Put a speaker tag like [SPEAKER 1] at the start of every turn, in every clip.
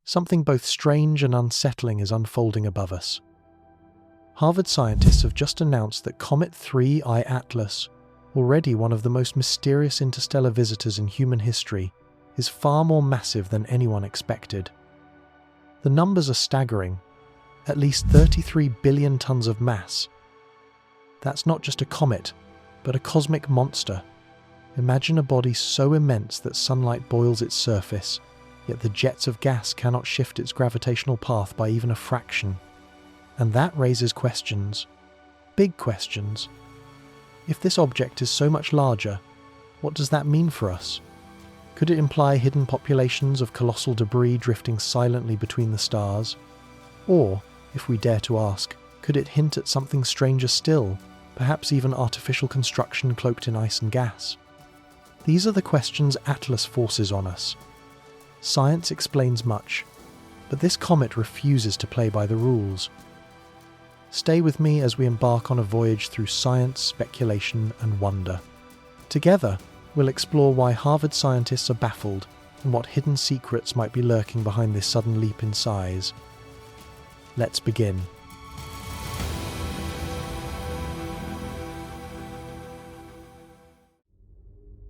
[SPEAKER 1] Something both strange and unsettling is unfolding above us. Harvard scientists have just announced that Comet 3I Atlas, already one of the most mysterious interstellar visitors in human history, is far more massive than anyone expected. The numbers are staggering. At least 33 billion tons of mass. That's not just a comet, but a cosmic monster. Imagine a body so immense that sunlight boils its surface, yet the jets of gas cannot shift its gravitational path by even a fraction. And that raises questions. Big questions. If this object is so much larger, what does that mean for us? Could it imply hidden populations of colossal debris drifting silently between the stars? Or, if we dare to ask, could it hint at something stranger still, perhaps even artificial construction cloaked in ice and gas? These are the questions Atlas forces on us. Science explains much, but this comet refuses to play by the rules. Stay with me as we embark on a voyage through science, speculation, and wonder. Together, we'll explore why Harvard scientists are baffled and what hidden secrets might be lurking behind this sudden leap in size. Let's begin.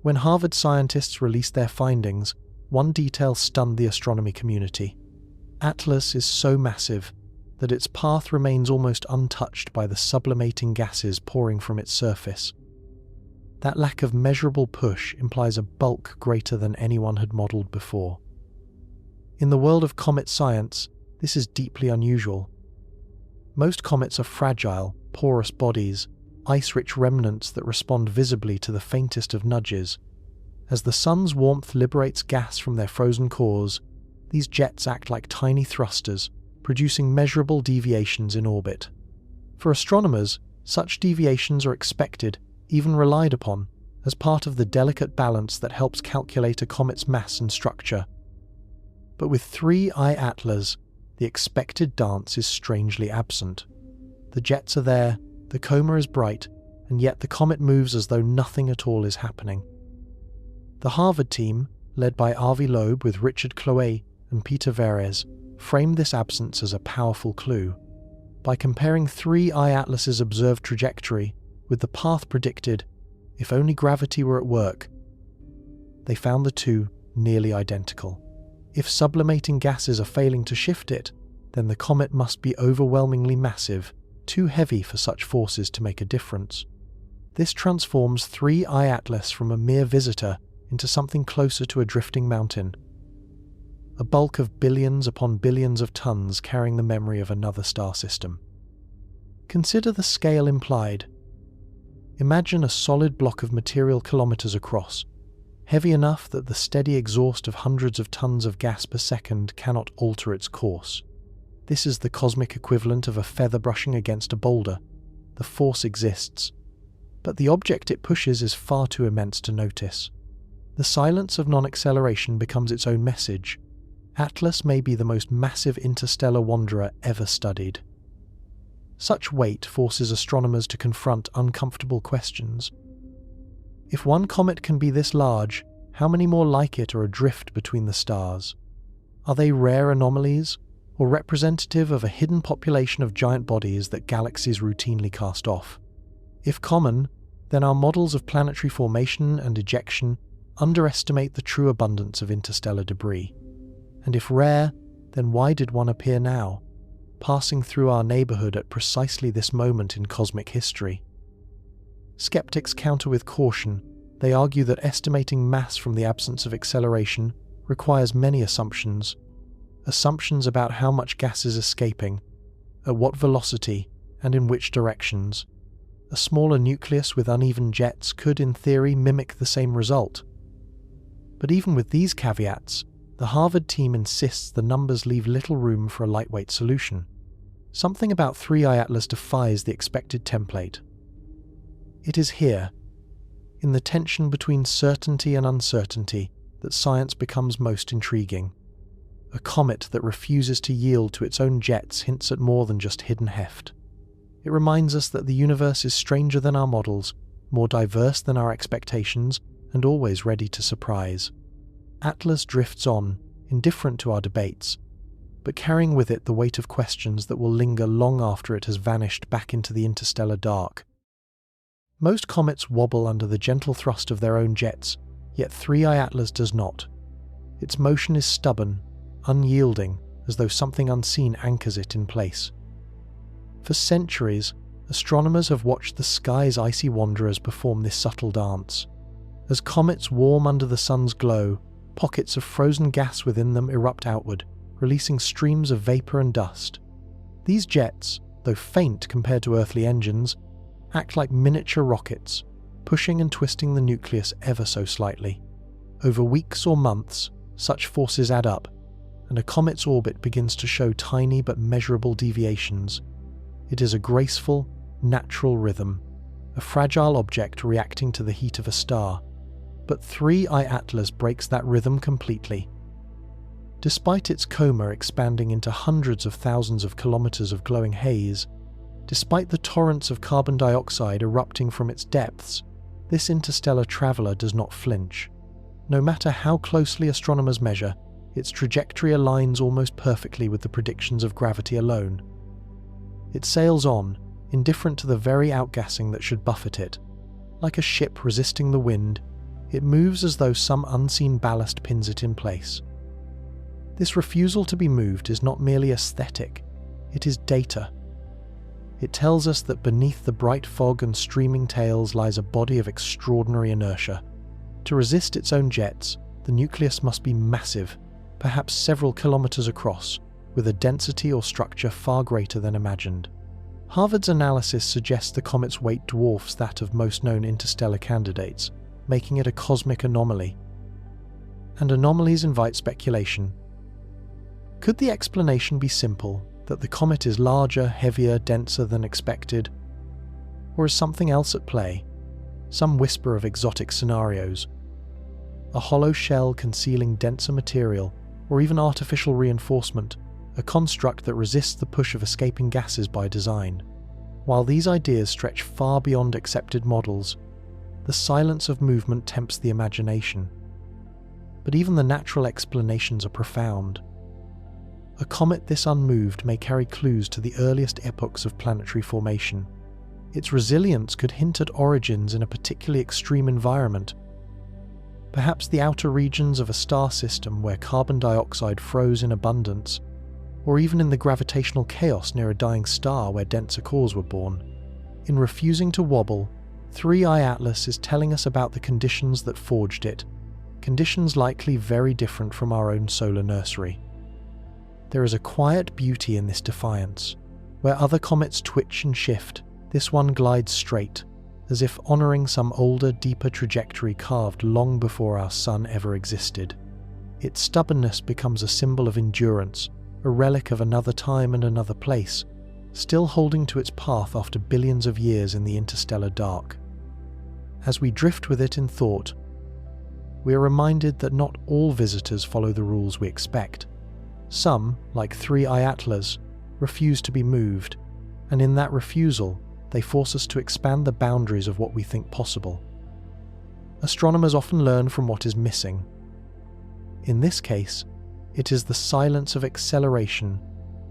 [SPEAKER 1] When Harvard scientists released their findings, one detail stunned the astronomy community. Atlas is so massive that its path remains almost untouched by the sublimating gases pouring from its surface. That lack of measurable push implies a bulk greater than anyone had modelled before. In the world of comet science, this is deeply unusual. Most comets are fragile, porous bodies, ice-rich remnants that respond visibly to the faintest of nudges. As the sun's warmth liberates gas from their frozen cores, these jets act like tiny thrusters, producing measurable deviations in orbit. For astronomers, such deviations are expected, even relied upon, as part of the delicate balance that helps calculate a comet's mass and structure. But with 3I Atlas, the expected dance is strangely absent. The jets are there, the coma is bright, and yet the comet moves as though nothing at all is happening. The Harvard team, led by Avi Loeb with Richard Cloaked and Peter Verres, framed this absence as a powerful clue. By comparing 3I Atlas's observed trajectory with the path predicted, if only gravity were at work, they found the two nearly identical. If sublimating gases are failing to shift it, then the comet must be overwhelmingly massive, too heavy for such forces to make a difference. This transforms 3I Atlas from a mere visitor into something closer to a drifting mountain, a bulk of billions upon billions of tons carrying the memory of another star system. Consider the scale implied. Imagine a solid block of material kilometers across, heavy enough that the steady exhaust of hundreds of tons of gas per second cannot alter its course. This is the cosmic equivalent of a feather brushing against a boulder. The force exists, but the object it pushes is far too immense to notice. The silence of non-acceleration becomes its own message. Atlas may be the most massive interstellar wanderer ever studied. Such weight forces astronomers to confront uncomfortable questions. If one comet can be this large, how many more like it are adrift between the stars? Are they rare anomalies, or representative of a hidden population of giant bodies that galaxies routinely cast off? If common, then our models of planetary formation and ejection underestimate the true abundance of interstellar debris. And if rare, then why did one appear now, passing through our neighborhood at precisely this moment in cosmic history? Skeptics counter with caution. They argue that estimating mass from the absence of acceleration requires many assumptions. Assumptions about how much gas is escaping, at what velocity, and in which directions. A smaller nucleus with uneven jets could, in theory, mimic the same result. But even with these caveats, the Harvard team insists the numbers leave little room for a lightweight solution. Something about 3I Atlas defies the expected template. It is here, in the tension between certainty and uncertainty, that science becomes most intriguing. A comet that refuses to yield to its own jets hints at more than just hidden heft. It reminds us that the universe is stranger than our models, more diverse than our expectations, and always ready to surprise. Atlas drifts on, indifferent to our debates, but carrying with it the weight of questions that will linger long after it has vanished back into the interstellar dark. Most comets wobble under the gentle thrust of their own jets, yet 3I Atlas does not. Its motion is stubborn, unyielding, as though something unseen anchors it in place. For centuries, astronomers have watched the sky's icy wanderers perform this subtle dance. As comets warm under the sun's glow, pockets of frozen gas within them erupt outward, releasing streams of vapor and dust. These jets, though faint compared to earthly engines, act like miniature rockets, pushing and twisting the nucleus ever so slightly. Over weeks or months, such forces add up, and a comet's orbit begins to show tiny but measurable deviations. It is a graceful, natural rhythm, a fragile object reacting to the heat of a star. But 3I Atlas breaks that rhythm completely. Despite its coma expanding into hundreds of thousands of kilometers of glowing haze, despite the torrents of carbon dioxide erupting from its depths, this interstellar traveler does not flinch. No matter how closely astronomers measure, its trajectory aligns almost perfectly with the predictions of gravity alone. It sails on, indifferent to the very outgassing that should buffet it. Like a ship resisting the wind, it moves as though some unseen ballast pins it in place. This refusal to be moved is not merely aesthetic, it is data. It tells us that beneath the bright fog and streaming tails lies a body of extraordinary inertia. To resist its own jets, the nucleus must be massive, perhaps several kilometers across, with a density or structure far greater than imagined. Harvard's analysis suggests the comet's weight dwarfs that of most known interstellar candidates, making it a cosmic anomaly. And anomalies invite speculation. Could the explanation be simple, that the comet is larger, heavier, denser than expected? Or is something else at play? Some whisper of exotic scenarios? A hollow shell concealing denser material, or even artificial reinforcement, a construct that resists the push of escaping gases by design. While these ideas stretch far beyond accepted models, the silence of movement tempts the imagination. But even the natural explanations are profound. A comet this unmoved may carry clues to the earliest epochs of planetary formation. Its resilience could hint at origins in a particularly extreme environment. Perhaps the outer regions of a star system where carbon dioxide froze in abundance, or even in the gravitational chaos near a dying star where denser cores were born. In refusing to wobble, 3I Atlas is telling us about the conditions that forged it, conditions likely very different from our own solar nursery. There is a quiet beauty in this defiance. Where other comets twitch and shift, this one glides straight, as if honouring some older, deeper trajectory carved long before our sun ever existed. Its stubbornness becomes a symbol of endurance, a relic of another time and another place, still holding to its path after billions of years in the interstellar dark. As we drift with it in thought, we are reminded that not all visitors follow the rules we expect. Some, like 3I Atlas, refuse to be moved, and in that refusal, they force us to expand the boundaries of what we think possible. Astronomers often learn from what is missing. In this case, it is the silence of acceleration,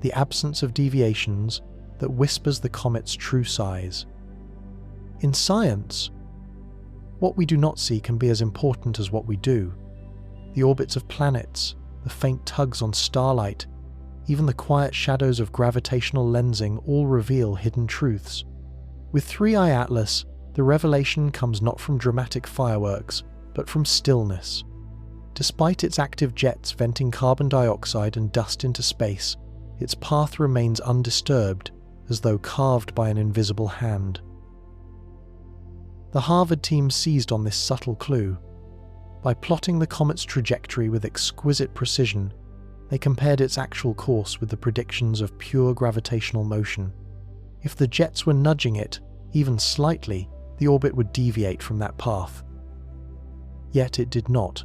[SPEAKER 1] the absence of deviations, that whispers the comet's true size. In science, what we do not see can be as important as what we do. The orbits of planets, the faint tugs on starlight, even the quiet shadows of gravitational lensing all reveal hidden truths. With 3I Atlas, the revelation comes not from dramatic fireworks, but from stillness. Despite its active jets venting carbon dioxide and dust into space, its path remains undisturbed, as though carved by an invisible hand. The Harvard team seized on this subtle clue. By plotting the comet's trajectory with exquisite precision, they compared its actual course with the predictions of pure gravitational motion. If the jets were nudging it, even slightly, the orbit would deviate from that path. Yet it did not.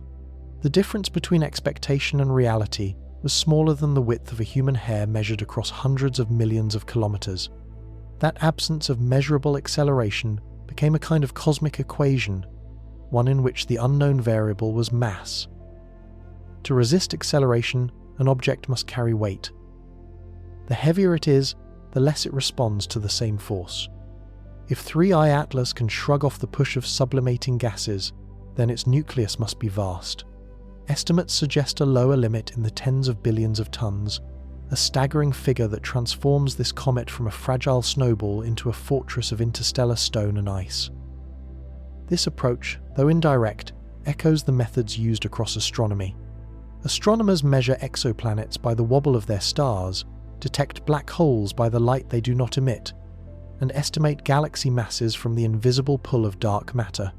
[SPEAKER 1] The difference between expectation and reality was smaller than the width of a human hair measured across hundreds of millions of kilometers. That absence of measurable acceleration became a kind of cosmic equation, one in which the unknown variable was mass. To resist acceleration, an object must carry weight, The heavier it is, the less it responds to the same force. If 3I Atlas can shrug off the push of sublimating gases, then its nucleus must be vast. Estimates suggest a lower limit in the tens of billions of tons, a staggering figure that transforms this comet from a fragile snowball into a fortress of interstellar stone and ice. This approach, though indirect, echoes the methods used across astronomy. Astronomers measure exoplanets by the wobble of their stars, detect black holes by the light they do not emit, and estimate galaxy masses from the invisible pull of dark matter.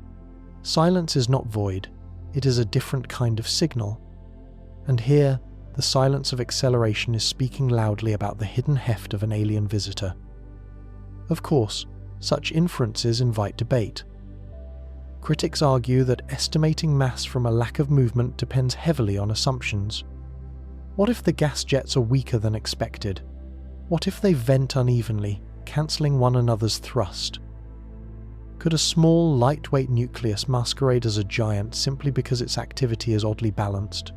[SPEAKER 1] Silence is not void, it is a different kind of signal. And here, the silence of acceleration is speaking loudly about the hidden heft of an alien visitor. Of course, such inferences invite debate. Critics argue that estimating mass from a lack of movement depends heavily on assumptions. What if the gas jets are weaker than expected? What if they vent unevenly, cancelling one another's thrust? Could a small, lightweight nucleus masquerade as a giant simply because its activity is oddly balanced?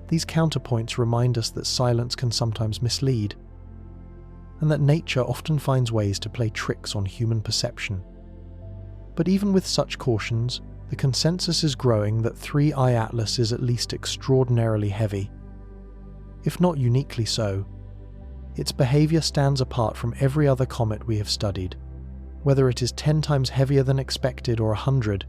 [SPEAKER 1] These counterpoints remind us that silence can sometimes mislead, and that nature often finds ways to play tricks on human perception. But even with such cautions, the consensus is growing that 3I Atlas is at least extraordinarily heavy. If not uniquely so, its behavior stands apart from every other comet we have studied. Whether it is 10 times heavier than expected or 100,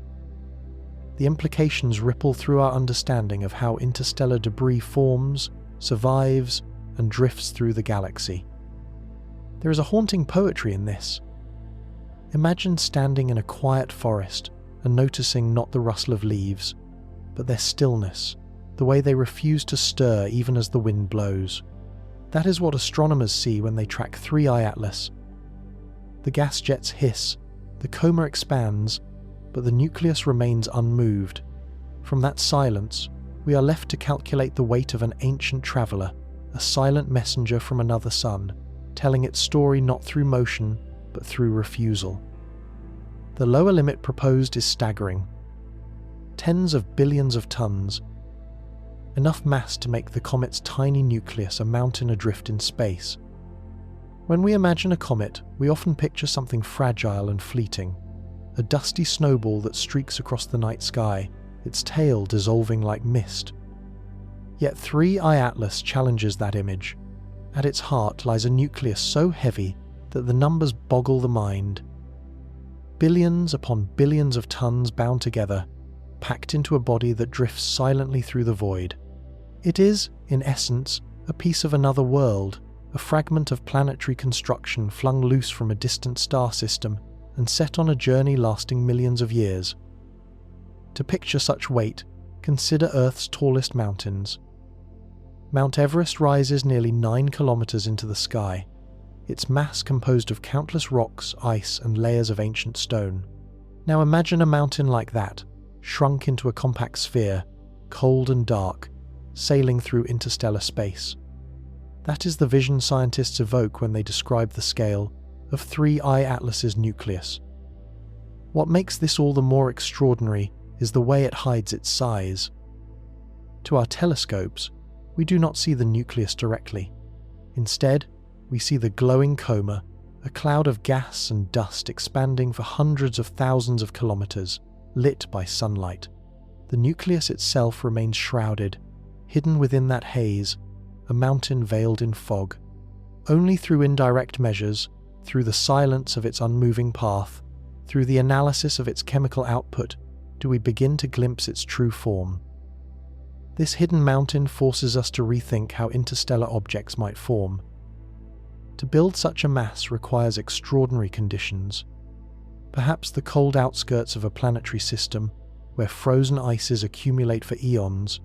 [SPEAKER 1] the implications ripple through our understanding of how interstellar debris forms, survives, and drifts through the galaxy. There is a haunting poetry in this. Imagine standing in a quiet forest and noticing not the rustle of leaves, but their stillness, the way they refuse to stir even as the wind blows. That is what astronomers see when they track 3I Atlas. The gas jets hiss, the coma expands, but the nucleus remains unmoved. From that silence, we are left to calculate the weight of an ancient traveller, a silent messenger from another sun, telling its story not through motion, but through refusal. The lower limit proposed is staggering. Tens of billions of tons, enough mass to make the comet's tiny nucleus a mountain adrift in space. When we imagine a comet, we often picture something fragile and fleeting, a dusty snowball that streaks across the night sky, its tail dissolving like mist. Yet 3I Atlas challenges that image. At its heart lies a nucleus so heavy that the numbers boggle the mind. Billions upon billions of tons bound together, packed into a body that drifts silently through the void. It is, in essence, a piece of another world, a fragment of planetary construction flung loose from a distant star system and set on a journey lasting millions of years. To picture such weight, consider Earth's tallest mountains. Mount Everest rises nearly 9 kilometers into the sky, its mass composed of countless rocks, ice, and layers of ancient stone. Now imagine a mountain like that, shrunk into a compact sphere, cold and dark, sailing through interstellar space. That is the vision scientists evoke when they describe the scale of 3I Atlas's nucleus. What makes this all the more extraordinary is the way it hides its size. To our telescopes, we do not see the nucleus directly. Instead, we see the glowing coma, a cloud of gas and dust expanding for hundreds of thousands of kilometers, lit by sunlight. The nucleus itself remains shrouded, hidden within that haze, a mountain veiled in fog. Only through indirect measures, through the silence of its unmoving path, through the analysis of its chemical output, do we begin to glimpse its true form. This hidden mountain forces us to rethink how interstellar objects might form. To build such a mass requires extraordinary conditions. Perhaps the cold outskirts of a planetary system, where frozen ices accumulate for eons,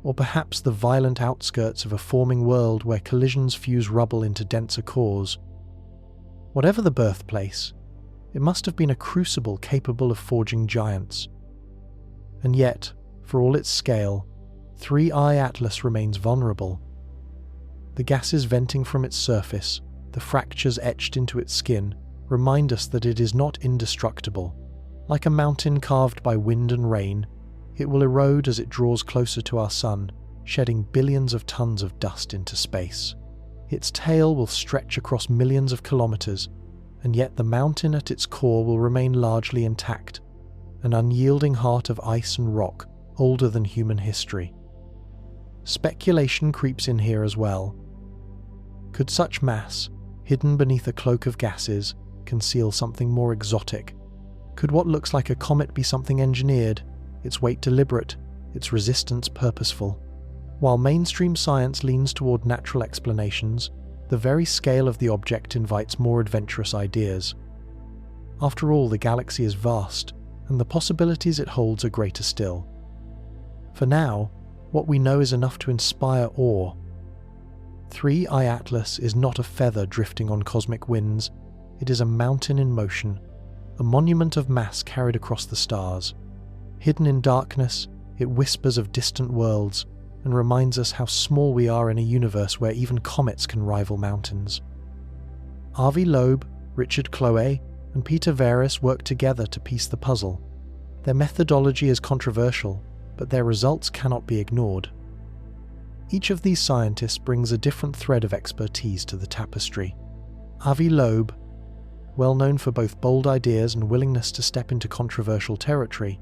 [SPEAKER 1] or perhaps the violent outskirts of a forming world where collisions fuse rubble into denser cores. Whatever the birthplace, it must have been a crucible capable of forging giants. And yet, for all its scale, 3I Atlas remains vulnerable. The gases venting from its surface, the fractures etched into its skin, remind us that it is not indestructible. Like a mountain carved by wind and rain, it will erode as it draws closer to our sun, shedding billions of tons of dust into space. Its tail will stretch across millions of kilometers, and yet the mountain at its core will remain largely intact, an unyielding heart of ice and rock, older than human history. Speculation creeps in here as well. Could such mass, hidden beneath a cloak of gases, conceal something more exotic? Could what looks like a comet be something engineered, its weight deliberate, its resistance purposeful? While mainstream science leans toward natural explanations, the very scale of the object invites more adventurous ideas. After all, the galaxy is vast, and the possibilities it holds are greater still. For now, what we know is enough to inspire awe. 3I Atlas is not a feather drifting on cosmic winds, it is a mountain in motion, a monument of mass carried across the stars. Hidden in darkness, it whispers of distant worlds, and reminds us how small we are in a universe where even comets can rival mountains. Avi Loeb, Richard Cloé, and Peter Veris work together to piece the puzzle. Their methodology is controversial, but their results cannot be ignored. Each of these scientists brings a different thread of expertise to the tapestry. Avi Loeb, well known for both bold ideas and willingness to step into controversial territory,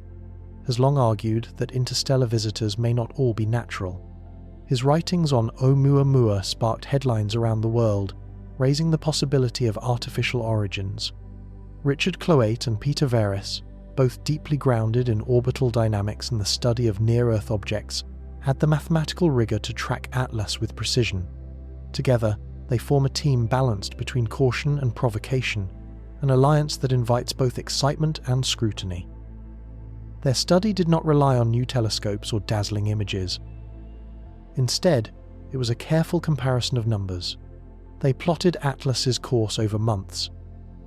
[SPEAKER 1] has long argued that interstellar visitors may not all be natural. His writings on Oumuamua sparked headlines around the world, raising the possibility of artificial origins. Richard Cloaked and Peter Veris, both deeply grounded in orbital dynamics and the study of near-Earth objects, had the mathematical rigor to track Atlas with precision. Together, they form a team balanced between caution and provocation, an alliance that invites both excitement and scrutiny. Their study did not rely on new telescopes or dazzling images. Instead, it was a careful comparison of numbers. They plotted Atlas's course over months,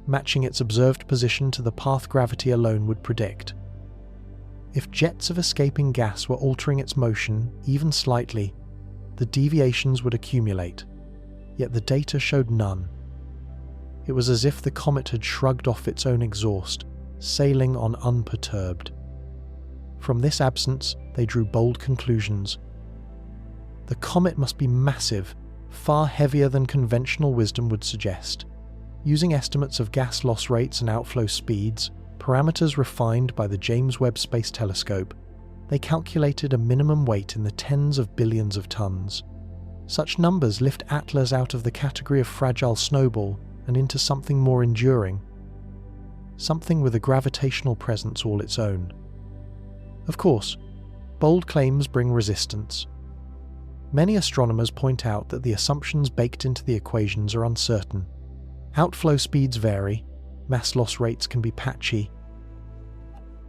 [SPEAKER 1] matching its observed position to the path gravity alone would predict. If jets of escaping gas were altering its motion, even slightly, the deviations would accumulate, yet the data showed none. It was as if the comet had shrugged off its own exhaust, sailing on unperturbed. From this absence, they drew bold conclusions. The comet must be massive, far heavier than conventional wisdom would suggest. Using estimates of gas loss rates and outflow speeds, parameters refined by the James Webb Space Telescope, they calculated a minimum weight in the tens of billions of tons. Such numbers lift Atlas out of the category of fragile snowball and into something more enduring, something with a gravitational presence all its own. Of course, bold claims bring resistance. Many astronomers point out that the assumptions baked into the equations are uncertain. Outflow speeds vary, mass loss rates can be patchy,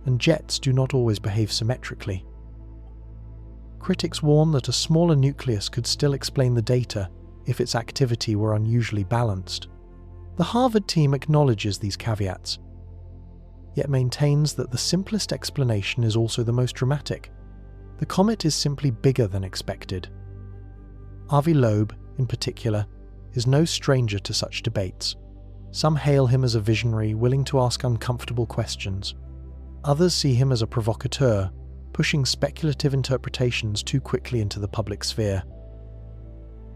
[SPEAKER 1] and jets do not always behave symmetrically. Critics warn that a smaller nucleus could still explain the data if its activity were unusually balanced. The Harvard team acknowledges these caveats, yet maintains that the simplest explanation is also the most dramatic. The comet is simply bigger than expected. Avi Loeb, in particular, is no stranger to such debates. Some hail him as a visionary willing to ask uncomfortable questions. Others see him as a provocateur, pushing speculative interpretations too quickly into the public sphere.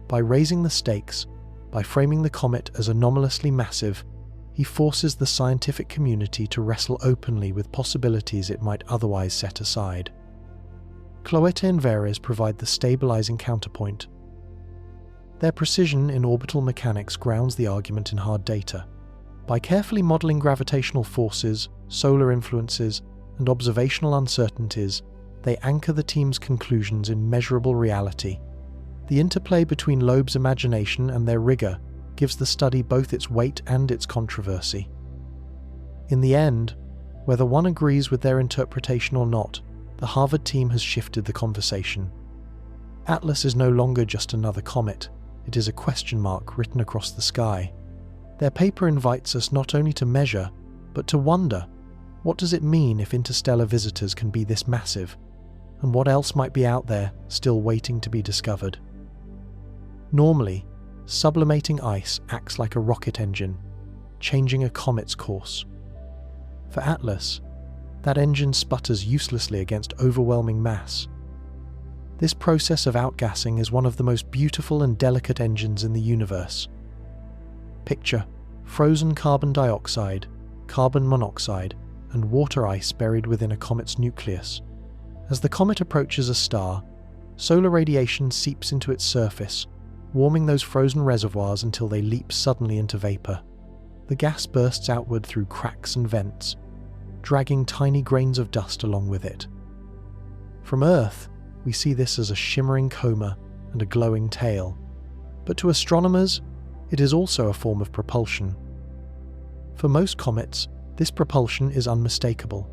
[SPEAKER 1] By raising the stakes, by framing the comet as anomalously massive, he forces the scientific community to wrestle openly with possibilities it might otherwise set aside. Cloaked and Veris provide the stabilizing counterpoint. Their precision in orbital mechanics grounds the argument in hard data. By carefully modeling gravitational forces, solar influences, and observational uncertainties, they anchor the team's conclusions in measurable reality. The interplay between Loeb's imagination and their rigor gives the study both its weight and its controversy. In the end, whether one agrees with their interpretation or not, the Harvard team has shifted the conversation. Atlas is no longer just another comet, it is a question mark written across the sky. Their paper invites us not only to measure, but to wonder, what does it mean if interstellar visitors can be this massive? And what else might be out there, still waiting to be discovered? Normally, sublimating ice acts like a rocket engine, changing a comet's course. For Atlas, that engine sputters uselessly against overwhelming mass. This process of outgassing is one of the most beautiful and delicate engines in the universe. Picture frozen carbon dioxide, carbon monoxide, and water ice buried within a comet's nucleus. As the comet approaches a star, solar radiation seeps into its surface, warming those frozen reservoirs until they leap suddenly into vapor. The gas bursts outward through cracks and vents, dragging tiny grains of dust along with it. From Earth, we see this as a shimmering coma and a glowing tail, but to astronomers, it is also a form of propulsion. For most comets, this propulsion is unmistakable.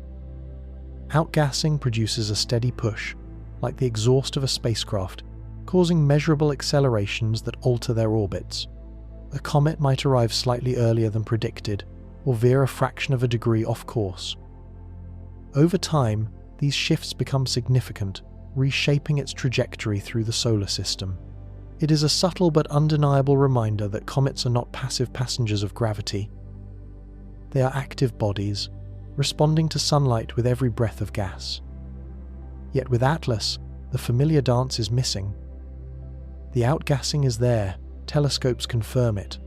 [SPEAKER 1] Outgassing produces a steady push, like the exhaust of a spacecraft, causing measurable accelerations that alter their orbits. A comet might arrive slightly earlier than predicted, or veer a fraction of a degree off course. Over time, these shifts become significant, reshaping its trajectory through the solar system. It is a subtle but undeniable reminder that comets are not passive passengers of gravity. They are active bodies, responding to sunlight with every breath of gas. Yet with Atlas, the familiar dance is missing. The outgassing is there, telescopes confirm it.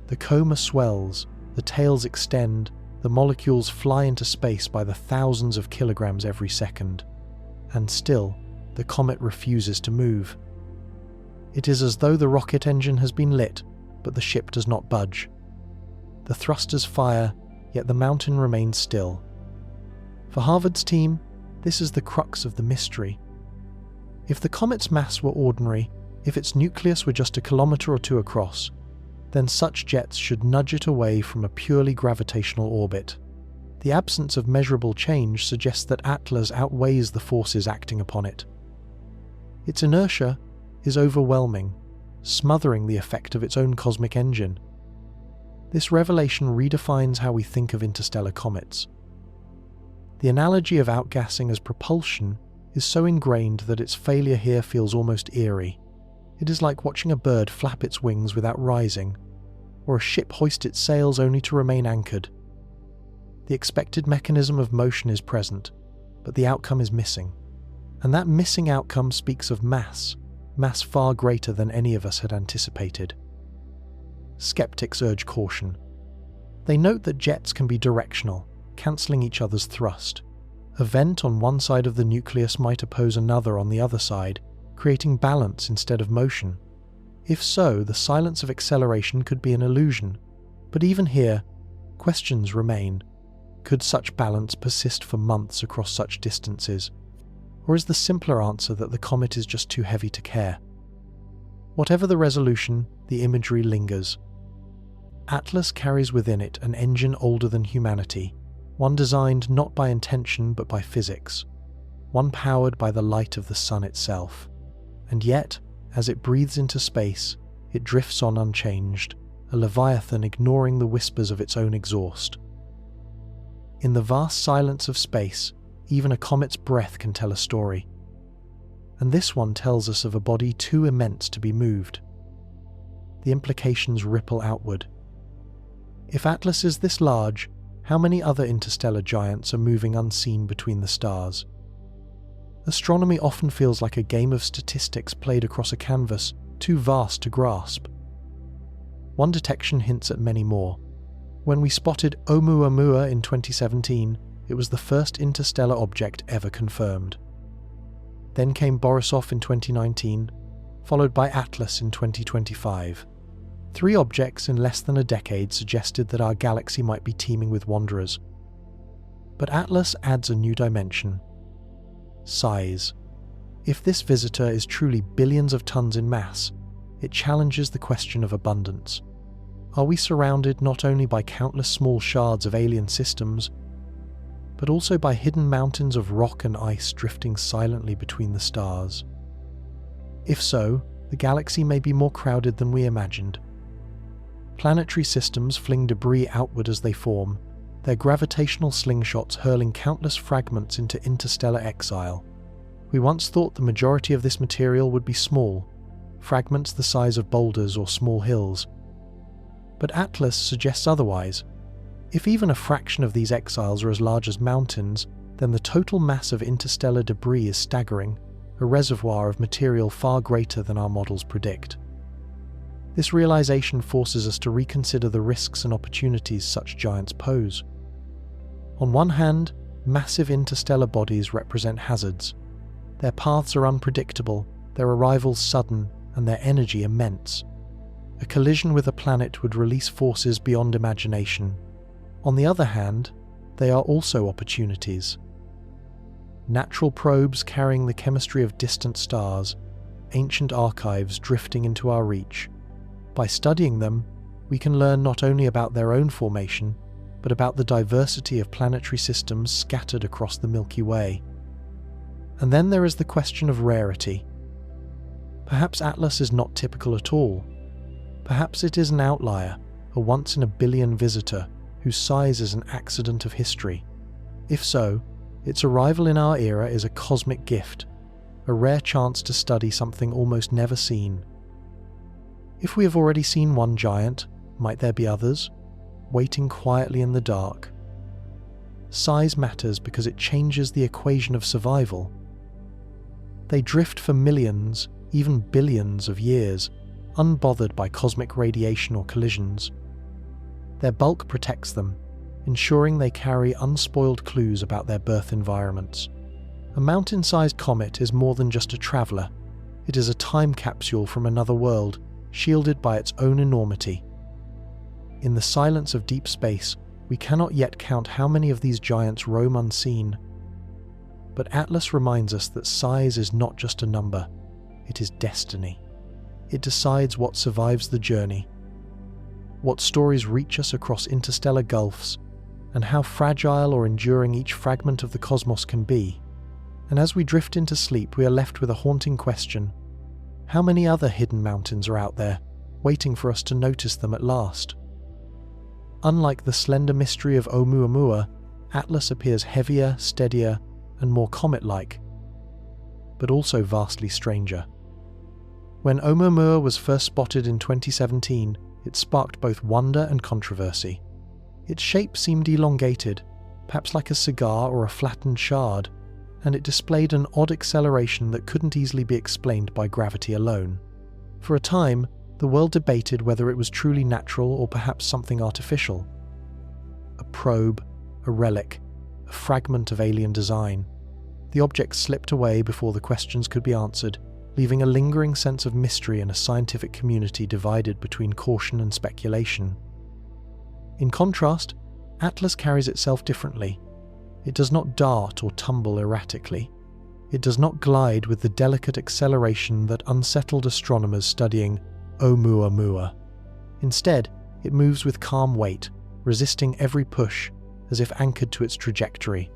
[SPEAKER 1] The coma swells, the tails extend, the molecules fly into space by the thousands of kilograms every second. And still, the comet refuses to move. It is as though the rocket engine has been lit, but the ship does not budge. The thrusters fire, yet the mountain remains still. For Harvard's team, this is the crux of the mystery. If the comet's mass were ordinary, if its nucleus were just a kilometer or two across, then such jets should nudge it away from a purely gravitational orbit. The absence of measurable change suggests that Atlas outweighs the forces acting upon it. Its inertia is overwhelming, smothering the effect of its own cosmic engine. This revelation redefines how we think of interstellar comets. The analogy of outgassing as propulsion is so ingrained that its failure here feels almost eerie. It is like watching a bird flap its wings without rising, or a ship hoist its sails only to remain anchored. The expected mechanism of motion is present, but the outcome is missing. And that missing outcome speaks of mass far greater than any of us had anticipated. Skeptics urge caution. They note that jets can be directional, cancelling each other's thrust. A vent on one side of the nucleus might oppose another on the other side, creating balance instead of motion. If so, the silence of acceleration could be an illusion. But even here, questions remain. Could such balance persist for months across such distances? Or is the simpler answer that the comet is just too heavy to care? Whatever the resolution, the imagery lingers. Atlas carries within it an engine older than humanity, one designed not by intention but by physics, one powered by the light of the sun itself. And yet, as it breathes into space, it drifts on unchanged, a leviathan ignoring the whispers of its own exhaust. In the vast silence of space, even a comet's breath can tell a story. And this one tells us of a body too immense to be moved. The implications ripple outward. If Atlas is this large, how many other interstellar giants are moving unseen between the stars? Astronomy often feels like a game of statistics played across a canvas too vast to grasp. One detection hints at many more. When we spotted Oumuamua in 2017, it was the first interstellar object ever confirmed. Then came Borisov in 2019, followed by Atlas in 2025. 3 objects in less than a decade suggested that our galaxy might be teeming with wanderers. But Atlas adds a new dimension. Size. If this visitor is truly billions of tons in mass, it challenges the question of abundance. Are we surrounded not only by countless small shards of alien systems, but also by hidden mountains of rock and ice drifting silently between the stars? If so, the galaxy may be more crowded than we imagined. Planetary systems fling debris outward as they form, their gravitational slingshots hurling countless fragments into interstellar exile. We once thought the majority of this material would be small, fragments the size of boulders or small hills. But Atlas suggests otherwise. If even a fraction of these exiles are as large as mountains, then the total mass of interstellar debris is staggering. a reservoir of material far greater than our models predict. This realization forces us to reconsider the risks and opportunities such giants pose. On one hand, massive interstellar bodies represent hazards. Their paths are unpredictable, their arrivals sudden, and their energy immense. A collision with a planet would release forces beyond imagination. On the other hand, they are also opportunities. Natural probes carrying the chemistry of distant stars, ancient archives drifting into our reach. By studying them, we can learn not only about their own formation, but about the diversity of planetary systems scattered across the Milky Way. And then there is the question of rarity. Perhaps Atlas is not typical at all. Perhaps it is an outlier, a once-in-a-billion visitor whose size is an accident of history. If so, its arrival in our era is a cosmic gift, a rare chance to study something almost never seen. If we have already seen one giant, might there be others, waiting quietly in the dark? Size matters because it changes the equation of survival. They drift for millions, even billions of years, unbothered by cosmic radiation or collisions. Their bulk protects them, ensuring they carry unspoiled clues about their birth environments. A mountain-sized comet is more than just a traveler. It is a time capsule from another world, shielded by its own enormity. In the silence of deep space, we cannot yet count how many of these giants roam unseen. But Atlas reminds us that size is not just a number, it is destiny. It decides what survives the journey, what stories reach us across interstellar gulfs, and how fragile or enduring each fragment of the cosmos can be. And as we drift into sleep, we are left with a haunting question. How many other hidden mountains are out there, waiting for us to notice them at last? Unlike the slender mystery of Oumuamua, Atlas appears heavier, steadier, and more comet-like, but also vastly stranger. When Oumuamua was first spotted in 2017, it sparked both wonder and controversy. Its shape seemed elongated, perhaps like a cigar or a flattened shard, and it displayed an odd acceleration that couldn't easily be explained by gravity alone. For a time, the world debated whether it was truly natural or perhaps something artificial. A probe, a relic, a fragment of alien design. The object slipped away before the questions could be answered, leaving a lingering sense of mystery in a scientific community divided between caution and speculation. In contrast, Atlas carries itself differently. It does not dart or tumble erratically. It does not glide with the delicate acceleration that unsettled astronomers studying Oumuamua. Instead, it moves with calm weight, resisting every push, as if anchored to its trajectory.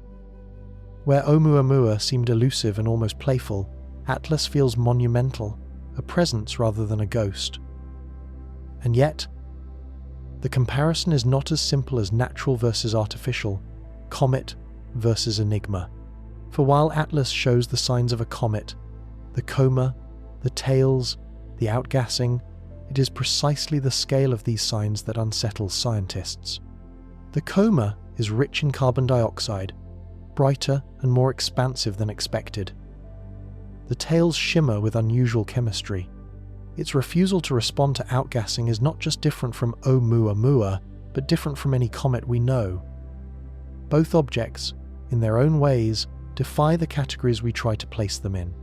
[SPEAKER 1] Where Oumuamua seemed elusive and almost playful, Atlas feels monumental, a presence rather than a ghost. And yet, the comparison is not as simple as natural versus artificial, comet versus enigma. For while Atlas shows the signs of a comet, the coma, the tails, the outgassing, it is precisely the scale of these signs that unsettles scientists. The coma is rich in carbon dioxide, brighter and more expansive than expected. The tails shimmer with unusual chemistry. Its refusal to respond to outgassing is not just different from Oumuamua, but different from any comet we know. Both objects, in their own ways, defy the categories we try to place them in.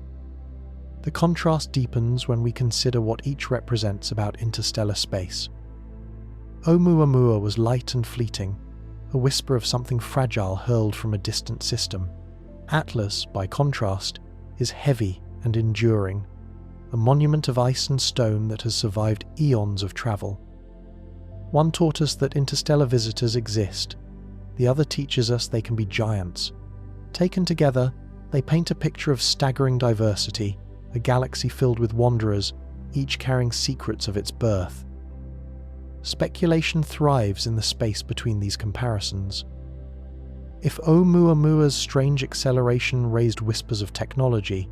[SPEAKER 1] The contrast deepens when we consider what each represents about interstellar space. Oumuamua was light and fleeting, a whisper of something fragile hurled from a distant system. Atlas, by contrast, is heavy and enduring, a monument of ice and stone that has survived eons of travel. One taught us that interstellar visitors exist, the other teaches us they can be giants. Taken together, they paint a picture of staggering diversity, a galaxy filled with wanderers, each carrying secrets of its birth. Speculation thrives in the space between these comparisons. If Oumuamua's strange acceleration raised whispers of technology,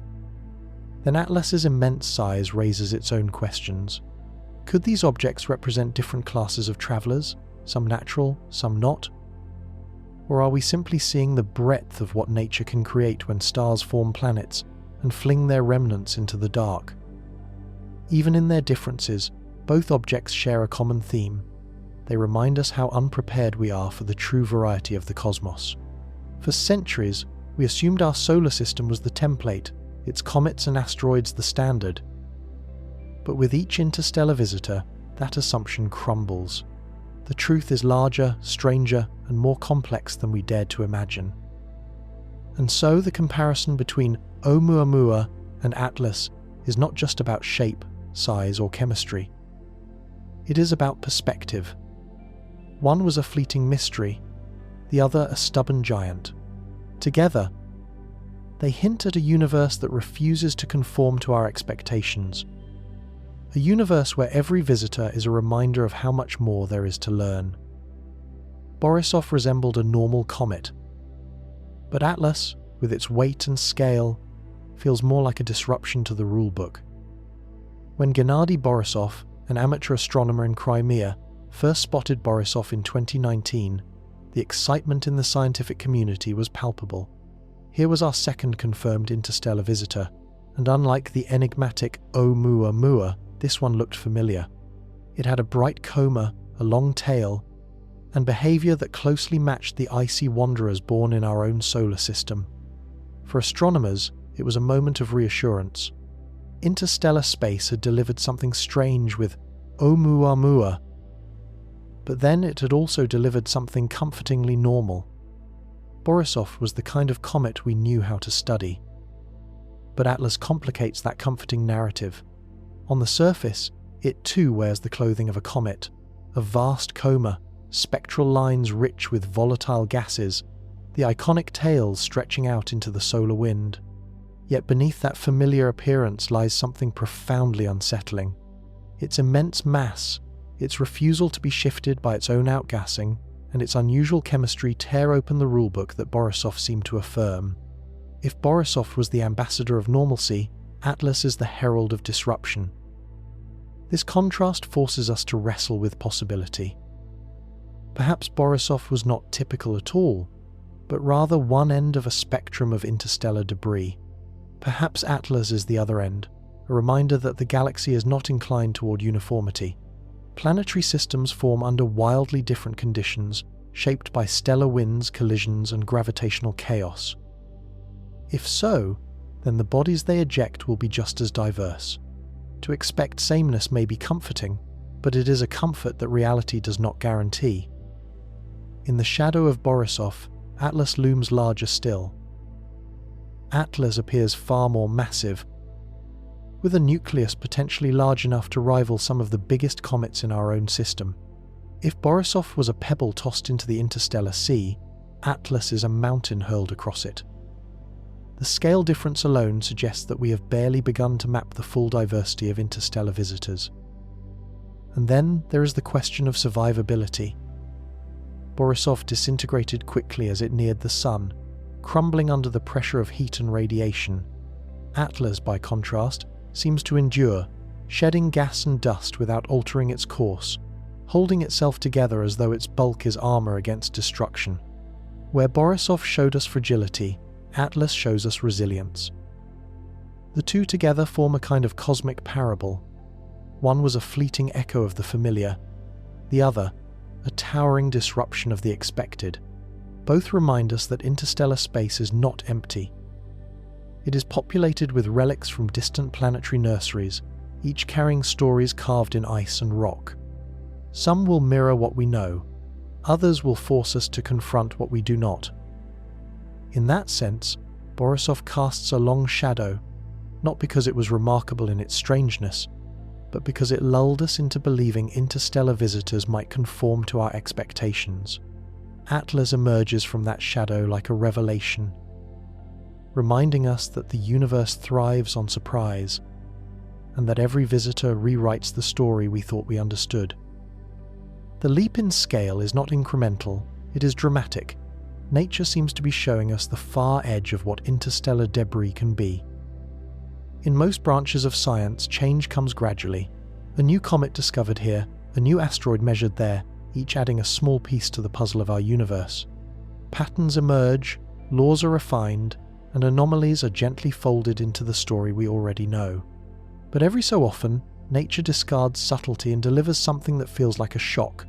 [SPEAKER 1] then Atlas's immense size raises its own questions. Could these objects represent different classes of travelers, some natural, some not? Or are we simply seeing the breadth of what nature can create when stars form planets, and fling their remnants into the dark. Even in their differences, both objects share a common theme. They remind us how unprepared we are for the true variety of the cosmos. For centuries, we assumed our solar system was the template, its comets and asteroids the standard. But with each interstellar visitor, that assumption crumbles. The truth is larger, stranger, and more complex than we dared to imagine. And so the comparison between Oumuamua and Atlas is not just about shape, size, or chemistry. It is about perspective. One was a fleeting mystery, the other a stubborn giant. Together, they hint at a universe that refuses to conform to our expectations. A universe where every visitor is a reminder of how much more there is to learn. Borisov resembled a normal comet, but Atlas, with its weight and scale, feels more like a disruption to the rulebook. When Gennady Borisov, an amateur astronomer in Crimea, first spotted Borisov in 2019, the excitement in the scientific community was palpable. Here was our second confirmed interstellar visitor, and unlike the enigmatic Oumuamua, this one looked familiar. It had a bright coma, a long tail, and behavior that closely matched the icy wanderers born in our own solar system. For astronomers, it was a moment of reassurance. Interstellar space had delivered something strange with Oumuamua, but then it had also delivered something comfortingly normal. Borisov was the kind of comet we knew how to study. But Atlas complicates that comforting narrative. On the surface, it too wears the clothing of a comet, a vast coma, spectral lines rich with volatile gases, the iconic tails stretching out into the solar wind. Yet beneath that familiar appearance lies something profoundly unsettling. Its immense mass, its refusal to be shifted by its own outgassing, and its unusual chemistry tear open the rulebook that Borisov seemed to affirm. If Borisov was the ambassador of normalcy, Atlas is the herald of disruption. This contrast forces us to wrestle with possibility. Perhaps Borisov was not typical at all, but rather one end of a spectrum of interstellar debris. Perhaps Atlas is the other end, a reminder that the galaxy is not inclined toward uniformity. Planetary systems form under wildly different conditions, shaped by stellar winds, collisions, and gravitational chaos. If so, then the bodies they eject will be just as diverse. To expect sameness may be comforting, but it is a comfort that reality does not guarantee. In the shadow of Borisov, Atlas looms larger still. Atlas appears far more massive, with a nucleus potentially large enough to rival some of the biggest comets in our own system. If Borisov was a pebble tossed into the interstellar sea, Atlas is a mountain hurled across it. The scale difference alone suggests that we have barely begun to map the full diversity of interstellar visitors. And then there is the question of survivability. Borisov disintegrated quickly as it neared the Sun, crumbling under the pressure of heat and radiation. Atlas, by contrast, seems to endure, shedding gas and dust without altering its course, holding itself together as though its bulk is armor against destruction. Where Borisov showed us fragility, Atlas shows us resilience. The two together form a kind of cosmic parable. One was a fleeting echo of the familiar, the other, a towering disruption of the expected. Both remind us that interstellar space is not empty. It is populated with relics from distant planetary nurseries, each carrying stories carved in ice and rock. Some will mirror what we know, others will force us to confront what we do not. In that sense, Borisov casts a long shadow, not because it was remarkable in its strangeness, but because it lulled us into believing interstellar visitors might conform to our expectations. Atlas emerges from that shadow like a revelation, reminding us that the universe thrives on surprise, and that every visitor rewrites the story we thought we understood. The leap in scale is not incremental, it is dramatic. Nature seems to be showing us the far edge of what interstellar debris can be. In most branches of science, change comes gradually. A new comet discovered here, a new asteroid measured there, each adding a small piece to the puzzle of our universe. Patterns emerge, laws are refined, and anomalies are gently folded into the story we already know. But every so often, nature discards subtlety and delivers something that feels like a shock.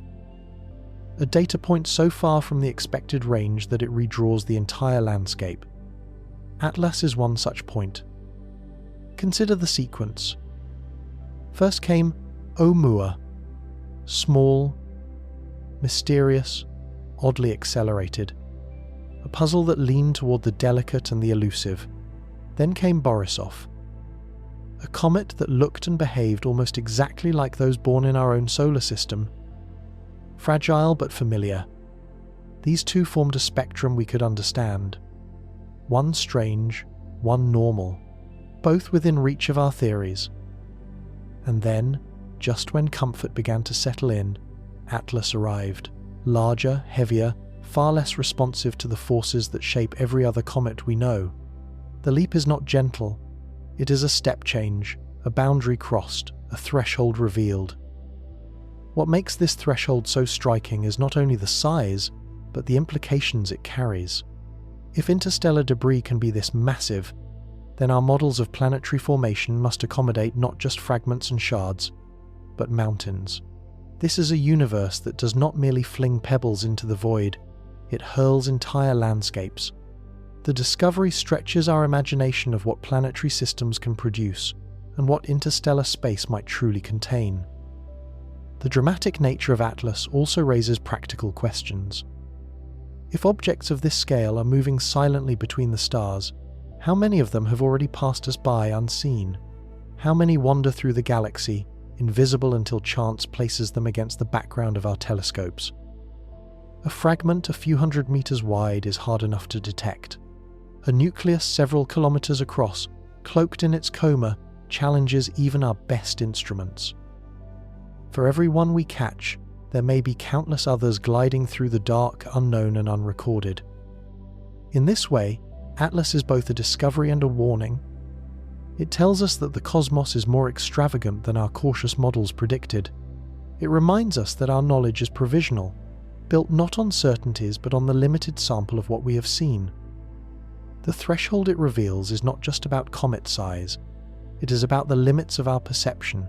[SPEAKER 1] A data point so far from the expected range that it redraws the entire landscape. Atlas is one such point. Consider the sequence. First came Oumuamua, small, mysterious, oddly accelerated, a puzzle that leaned toward the delicate and the elusive. Then came Borisov, a comet that looked and behaved almost exactly like those born in our own solar system. Fragile but familiar. These two formed a spectrum we could understand. One strange, one normal, both within reach of our theories. And then, just when comfort began to settle in, Atlas arrived. Larger, heavier, far less responsive to the forces that shape every other comet we know. The leap is not gentle. It is a step change, a boundary crossed, a threshold revealed. What makes this threshold so striking is not only the size, but the implications it carries. If interstellar debris can be this massive, then our models of planetary formation must accommodate not just fragments and shards, but mountains. This is a universe that does not merely fling pebbles into the void, it hurls entire landscapes. The discovery stretches our imagination of what planetary systems can produce, and what interstellar space might truly contain. The dramatic nature of Atlas also raises practical questions. If objects of this scale are moving silently between the stars, how many of them have already passed us by unseen? How many wander through the galaxy, invisible until chance places them against the background of our telescopes? A fragment a few hundred meters wide is hard enough to detect. A nucleus several kilometers across, cloaked in its coma, challenges even our best instruments. For every one we catch, there may be countless others gliding through the dark, unknown and unrecorded. In this way, Atlas is both a discovery and a warning. It tells us that the cosmos is more extravagant than our cautious models predicted. It reminds us that our knowledge is provisional, built not on certainties but on the limited sample of what we have seen. The threshold it reveals is not just about comet size, it is about the limits of our perception.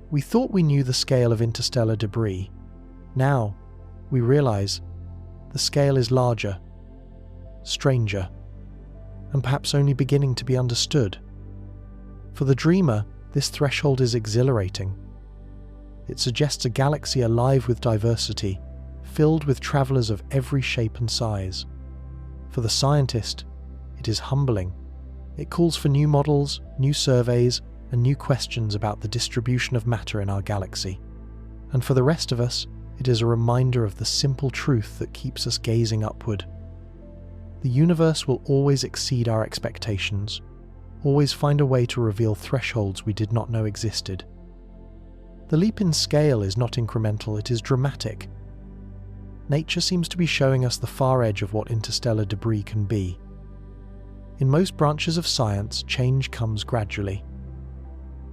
[SPEAKER 1] We thought we knew the scale of interstellar debris. Now, we realize the scale is larger, stranger, and perhaps only beginning to be understood. For the dreamer, this threshold is exhilarating. It suggests a galaxy alive with diversity, filled with travelers of every shape and size. For the scientist, it is humbling. It calls for new models, new surveys, and new questions about the distribution of matter in our galaxy. And for the rest of us, it is a reminder of the simple truth that keeps us gazing upward. The universe will always exceed our expectations, always find a way to reveal thresholds we did not know existed. The leap in scale is not incremental, it is dramatic. Nature seems to be showing us the far edge of what interstellar debris can be. In most branches of science, change comes gradually.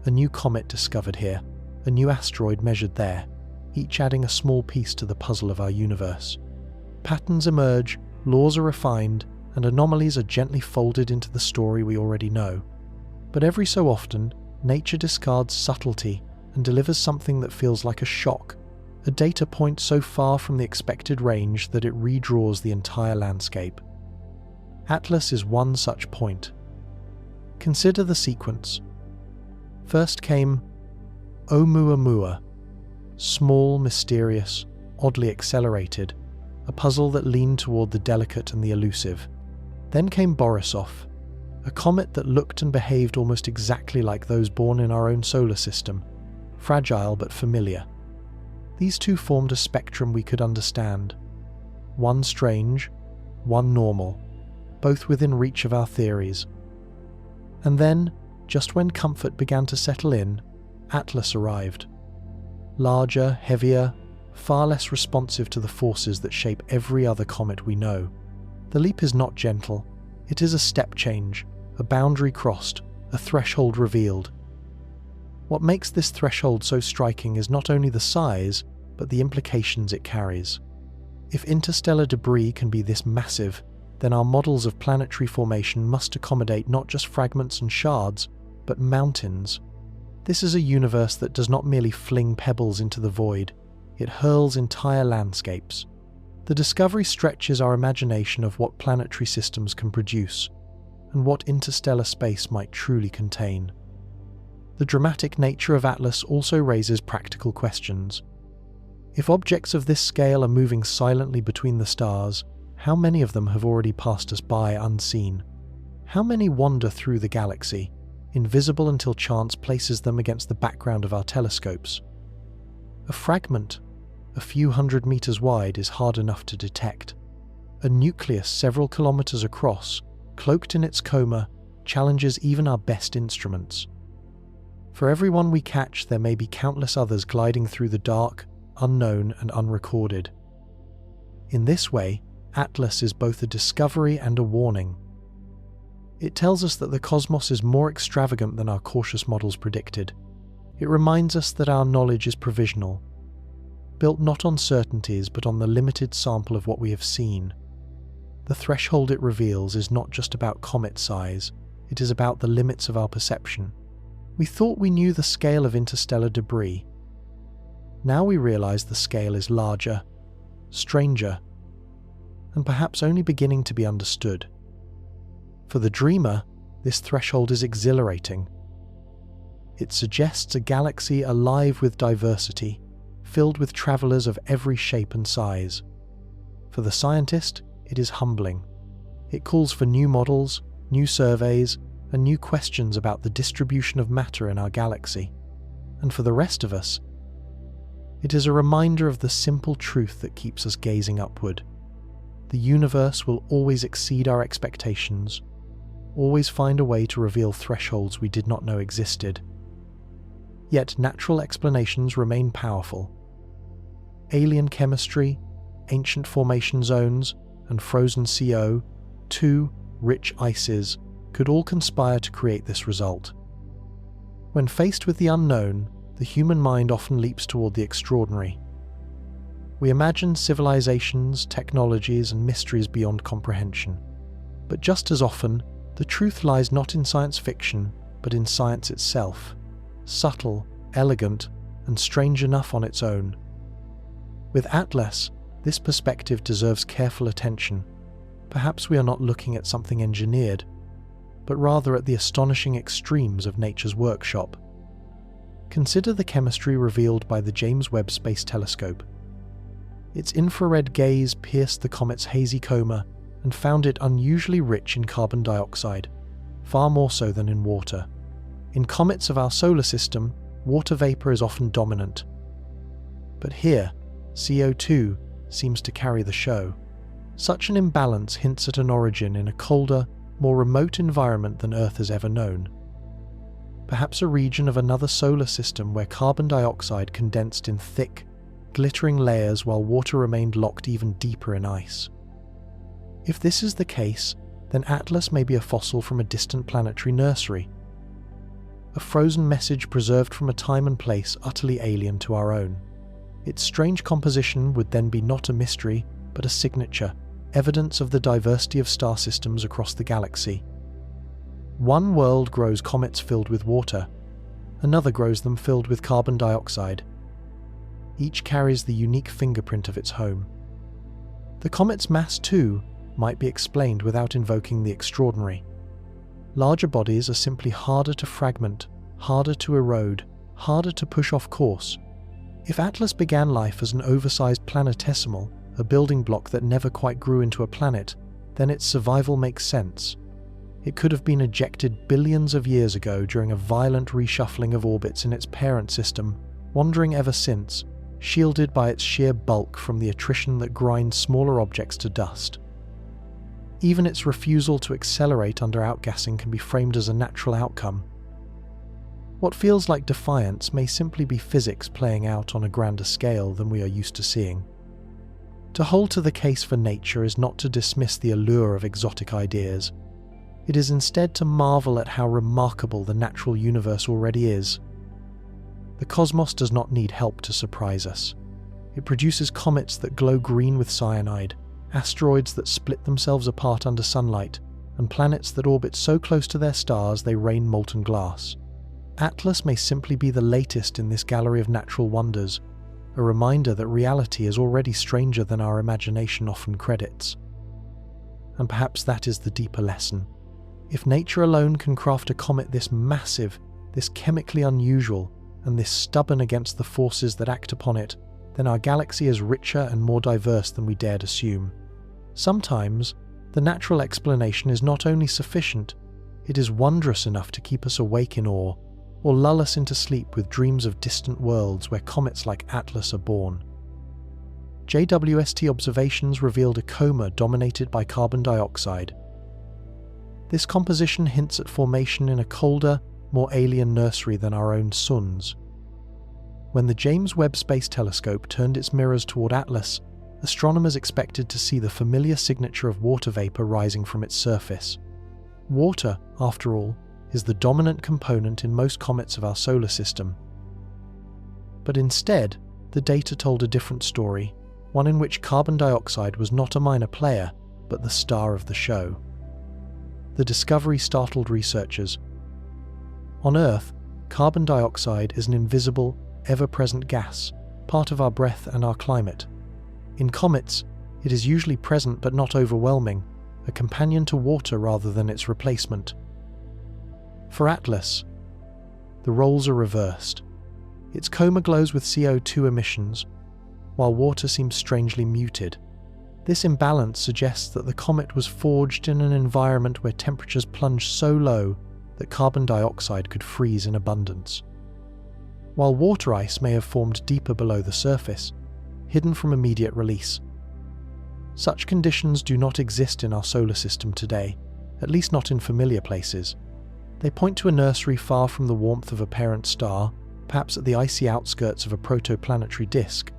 [SPEAKER 1] A new comet discovered here, a new asteroid measured there, each adding a small piece to the puzzle of our universe. Patterns emerge, laws are refined, and anomalies are gently folded into the story we already know. But every so often, nature discards subtlety and delivers something that feels like a shock, a data point so far from the expected range that it redraws the entire landscape. Atlas is one such point. Consider the sequence. First came Oumuamua, small, mysterious, oddly accelerated, a puzzle that leaned toward the delicate and the elusive. Then came Borisov, a comet that looked and behaved almost exactly like those born in our own solar system, fragile but familiar. These two formed a spectrum we could understand. One strange, one normal, both within reach of our theories. And then, just when comfort began to settle in, Atlas arrived. Larger, heavier, far less responsive to the forces that shape every other comet we know. The leap is not gentle. It is a step change, a boundary crossed, a threshold revealed. What makes this threshold so striking is not only the size, but the implications it carries. If interstellar debris can be this massive, then our models of planetary formation must accommodate not just fragments and shards, but mountains. This is a universe that does not merely fling pebbles into the void, it hurls entire landscapes. The discovery stretches our imagination of what planetary systems can produce, and what interstellar space might truly contain. The dramatic nature of Atlas also raises practical questions. If objects of this scale are moving silently between the stars, how many of them have already passed us by unseen? How many wander through the galaxy, invisible until chance places them against the background of our telescopes? A fragment, a few hundred meters wide, is hard enough to detect. A nucleus several kilometers across, cloaked in its coma, challenges even our best instruments. For every one we catch, there may be countless others gliding through the dark, unknown, and unrecorded. In this way, Atlas is both a discovery and a warning. It tells us that the cosmos is more extravagant than our cautious models predicted. It reminds us that our knowledge is provisional, built not on certainties but on the limited sample of what we have seen. The threshold it reveals is not just about comet size, it is about the limits of our perception. We thought we knew the scale of interstellar debris. Now we realize the scale is larger, stranger, and perhaps only beginning to be understood. For the dreamer, this threshold is exhilarating. It suggests a galaxy alive with diversity, filled with travelers of every shape and size. For the scientist, it is humbling. It calls for new models, new surveys, and new questions about the distribution of matter in our galaxy. And for the rest of us, it is a reminder of the simple truth that keeps us gazing upward. The universe will always exceed our expectations, always find a way to reveal thresholds we did not know existed. Yet natural explanations remain powerful. Alien chemistry, ancient formation zones, and frozen CO2, rich ices, could all conspire to create this result. When faced with the unknown, the human mind often leaps toward the extraordinary. We imagine civilizations, technologies, and mysteries beyond comprehension. But just as often, the truth lies not in science fiction, but in science itself, subtle, elegant, and strange enough on its own. With Atlas, this perspective deserves careful attention. Perhaps we are not looking at something engineered, but rather at the astonishing extremes of nature's workshop. Consider the chemistry revealed by the James Webb Space Telescope. Its infrared gaze pierced the comet's hazy coma and found it unusually rich in carbon dioxide, far more so than in water. In comets of our solar system, water vapor is often dominant. But here, CO2 seems to carry the show. Such an imbalance hints at an origin in a colder, more remote environment than Earth has ever known. Perhaps a region of another solar system where carbon dioxide condensed in thick, glittering layers while water remained locked even deeper in ice. If this is the case, then Atlas may be a fossil from a distant planetary nursery, a frozen message preserved from a time and place utterly alien to our own. Its strange composition would then be not a mystery, but a signature, evidence of the diversity of star systems across the galaxy. One world grows comets filled with water, another grows them filled with carbon dioxide. Each carries the unique fingerprint of its home. The comet's mass, too, might be explained without invoking the extraordinary. Larger bodies are simply harder to fragment, harder to erode, harder to push off course. If Atlas began life as an oversized planetesimal, a building block that never quite grew into a planet, then its survival makes sense. It could have been ejected billions of years ago during a violent reshuffling of orbits in its parent system, wandering ever since, shielded by its sheer bulk from the attrition that grinds smaller objects to dust. Even its refusal to accelerate under outgassing can be framed as a natural outcome. What feels like defiance may simply be physics playing out on a grander scale than we are used to seeing. To hold to the case for nature is not to dismiss the allure of exotic ideas. It is instead to marvel at how remarkable the natural universe already is. The cosmos does not need help to surprise us. It produces comets that glow green with cyanide, asteroids that split themselves apart under sunlight, and planets that orbit so close to their stars they rain molten glass. Atlas may simply be the latest in this gallery of natural wonders, a reminder that reality is already stranger than our imagination often credits. And perhaps that is the deeper lesson. If nature alone can craft a comet this massive, this chemically unusual, and this stubborn against the forces that act upon it, then our galaxy is richer and more diverse than we dared assume. Sometimes, the natural explanation is not only sufficient, it is wondrous enough to keep us awake in awe, or lull us into sleep with dreams of distant worlds where comets like Atlas are born. JWST observations revealed a coma dominated by carbon dioxide. This composition hints at formation in a colder, more alien nursery than our own suns. When the James Webb Space Telescope turned its mirrors toward Atlas, astronomers expected to see the familiar signature of water vapor rising from its surface. Water, after all, is the dominant component in most comets of our solar system. But instead, the data told a different story, one in which carbon dioxide was not a minor player, but the star of the show. The discovery startled researchers. On Earth, carbon dioxide is an invisible, ever-present gas, part of our breath and our climate. In comets, it is usually present but not overwhelming, a companion to water rather than its replacement. For Atlas, the roles are reversed. Its coma glows with CO2 emissions, while water seems strangely muted. This imbalance suggests that the comet was forged in an environment where temperatures plunged so low that carbon dioxide could freeze in abundance. While water ice may have formed deeper below the surface, hidden from immediate release. Such conditions do not exist in our solar system today, at least not in familiar places. They point to a nursery far from the warmth of a parent star, perhaps at the icy outskirts of a protoplanetary disk,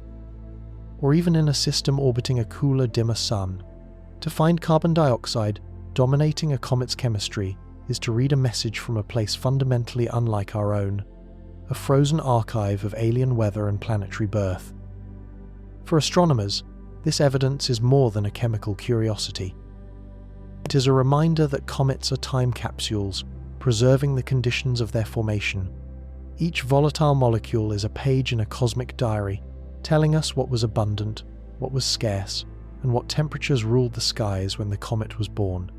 [SPEAKER 1] or even in a system orbiting a cooler, dimmer sun. To find carbon dioxide dominating a comet's chemistry is to read a message from a place fundamentally unlike our own, a frozen archive of alien weather and planetary birth. For astronomers, this evidence is more than a chemical curiosity. It is a reminder that comets are time capsules, preserving the conditions of their formation. Each volatile molecule is a page in a cosmic diary, telling us what was abundant, what was scarce, and what temperatures ruled the skies when the comet was born.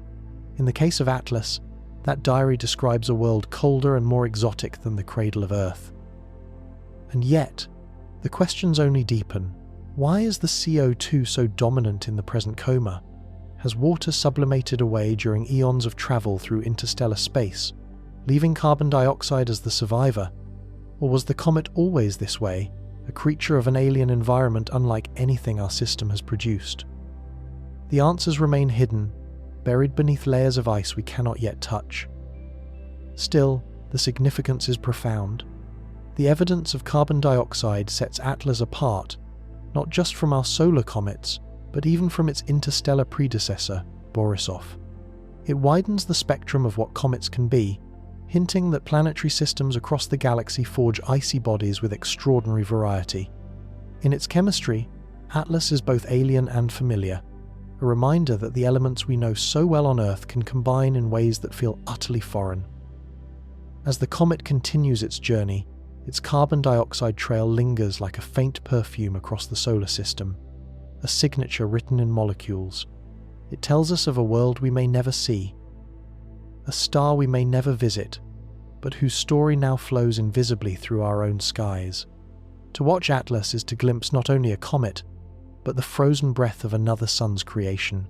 [SPEAKER 1] In the case of Atlas, that diary describes a world colder and more exotic than the cradle of Earth. And yet, the questions only deepen. Why is the CO2 so dominant in the present coma? Has water sublimated away during eons of travel through interstellar space, leaving carbon dioxide as the survivor? Or was the comet always this way, a creature of an alien environment unlike anything our system has produced? The answers remain hidden, buried beneath layers of ice we cannot yet touch. Still, the significance is profound. The evidence of carbon dioxide sets Atlas apart, not just from our solar comets, but even from its interstellar predecessor, Borisov. It widens the spectrum of what comets can be, hinting that planetary systems across the galaxy forge icy bodies with extraordinary variety. In its chemistry, Atlas is both alien and familiar, a reminder that the elements we know so well on Earth can combine in ways that feel utterly foreign. As the comet continues its journey, its carbon dioxide trail lingers like a faint perfume across the solar system, a signature written in molecules. It tells us of a world we may never see, a star we may never visit, but whose story now flows invisibly through our own skies. To watch Atlas is to glimpse not only a comet, but the frozen breath of another sun's creation.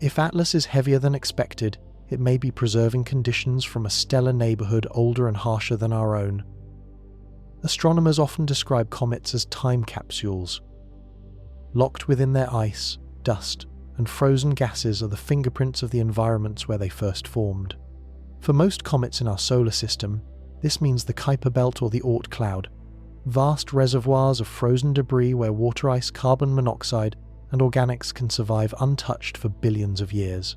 [SPEAKER 1] If Atlas is heavier than expected, it may be preserving conditions from a stellar neighborhood older and harsher than our own. Astronomers often describe comets as time capsules. Locked within their ice, dust, and frozen gases are the fingerprints of the environments where they first formed. For most comets in our solar system, this means the Kuiper Belt or the Oort cloud, vast reservoirs of frozen debris where water ice, carbon monoxide, and organics can survive untouched for billions of years.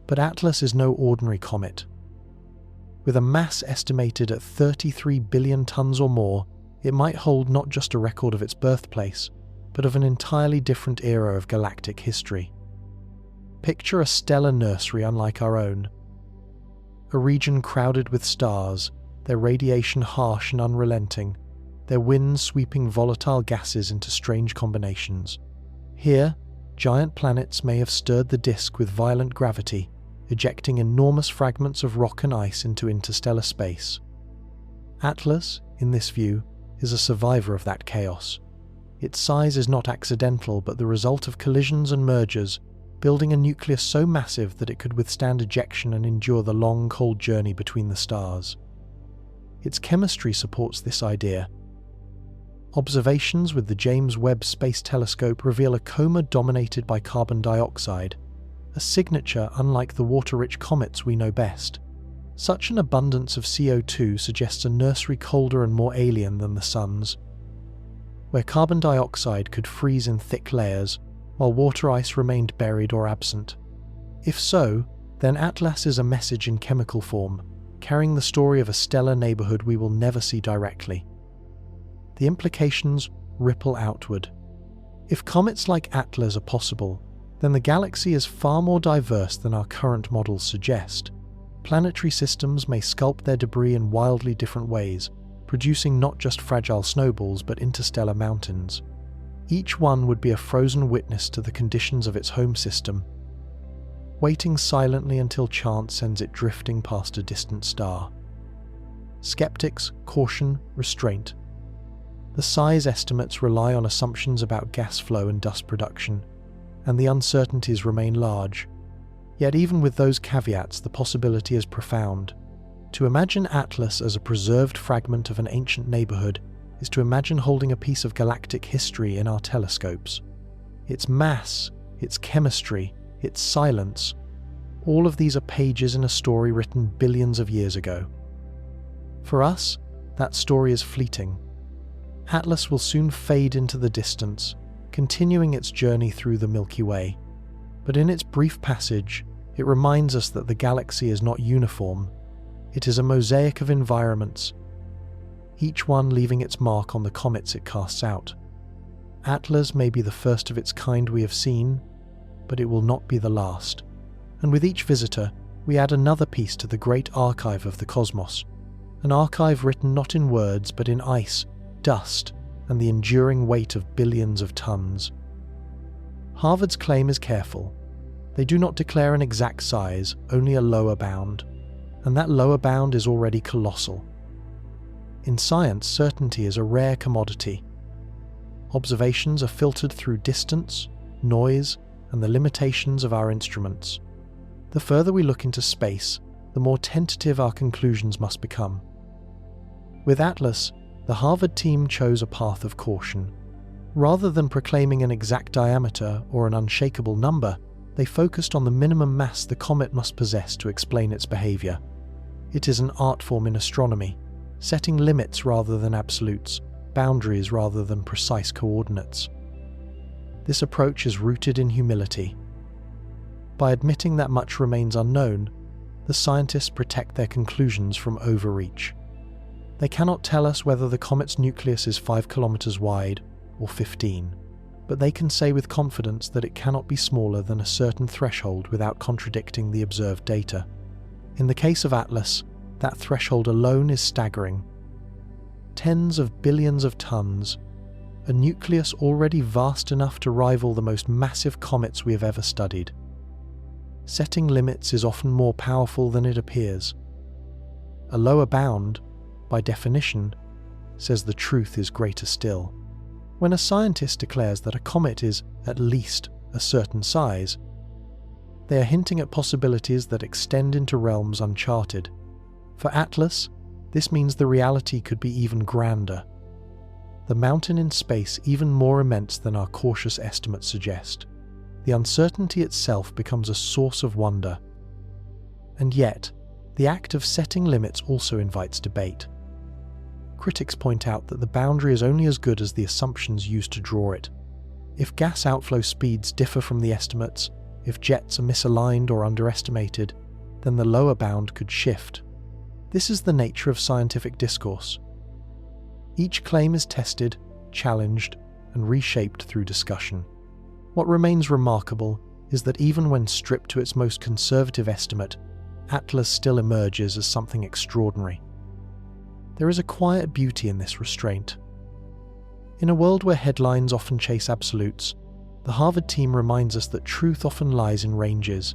[SPEAKER 1] But Atlas is no ordinary comet. With a mass estimated at 33 billion tons or more, it might hold not just a record of its birthplace, but of an entirely different era of galactic history. Picture a stellar nursery unlike our own. A region crowded with stars, their radiation harsh and unrelenting, their winds sweeping volatile gases into strange combinations. Here, giant planets may have stirred the disk with violent gravity, ejecting enormous fragments of rock and ice into interstellar space. Atlas, in this view, is a survivor of that chaos. Its size is not accidental, but the result of collisions and mergers, building a nucleus so massive that it could withstand ejection and endure the long, cold journey between the stars. Its chemistry supports this idea. Observations with the James Webb Space Telescope reveal a coma dominated by carbon dioxide, a signature unlike the water-rich comets we know best. Such an abundance of CO2 suggests a nursery colder and more alien than the Sun's, where carbon dioxide could freeze in thick layers, while water ice remained buried or absent. If so, then Atlas is a message in chemical form, carrying the story of a stellar neighborhood we will never see directly. The implications ripple outward. If comets like Atlas are possible, then the galaxy is far more diverse than our current models suggest. Planetary systems may sculpt their debris in wildly different ways, producing not just fragile snowballs but interstellar mountains. Each one would be a frozen witness to the conditions of its home system, waiting silently until chance sends it drifting past a distant star. Skeptics caution restraint. The size estimates rely on assumptions about gas flow and dust production, and the uncertainties remain large. Yet even with those caveats, the possibility is profound. To imagine Atlas as a preserved fragment of an ancient neighborhood is to imagine holding a piece of galactic history in our telescopes. Its mass, its chemistry, its silence, all of these are pages in a story written billions of years ago. For us, that story is fleeting. Atlas will soon fade into the distance, continuing its journey through the Milky Way. But in its brief passage, it reminds us that the galaxy is not uniform. It is a mosaic of environments, each one leaving its mark on the comets it casts out. Atlas may be the first of its kind we have seen, but it will not be the last. And with each visitor, we add another piece to the great archive of the cosmos, an archive written not in words but in ice, dust, and the enduring weight of billions of tons. Harvard's claim is careful. They do not declare an exact size, only a lower bound, and that lower bound is already colossal. In science, certainty is a rare commodity. Observations are filtered through distance, noise, and the limitations of our instruments. The further we look into space, the more tentative our conclusions must become. With Atlas, the Harvard team chose a path of caution. Rather than proclaiming an exact diameter or an unshakable number, they focused on the minimum mass the comet must possess to explain its behavior. It is an art form in astronomy, setting limits rather than absolutes, boundaries rather than precise coordinates. This approach is rooted in humility. By admitting that much remains unknown, the scientists protect their conclusions from overreach. They cannot tell us whether the comet's nucleus is 5 kilometers wide or 15, but they can say with confidence that it cannot be smaller than a certain threshold without contradicting the observed data. In the case of Atlas, that threshold alone is staggering. Tens of billions of tons, a nucleus already vast enough to rival the most massive comets we have ever studied. Setting limits is often more powerful than it appears. A lower bound, by definition, says the truth is greater still. When a scientist declares that a comet is at least a certain size, they are hinting at possibilities that extend into realms uncharted. For Atlas, this means the reality could be even grander. The mountain in space even more immense than our cautious estimates suggest. The uncertainty itself becomes a source of wonder. And yet, the act of setting limits also invites debate. Critics point out that the boundary is only as good as the assumptions used to draw it. If gas outflow speeds differ from the estimates, if jets are misaligned or underestimated, then the lower bound could shift. This is the nature of scientific discourse. Each claim is tested, challenged, and reshaped through discussion. What remains remarkable is that even when stripped to its most conservative estimate, Atlas still emerges as something extraordinary. There is a quiet beauty in this restraint. In a world where headlines often chase absolutes, the Harvard team reminds us that truth often lies in ranges,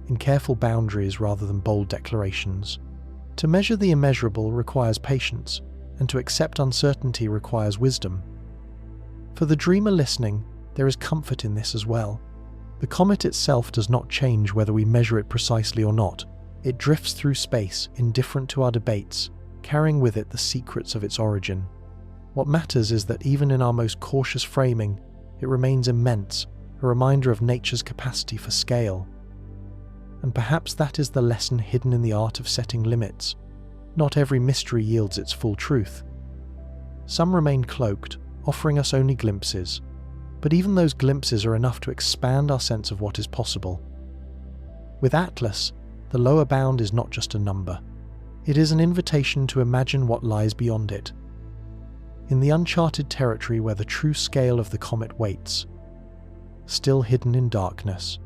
[SPEAKER 1] in careful boundaries rather than bold declarations. To measure the immeasurable requires patience, and to accept uncertainty requires wisdom. For the dreamer listening, there is comfort in this as well. The comet itself does not change whether we measure it precisely or not. It drifts through space, indifferent to our debates, carrying with it the secrets of its origin. What matters is that even in our most cautious framing, it remains immense, a reminder of nature's capacity for scale. And perhaps that is the lesson hidden in the art of setting limits. Not every mystery yields its full truth. Some remain cloaked, offering us only glimpses. But even those glimpses are enough to expand our sense of what is possible. With Atlas, the lower bound is not just a number. It is an invitation to imagine what lies beyond it. In the uncharted territory where the true scale of the comet waits, still hidden in darkness.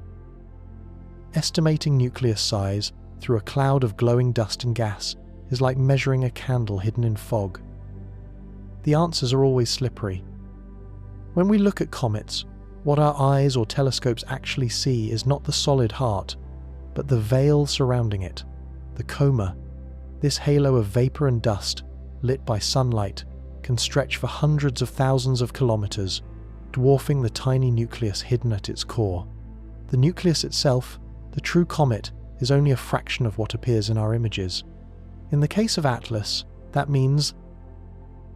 [SPEAKER 1] Estimating nucleus size through a cloud of glowing dust and gas is like measuring a candle hidden in fog. The answers are always slippery. When we look at comets, what our eyes or telescopes actually see is not the solid heart, but the veil surrounding it, the coma. This halo of vapor and dust, lit by sunlight, can stretch for hundreds of thousands of kilometers, dwarfing the tiny nucleus hidden at its core. The nucleus itself, the true comet, is only a fraction of what appears in our images. In the case of Atlas, that means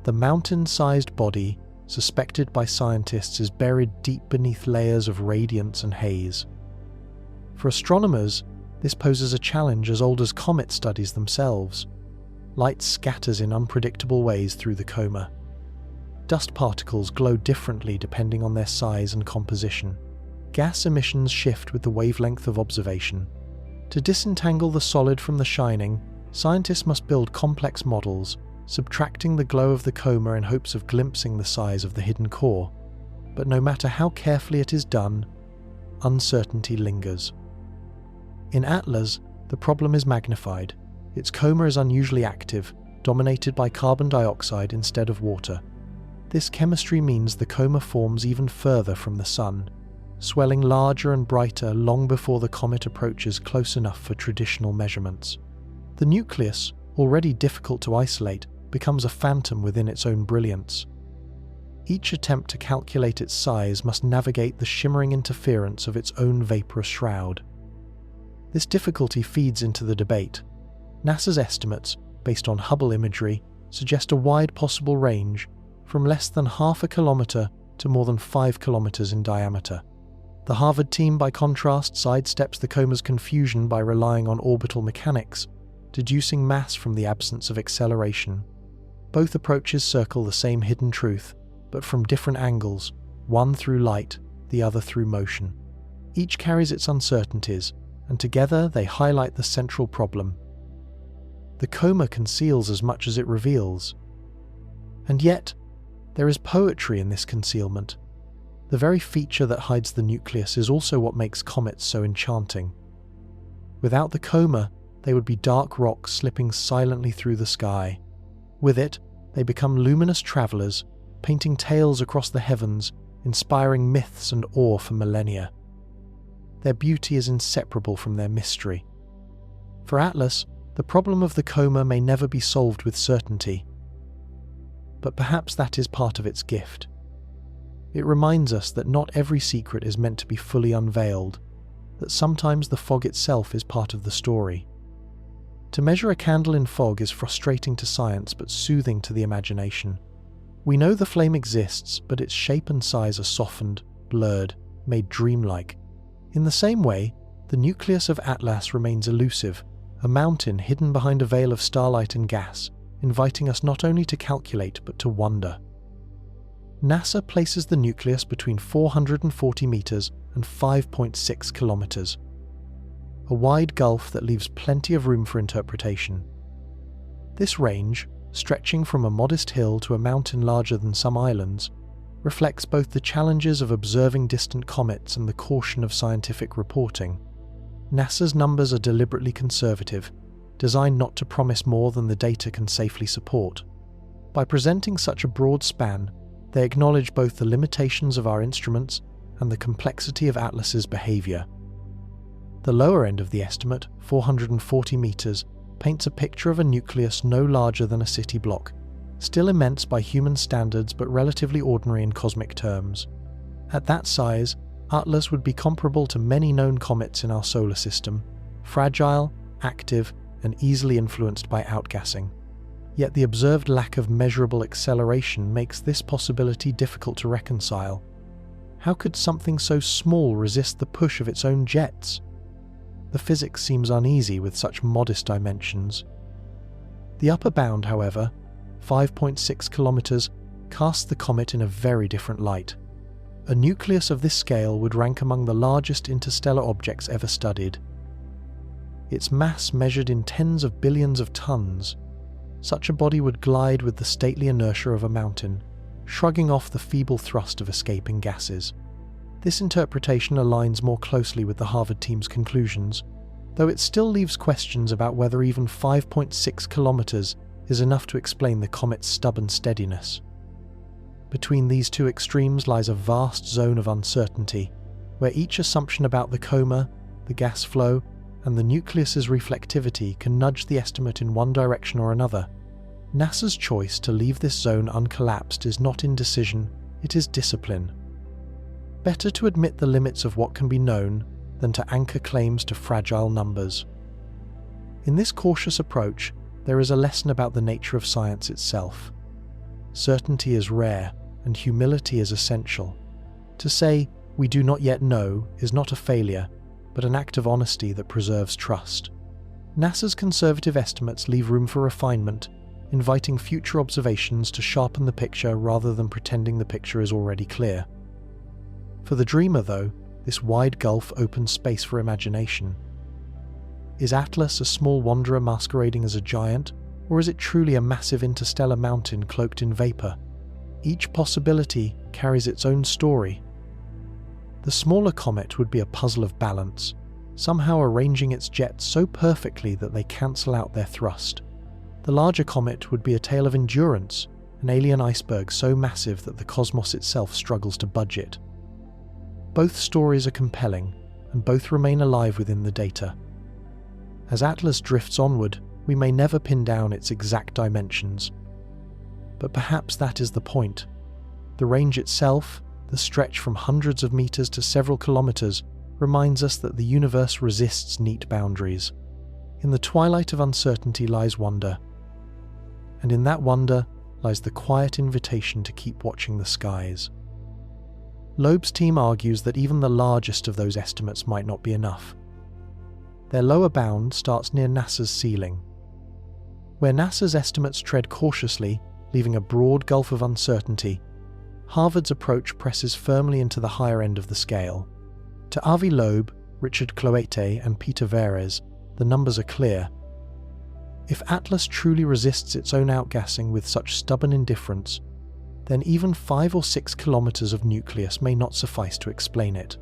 [SPEAKER 1] the mountain-sized body, suspected by scientists, is buried deep beneath layers of radiance and haze. For astronomers, this poses a challenge as old as comet studies themselves. Light scatters in unpredictable ways through the coma. Dust particles glow differently depending on their size and composition. Gas emissions shift with the wavelength of observation. To disentangle the solid from the shining, scientists must build complex models, subtracting the glow of the coma in hopes of glimpsing the size of the hidden core. But no matter how carefully it is done, uncertainty lingers. In Atlas, the problem is magnified. Its coma is unusually active, dominated by carbon dioxide instead of water. This chemistry means the coma forms even further from the Sun, swelling larger and brighter long before the comet approaches close enough for traditional measurements. The nucleus, already difficult to isolate, becomes a phantom within its own brilliance. Each attempt to calculate its size must navigate the shimmering interference of its own vaporous shroud. This difficulty feeds into the debate. NASA's estimates, based on Hubble imagery, suggest a wide possible range, from less than half a kilometer to more than 5 kilometers in diameter. The Harvard team, by contrast, sidesteps the coma's confusion by relying on orbital mechanics, deducing mass from the absence of acceleration. Both approaches circle the same hidden truth, but from different angles, one through light, the other through motion. Each carries its uncertainties, and together they highlight the central problem. The coma conceals as much as it reveals. And yet, there is poetry in this concealment. The very feature that hides the nucleus is also what makes comets so enchanting. Without the coma, they would be dark rocks slipping silently through the sky. With it, they become luminous travelers, painting tales across the heavens, inspiring myths and awe for millennia. Their beauty is inseparable from their mystery. For Atlas, the problem of the coma may never be solved with certainty. But perhaps that is part of its gift. It reminds us that not every secret is meant to be fully unveiled, that sometimes the fog itself is part of the story. To measure a candle in fog is frustrating to science but soothing to the imagination. We know the flame exists, but its shape and size are softened, blurred, made dreamlike. In the same way, the nucleus of Atlas remains elusive, a mountain hidden behind a veil of starlight and gas, inviting us not only to calculate but to wonder. NASA places the nucleus between 440 meters and 5.6 kilometers, a wide gulf that leaves plenty of room for interpretation. This range, stretching from a modest hill to a mountain larger than some islands, reflects both the challenges of observing distant comets and the caution of scientific reporting. NASA's numbers are deliberately conservative, designed not to promise more than the data can safely support. By presenting such a broad span, they acknowledge both the limitations of our instruments and the complexity of Atlas's behavior. The lower end of the estimate, 440 meters, paints a picture of a nucleus no larger than a city block, still immense by human standards but relatively ordinary in cosmic terms. At that size, Atlas would be comparable to many known comets in our solar system, fragile, active, and easily influenced by outgassing. Yet the observed lack of measurable acceleration makes this possibility difficult to reconcile. How could something so small resist the push of its own jets? The physics seems uneasy with such modest dimensions. The upper bound, however, 5.6 kilometers, casts the comet in a very different light. A nucleus of this scale would rank among the largest interstellar objects ever studied. Its mass measured in tens of billions of tons. Such a body would glide with the stately inertia of a mountain, shrugging off the feeble thrust of escaping gases. This interpretation aligns more closely with the Harvard team's conclusions, though it still leaves questions about whether even 5.6 kilometers is enough to explain the comet's stubborn steadiness. Between these two extremes lies a vast zone of uncertainty, where each assumption about the coma, the gas flow, and the nucleus's reflectivity can nudge the estimate in one direction or another. NASA's choice to leave this zone uncollapsed is not indecision, it is discipline. Better to admit the limits of what can be known than to anchor claims to fragile numbers. In this cautious approach, there is a lesson about the nature of science itself. Certainty is rare, and humility is essential. To say, "we do not yet know," is not a failure, but an act of honesty that preserves trust. NASA's conservative estimates leave room for refinement, inviting future observations to sharpen the picture rather than pretending the picture is already clear. For the dreamer, though, this wide gulf opens space for imagination. Is Atlas a small wanderer masquerading as a giant, or is it truly a massive interstellar mountain cloaked in vapor? Each possibility carries its own story. The smaller comet would be a puzzle of balance, somehow arranging its jets so perfectly that they cancel out their thrust. The larger comet would be a tale of endurance, an alien iceberg so massive that the cosmos itself struggles to budge it. Both stories are compelling, and both remain alive within the data. As Atlas drifts onward, we may never pin down its exact dimensions. But perhaps that is the point. The range itself, the stretch from hundreds of meters to several kilometers, reminds us that the universe resists neat boundaries. In the twilight of uncertainty lies wonder. And in that wonder lies the quiet invitation to keep watching the skies. Loeb's team argues that even the largest of those estimates might not be enough. Their lower bound starts near NASA's ceiling. Where NASA's estimates tread cautiously, leaving a broad gulf of uncertainty, Harvard's approach presses firmly into the higher end of the scale. To Avi Loeb, Richard Cloaked, and Peter Verres, the numbers are clear. If Atlas truly resists its own outgassing with such stubborn indifference, then even 5 or 6 kilometers of nucleus may not suffice to explain it.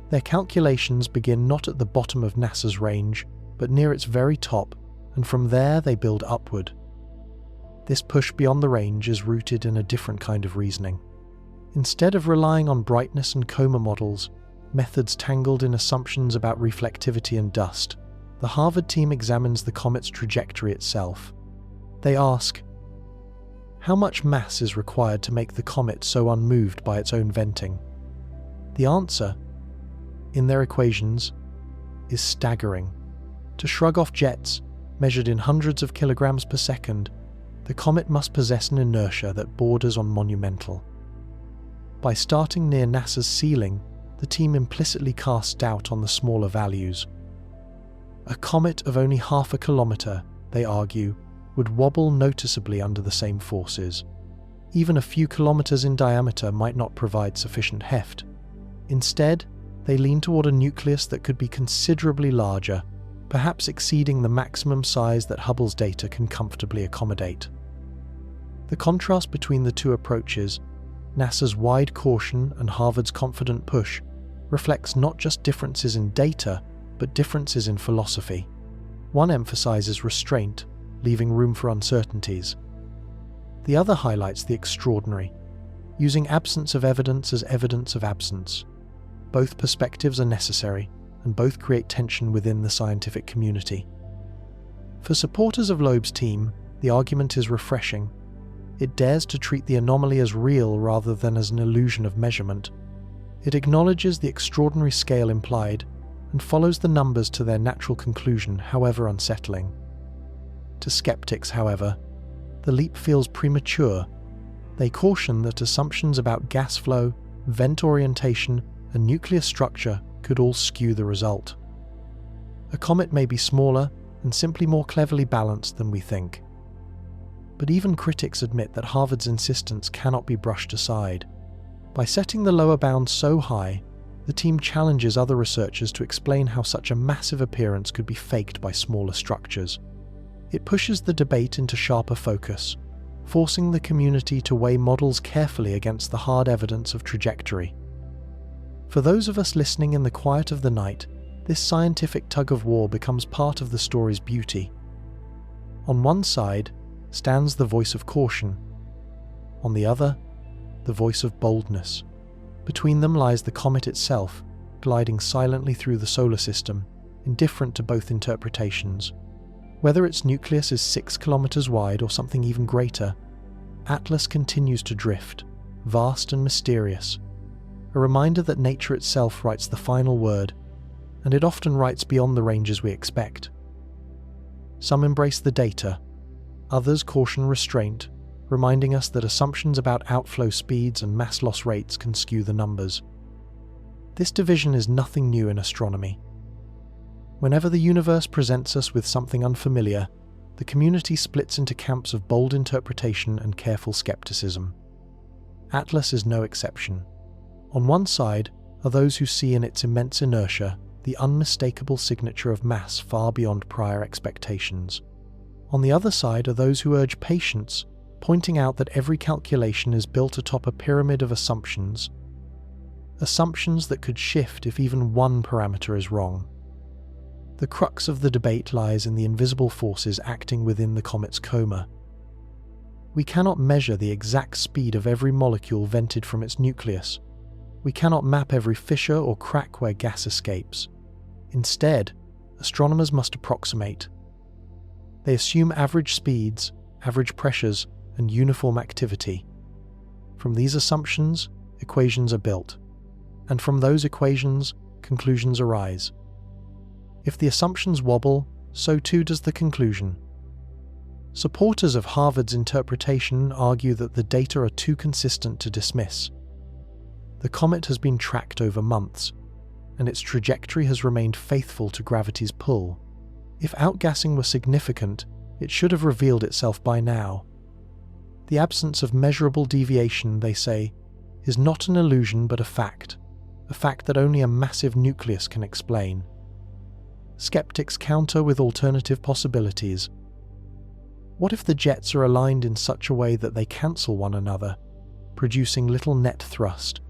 [SPEAKER 1] Their calculations begin not at the bottom of NASA's range, but near its very top, and from there they build upward. This push beyond the range is rooted in a different kind of reasoning. Instead of relying on brightness and coma models, methods tangled in assumptions about reflectivity and dust, the Harvard team examines the comet's trajectory itself. They ask, how much mass is required to make the comet so unmoved by its own venting? The answer, in their equations, is staggering. To shrug off jets, measured in hundreds of kilograms per second, the comet must possess an inertia that borders on monumental. By starting near NASA's ceiling, the team implicitly casts doubt on the smaller values. A comet of only half a kilometer, they argue, would wobble noticeably under the same forces. Even a few kilometers in diameter might not provide sufficient heft. Instead, they lean toward a nucleus that could be considerably larger, perhaps exceeding the maximum size that Hubble's data can comfortably accommodate. The contrast between the two approaches, NASA's wide caution and Harvard's confident push reflects not just differences in data, but differences in philosophy. One emphasizes restraint, leaving room for uncertainties. The other highlights the extraordinary, using absence of evidence as evidence of absence. Both perspectives are necessary, and both create tension within the scientific community. For supporters of Loeb's team, the argument is refreshing. It dares to treat the anomaly as real rather than as an illusion of measurement. It acknowledges the extraordinary scale implied and follows the numbers to their natural conclusion, however unsettling. To skeptics, however, the leap feels premature. They caution that assumptions about gas flow, vent orientation, and nuclear structure could all skew the result. A comet may be smaller and simply more cleverly balanced than we think. But even critics admit that Harvard's insistence cannot be brushed aside. By setting the lower bound so high, the team challenges other researchers to explain how such a massive appearance could be faked by smaller structures. It pushes the debate into sharper focus, forcing the community to weigh models carefully against the hard evidence of trajectory. For those of us listening in the quiet of the night, this scientific tug-of-war becomes part of the story's beauty. On one side stands the voice of caution. On the other, the voice of boldness. Between them lies the comet itself, gliding silently through the solar system, indifferent to both interpretations. Whether its nucleus is 6 kilometers wide or something even greater, Atlas continues to drift, vast and mysterious, a reminder that nature itself writes the final word, and it often writes beyond the ranges we expect. Some embrace the data, others caution restraint, reminding us that assumptions about outflow speeds and mass loss rates can skew the numbers. This division is nothing new in astronomy. Whenever the universe presents us with something unfamiliar, the community splits into camps of bold interpretation and careful skepticism. Atlas is no exception. On one side are those who see in its immense inertia the unmistakable signature of mass far beyond prior expectations. On the other side are those who urge patience, pointing out that every calculation is built atop a pyramid of assumptions that could shift if even one parameter is wrong. The crux of the debate lies in the invisible forces acting within the comet's coma. We cannot measure the exact speed of every molecule vented from its nucleus. We cannot map every fissure or crack where gas escapes. Instead, astronomers must approximate. They assume average speeds, average pressures, and uniform activity. From these assumptions, equations are built, and from those equations, conclusions arise. If the assumptions wobble, so too does the conclusion. Supporters of Harvard's interpretation argue that the data are too consistent to dismiss. The comet has been tracked over months, and its trajectory has remained faithful to gravity's pull. If outgassing were significant, it should have revealed itself by now. The absence of measurable deviation, they say, is not an illusion but a fact that only a massive nucleus can explain. Skeptics counter with alternative possibilities. What if the jets are aligned in such a way that they cancel one another, producing little net thrust?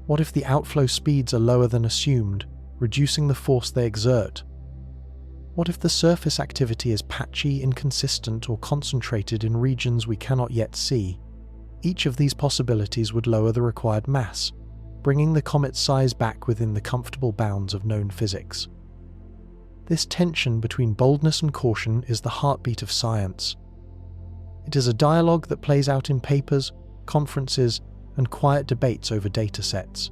[SPEAKER 1] What if the outflow speeds are lower than assumed, reducing the force they exert? What if the surface activity is patchy, inconsistent, or concentrated in regions we cannot yet see? Each of these possibilities would lower the required mass, bringing the comet's size back within the comfortable bounds of known physics. This tension between boldness and caution is the heartbeat of science. It is a dialogue that plays out in papers, conferences, and quiet debates over datasets.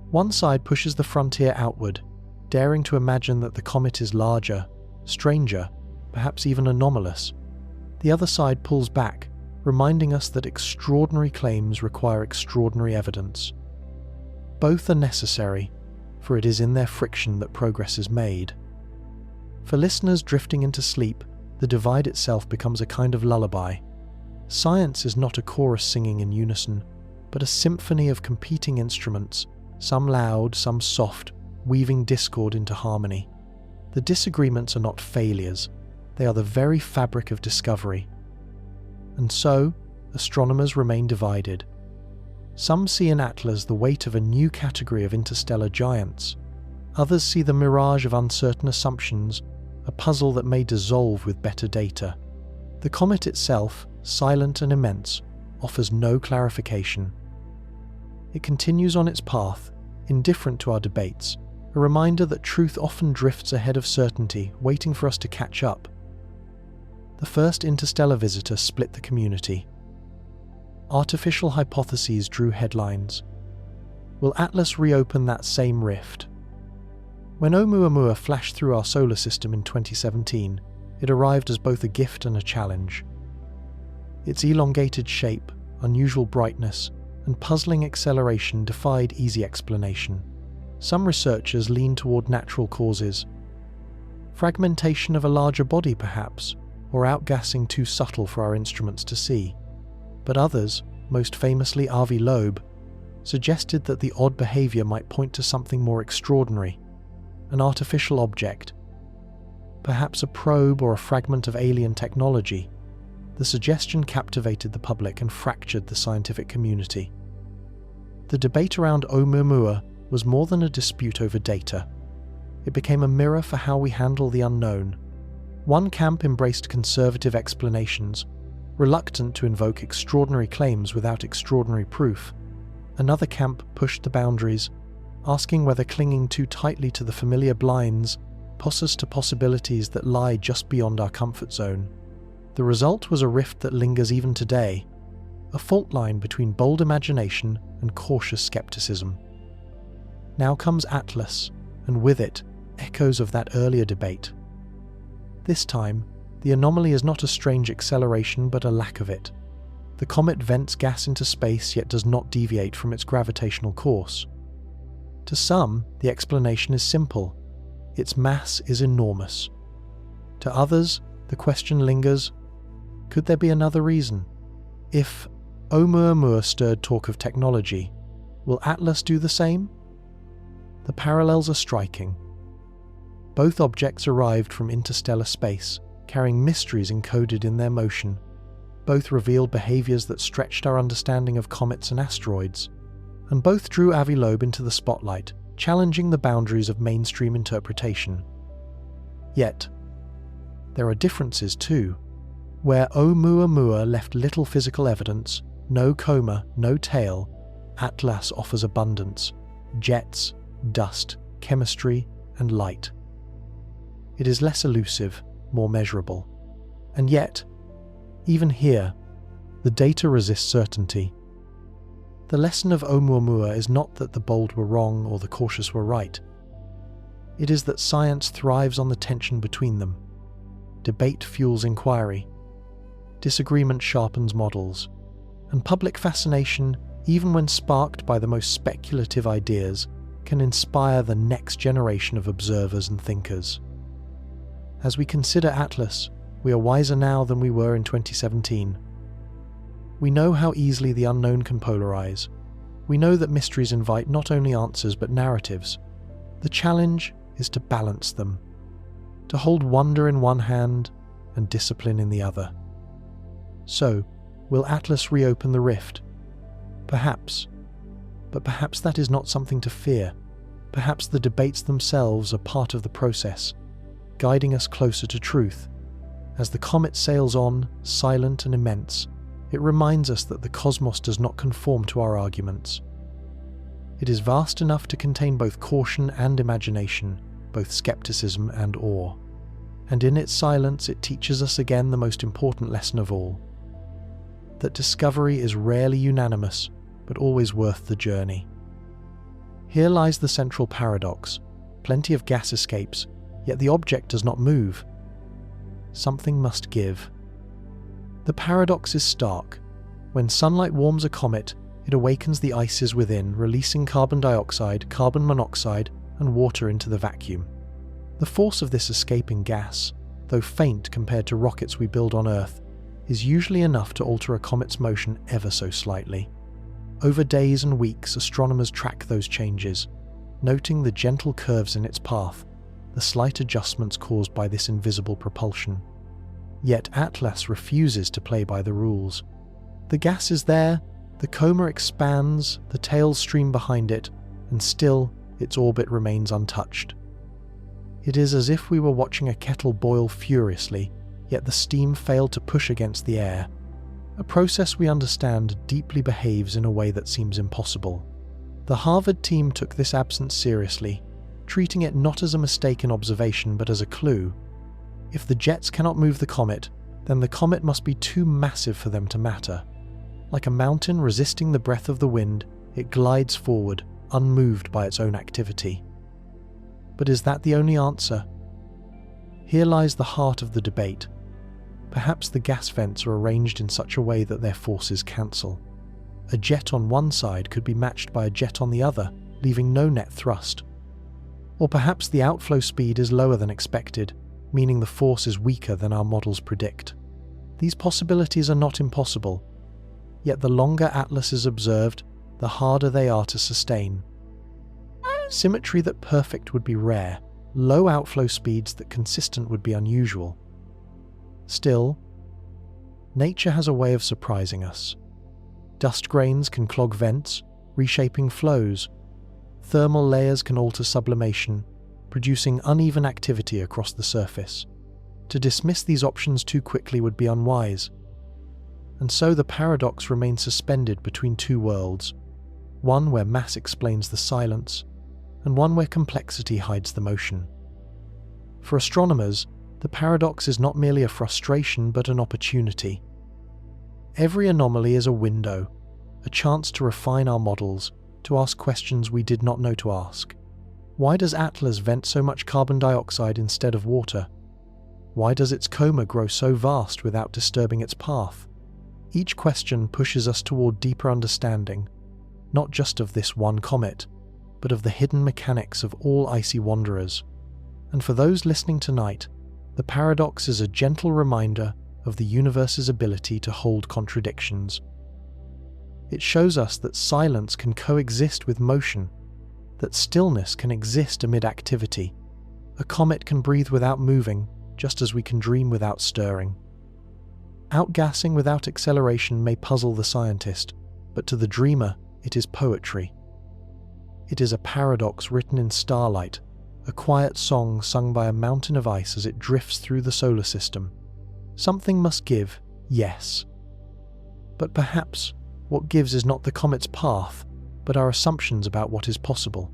[SPEAKER 1] One side pushes the frontier outward, daring to imagine that the comet is larger, stranger, perhaps even anomalous. The other side pulls back, reminding us that extraordinary claims require extraordinary evidence. Both are necessary, for it is in their friction that progress is made. For listeners drifting into sleep, the divide itself becomes a kind of lullaby. Science is not a chorus singing in unison, but a symphony of competing instruments, some loud, some soft, weaving discord into harmony. The disagreements are not failures, they are the very fabric of discovery. And so, astronomers remain divided. Some see in Atlas the weight of a new category of interstellar giants. Others see the mirage of uncertain assumptions, a puzzle that may dissolve with better data. The comet itself, silent and immense, offers no clarification. It continues on its path, indifferent to our debates, a reminder that truth often drifts ahead of certainty, waiting for us to catch up. The first interstellar visitor split the community. Artificial hypotheses drew headlines. Will Atlas reopen that same rift? When Oumuamua flashed through our solar system in 2017, it arrived as both a gift and a challenge. Its elongated shape, unusual brightness, and puzzling acceleration defied easy explanation. Some researchers lean toward natural causes. Fragmentation of a larger body, perhaps, or outgassing too subtle for our instruments to see. But others, most famously Avi Loeb, suggested that the odd behavior might point to something more extraordinary, an artificial object, perhaps a probe or a fragment of alien technology. The suggestion captivated the public and fractured the scientific community. The debate around Oumuamua was more than a dispute over data. It became a mirror for how we handle the unknown. One camp embraced conservative explanations, reluctant to invoke extraordinary claims without extraordinary proof. Another camp pushed the boundaries, asking whether clinging too tightly to the familiar blinds pushes us to possibilities that lie just beyond our comfort zone. The result was a rift that lingers even today, a fault line between bold imagination and cautious skepticism. Now comes Atlas, and with it, echoes of that earlier debate. This time, the anomaly is not a strange acceleration but a lack of it. The comet vents gas into space yet does not deviate from its gravitational course. To some, the explanation is simple. Its mass is enormous. To others, the question lingers, could there be another reason? If Oumuamua stirred talk of technology, will Atlas do the same? The parallels are striking. Both objects arrived from interstellar space, carrying mysteries encoded in their motion. Both revealed behaviors that stretched our understanding of comets and asteroids. And both drew Avi Loeb into the spotlight, challenging the boundaries of mainstream interpretation. Yet, there are differences too. Where Oumuamua left little physical evidence, no coma, no tail, Atlas offers abundance: jets, dust, chemistry, and light. It is less elusive, more measurable. And yet, even here, the data resists certainty. The lesson of Oumuamua is not that the bold were wrong or the cautious were right. It is that science thrives on the tension between them. Debate fuels inquiry. Disagreement sharpens models. And public fascination, even when sparked by the most speculative ideas, can inspire the next generation of observers and thinkers. As we consider Atlas, we are wiser now than we were in 2017. We know how easily the unknown can polarize. We know that mysteries invite not only answers but narratives. The challenge is to balance them, to hold wonder in one hand and discipline in the other. So, will Atlas reopen the rift? Perhaps. But perhaps that is not something to fear. Perhaps the debates themselves are part of the process, guiding us closer to truth. As the comet sails on, silent and immense, it reminds us that the cosmos does not conform to our arguments. It is vast enough to contain both caution and imagination, both skepticism and awe. And in its silence it teaches us again the most important lesson of all: that discovery is rarely unanimous, but always worth the journey. Here lies the central paradox. Plenty of gas escapes, yet the object does not move. Something must give. The paradox is stark. When sunlight warms a comet, it awakens the ices within, releasing carbon dioxide, carbon monoxide, and water into the vacuum. The force of this escaping gas, though faint compared to rockets we build on Earth, is usually enough to alter a comet's motion ever so slightly. Over days and weeks, astronomers track those changes, noting the gentle curves in its path, the slight adjustments caused by this invisible propulsion. Yet Atlas refuses to play by the rules. The gas is there, The coma expands, the tails stream behind it, and still its orbit remains untouched. It is as if we were watching a kettle boil furiously, yet the steam failed to push against the air. A process we understand deeply behaves in a way that seems impossible. The Harvard team took this absence seriously, treating it not as a mistaken observation but as a clue. If the jets cannot move the comet, then the comet must be too massive for them to matter. Like a mountain resisting the breath of the wind, it glides forward, unmoved by its own activity. But is that the only answer? Here lies the heart of the debate. Perhaps the gas vents are arranged in such a way that their forces cancel. A jet on one side could be matched by a jet on the other, leaving no net thrust. Or perhaps the outflow speed is lower than expected, meaning the force is weaker than our models predict. These possibilities are not impossible, yet the longer Atlas is observed, the harder they are to sustain. Symmetry that perfect would be rare, low outflow speeds that consistent would be unusual. Still, nature has a way of surprising us. Dust grains can clog vents, reshaping flows. Thermal layers can alter sublimation, producing uneven activity across the surface. To dismiss these options too quickly would be unwise. And so the paradox remains suspended between two worlds, one where mass explains the silence, and one where complexity hides the motion. For astronomers, the paradox is not merely a frustration but an opportunity. Every anomaly is a window, a chance to refine our models, to ask questions we did not know to ask. Why does Atlas vent so much carbon dioxide instead of water? Why does its coma grow so vast without disturbing its path? Each question pushes us toward deeper understanding, not just of this one comet, but of the hidden mechanics of all icy wanderers. And for those listening tonight, the paradox is a gentle reminder of the universe's ability to hold contradictions. It shows us that silence can coexist with motion, that stillness can exist amid activity. A comet can breathe without moving, just as we can dream without stirring. Outgassing without acceleration may puzzle the scientist, but to the dreamer, it is poetry. It is a paradox written in starlight, a quiet song sung by a mountain of ice as it drifts through the solar system. Something must give, yes. But perhaps what gives is not the comet's path, but our assumptions about what is possible.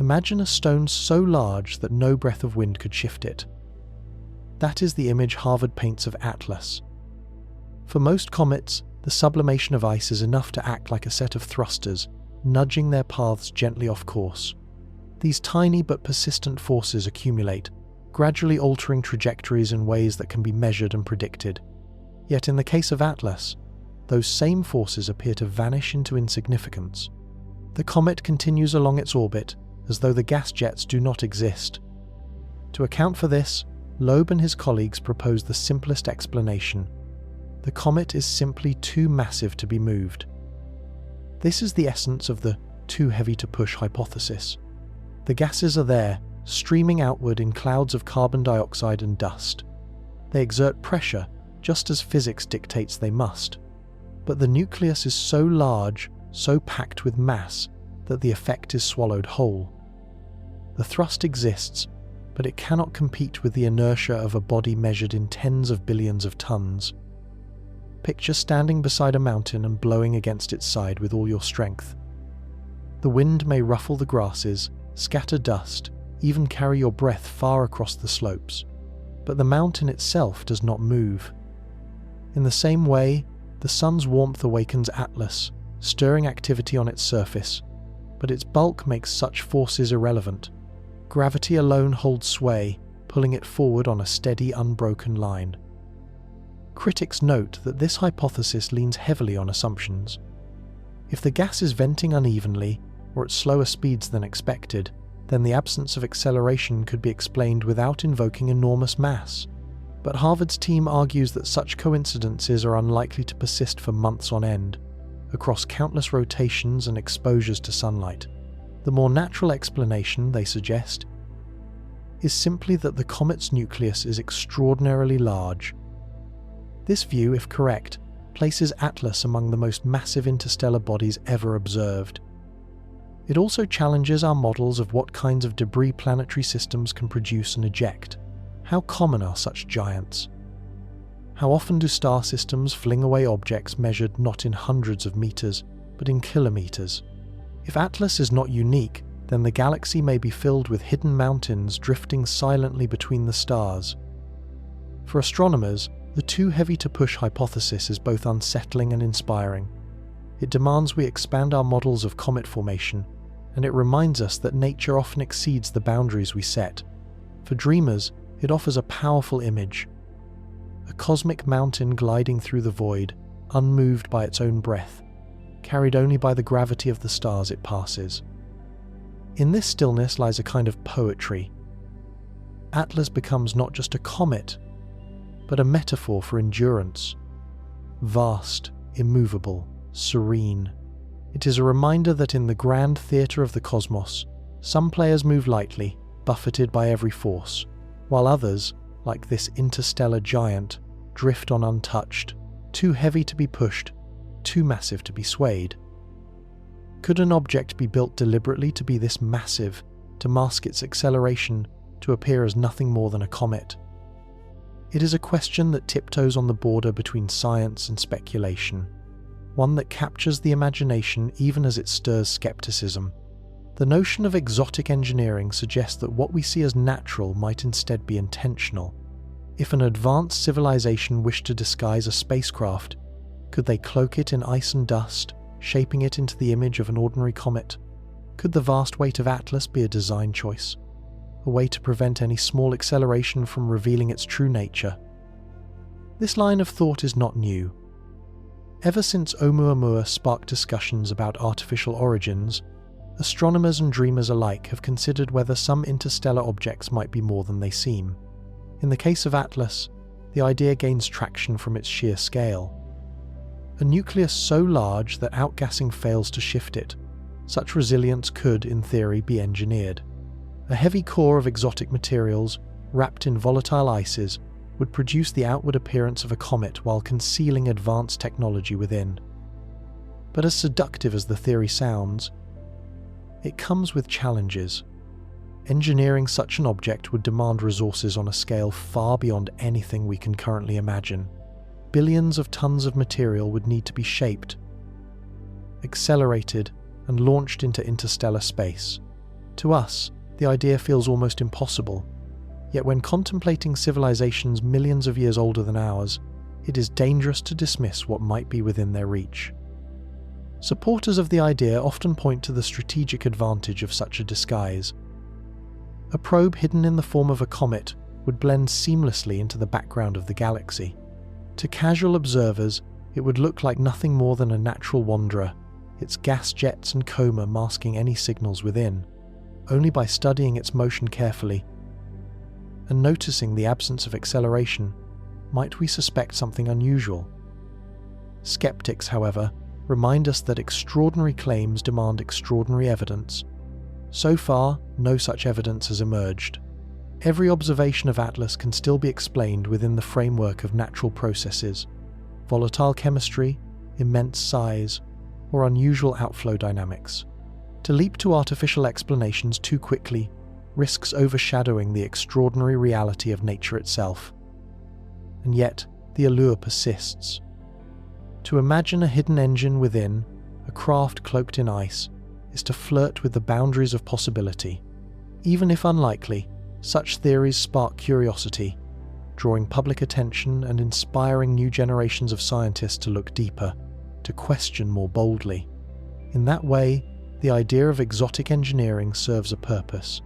[SPEAKER 1] Imagine a stone so large that no breath of wind could shift it. That is the image Harvard paints of Atlas. For most comets, the sublimation of ice is enough to act like a set of thrusters, nudging their paths gently off course. These tiny but persistent forces accumulate, gradually altering trajectories in ways that can be measured and predicted. Yet in the case of Atlas, those same forces appear to vanish into insignificance. The comet continues along its orbit, as though the gas jets do not exist. To account for this, Loeb and his colleagues propose the simplest explanation. The comet is simply too massive to be moved. This is the essence of the too heavy to push hypothesis. The gases are there, streaming outward in clouds of carbon dioxide and dust. They exert pressure, just as physics dictates they must. But the nucleus is so large, so packed with mass, that the effect is swallowed whole. The thrust exists, but it cannot compete with the inertia of a body measured in tens of billions of tons. Picture standing beside a mountain and blowing against its side with all your strength. The wind may ruffle the grasses, scatter dust, even carry your breath far across the slopes, but the mountain itself does not move. In the same way, the sun's warmth awakens Atlas, stirring activity on its surface, but its bulk makes such forces irrelevant. Gravity alone holds sway, pulling it forward on a steady, unbroken line. Critics note that this hypothesis leans heavily on assumptions. If the gas is venting unevenly, or at slower speeds than expected, then the absence of acceleration could be explained without invoking enormous mass. But Harvard's team argues that such coincidences are unlikely to persist for months on end, across countless rotations and exposures to sunlight. The more natural explanation, they suggest, is simply that the comet's nucleus is extraordinarily large. This view, if correct, places Atlas among the most massive interstellar bodies ever observed. It also challenges our models of what kinds of debris planetary systems can produce and eject. How common are such giants? How often do star systems fling away objects measured not in hundreds of meters, but in kilometers? If Atlas is not unique, then the galaxy may be filled with hidden mountains drifting silently between the stars. For astronomers, the too heavy to push hypothesis is both unsettling and inspiring. It demands we expand our models of comet formation, and it reminds us that nature often exceeds the boundaries we set. For dreamers, it offers a powerful image. A cosmic mountain gliding through the void, unmoved by its own breath, carried only by the gravity of the stars it passes. In this stillness lies a kind of poetry. Atlas becomes not just a comet, but a metaphor for endurance. Vast, immovable, serene. It is a reminder that in the grand theatre of the cosmos, some players move lightly, buffeted by every force, while others, like this interstellar giant, drift on untouched, too heavy to be pushed, too massive to be swayed. Could an object be built deliberately to be this massive, to mask its acceleration, to appear as nothing more than a comet? It is a question that tiptoes on the border between science and speculation, one that captures the imagination even as it stirs skepticism. The notion of exotic engineering suggests that what we see as natural might instead be intentional. If an advanced civilization wished to disguise a spacecraft, could they cloak it in ice and dust, shaping it into the image of an ordinary comet? Could the vast weight of Atlas be a design choice? A way to prevent any small acceleration from revealing its true nature? This line of thought is not new. Ever since Oumuamua sparked discussions about artificial origins, astronomers and dreamers alike have considered whether some interstellar objects might be more than they seem. In the case of Atlas, the idea gains traction from its sheer scale. A nucleus so large that outgassing fails to shift it, such resilience could, in theory, be engineered. A heavy core of exotic materials, wrapped in volatile ices, would produce the outward appearance of a comet while concealing advanced technology within. But as seductive as the theory sounds, it comes with challenges. Engineering such an object would demand resources on a scale far beyond anything we can currently imagine. Billions of tons of material would need to be shaped, accelerated, and launched into interstellar space. To us, the idea feels almost impossible. Yet when contemplating civilizations millions of years older than ours, it is dangerous to dismiss what might be within their reach. Supporters of the idea often point to the strategic advantage of such a disguise. A probe hidden in the form of a comet would blend seamlessly into the background of the galaxy. To casual observers, it would look like nothing more than a natural wanderer, its gas jets and coma masking any signals within. Only by studying its motion carefully and noticing the absence of acceleration might we suspect something unusual. Skeptics, however, remind us that extraordinary claims demand extraordinary evidence. So far, no such evidence has emerged. Every observation of Atlas can still be explained within the framework of natural processes, volatile chemistry, immense size, or unusual outflow dynamics. To leap to artificial explanations too quickly risks overshadowing the extraordinary reality of nature itself. And yet, the allure persists. To imagine a hidden engine within, a craft cloaked in ice, is to flirt with the boundaries of possibility. Even if unlikely, such theories spark curiosity, drawing public attention and inspiring new generations of scientists to look deeper, to question more boldly. In that way, the idea of exotic engineering serves a purpose.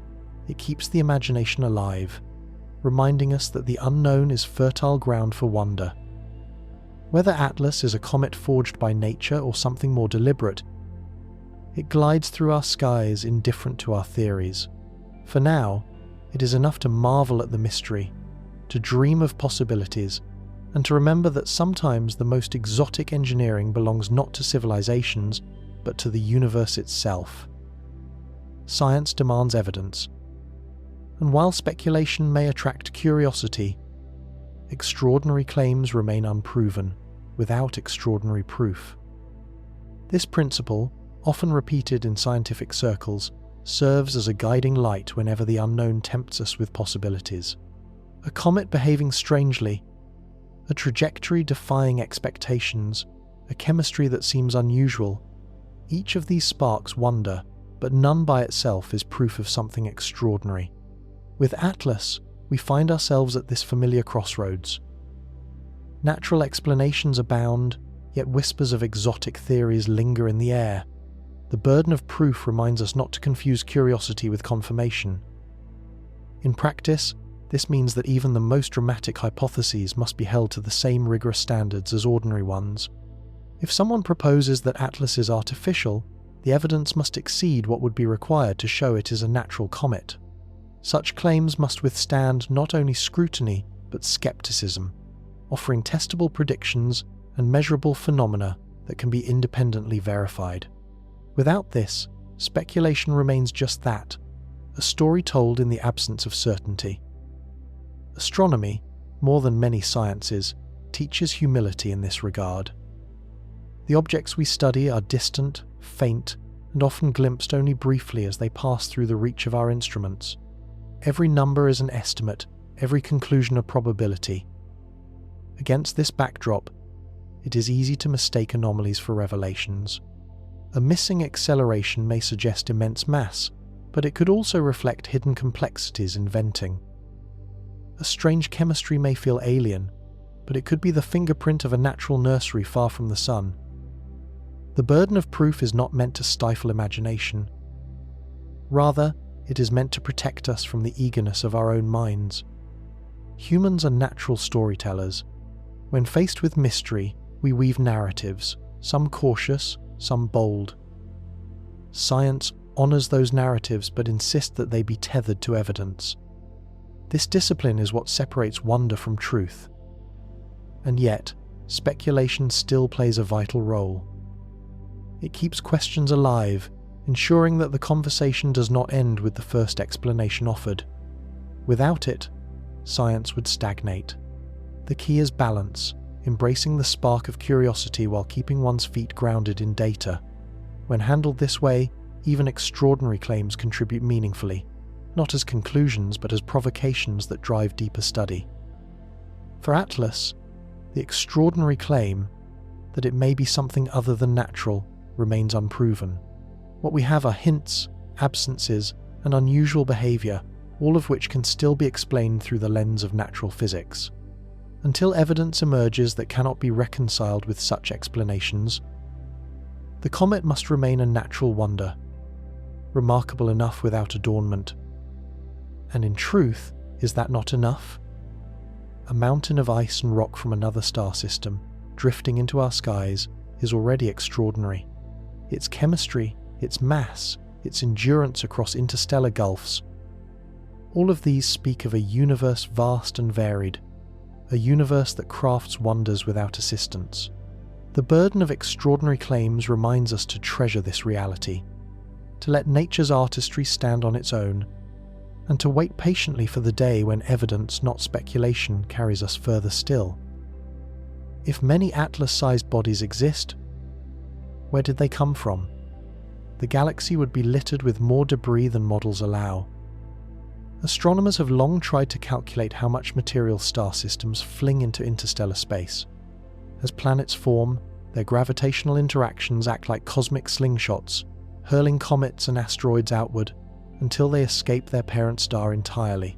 [SPEAKER 1] It keeps the imagination alive, reminding us that the unknown is fertile ground for wonder. Whether Atlas is a comet forged by nature or something more deliberate, it glides through our skies indifferent to our theories. For now, it is enough to marvel at the mystery, to dream of possibilities, and to remember that sometimes the most exotic engineering belongs not to civilizations, but to the universe itself. Science demands evidence, and while speculation may attract curiosity, extraordinary claims remain unproven. without extraordinary proof. This principle, often repeated in scientific circles, serves as a guiding light whenever the unknown tempts us with possibilities. A comet behaving strangely, a trajectory defying expectations, a chemistry that seems unusual. Each of these sparks wonder, but none by itself is proof of something extraordinary. With Atlas, we find ourselves at this familiar crossroads. Natural explanations abound, yet whispers of exotic theories linger in the air. The burden of proof reminds us not to confuse curiosity with confirmation. In practice, this means that even the most dramatic hypotheses must be held to the same rigorous standards as ordinary ones. If someone proposes that Atlas is artificial, the evidence must exceed what would be required to show it is a natural comet. Such claims must withstand not only scrutiny, but skepticism, offering testable predictions and measurable phenomena that can be independently verified. Without this, speculation remains just that, a story told in the absence of certainty. Astronomy, more than many sciences, teaches humility in this regard. The objects we study are distant, faint, and often glimpsed only briefly as they pass through the reach of our instruments. Every number is an estimate, every conclusion a probability. Against this backdrop, it is easy to mistake anomalies for revelations. A missing acceleration may suggest immense mass, but it could also reflect hidden complexities in venting. A strange chemistry may feel alien, but it could be the fingerprint of a natural nursery far from the sun. The burden of proof is not meant to stifle imagination. Rather, it is meant to protect us from the eagerness of our own minds. Humans are natural storytellers. When faced with mystery, we weave narratives, some cautious, some bold. Science honors those narratives but insists that they be tethered to evidence. This discipline is what separates wonder from truth. And yet, speculation still plays a vital role. It keeps questions alive, ensuring that the conversation does not end with the first explanation offered. Without it, science would stagnate. The key is balance, embracing the spark of curiosity while keeping one's feet grounded in data. When handled this way, even extraordinary claims contribute meaningfully, not as conclusions but as provocations that drive deeper study. For Atlas, the extraordinary claim that it may be something other than natural remains unproven. What we have are hints, absences, and unusual behavior, all of which can still be explained through the lens of natural physics. Until evidence emerges that cannot be reconciled with such explanations, the comet must remain a natural wonder, remarkable enough without adornment. And in truth, is that not enough? A mountain of ice and rock from another star system, drifting into our skies, is already extraordinary. Its chemistry, its mass, its endurance across interstellar gulfs, all of these speak of a universe vast and varied, a universe that crafts wonders without assistance. The burden of extraordinary claims reminds us to treasure this reality, to let nature's artistry stand on its own, and to wait patiently for the day when evidence, not speculation, carries us further still. If many Atlas-sized bodies exist, where did they come from? The galaxy would be littered with more debris than models allow. Astronomers have long tried to calculate how much material star systems fling into interstellar space. As planets form, their gravitational interactions act like cosmic slingshots, hurling comets and asteroids outward until they escape their parent star entirely.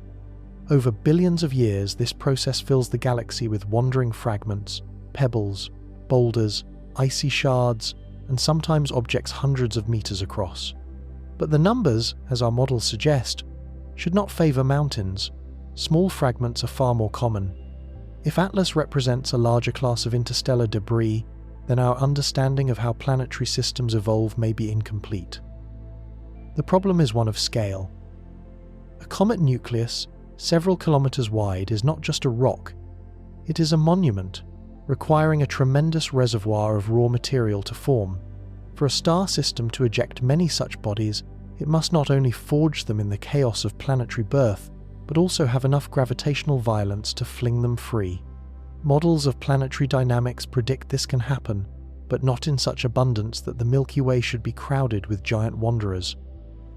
[SPEAKER 1] Over billions of years, this process fills the galaxy with wandering fragments, pebbles, boulders, icy shards, and sometimes objects hundreds of meters across. But the numbers, as our models suggest, should not favor mountains. Small fragments are far more common. If Atlas represents a larger class of interstellar debris, then our understanding of how planetary systems evolve may be incomplete. The problem is one of scale. A comet nucleus, several kilometers wide, is not just a rock. It is a monument, requiring a tremendous reservoir of raw material to form. For a star system to eject many such bodies, it must not only forge them in the chaos of planetary birth, but also have enough gravitational violence to fling them free. Models of planetary dynamics predict this can happen, but not in such abundance that the Milky Way should be crowded with giant wanderers.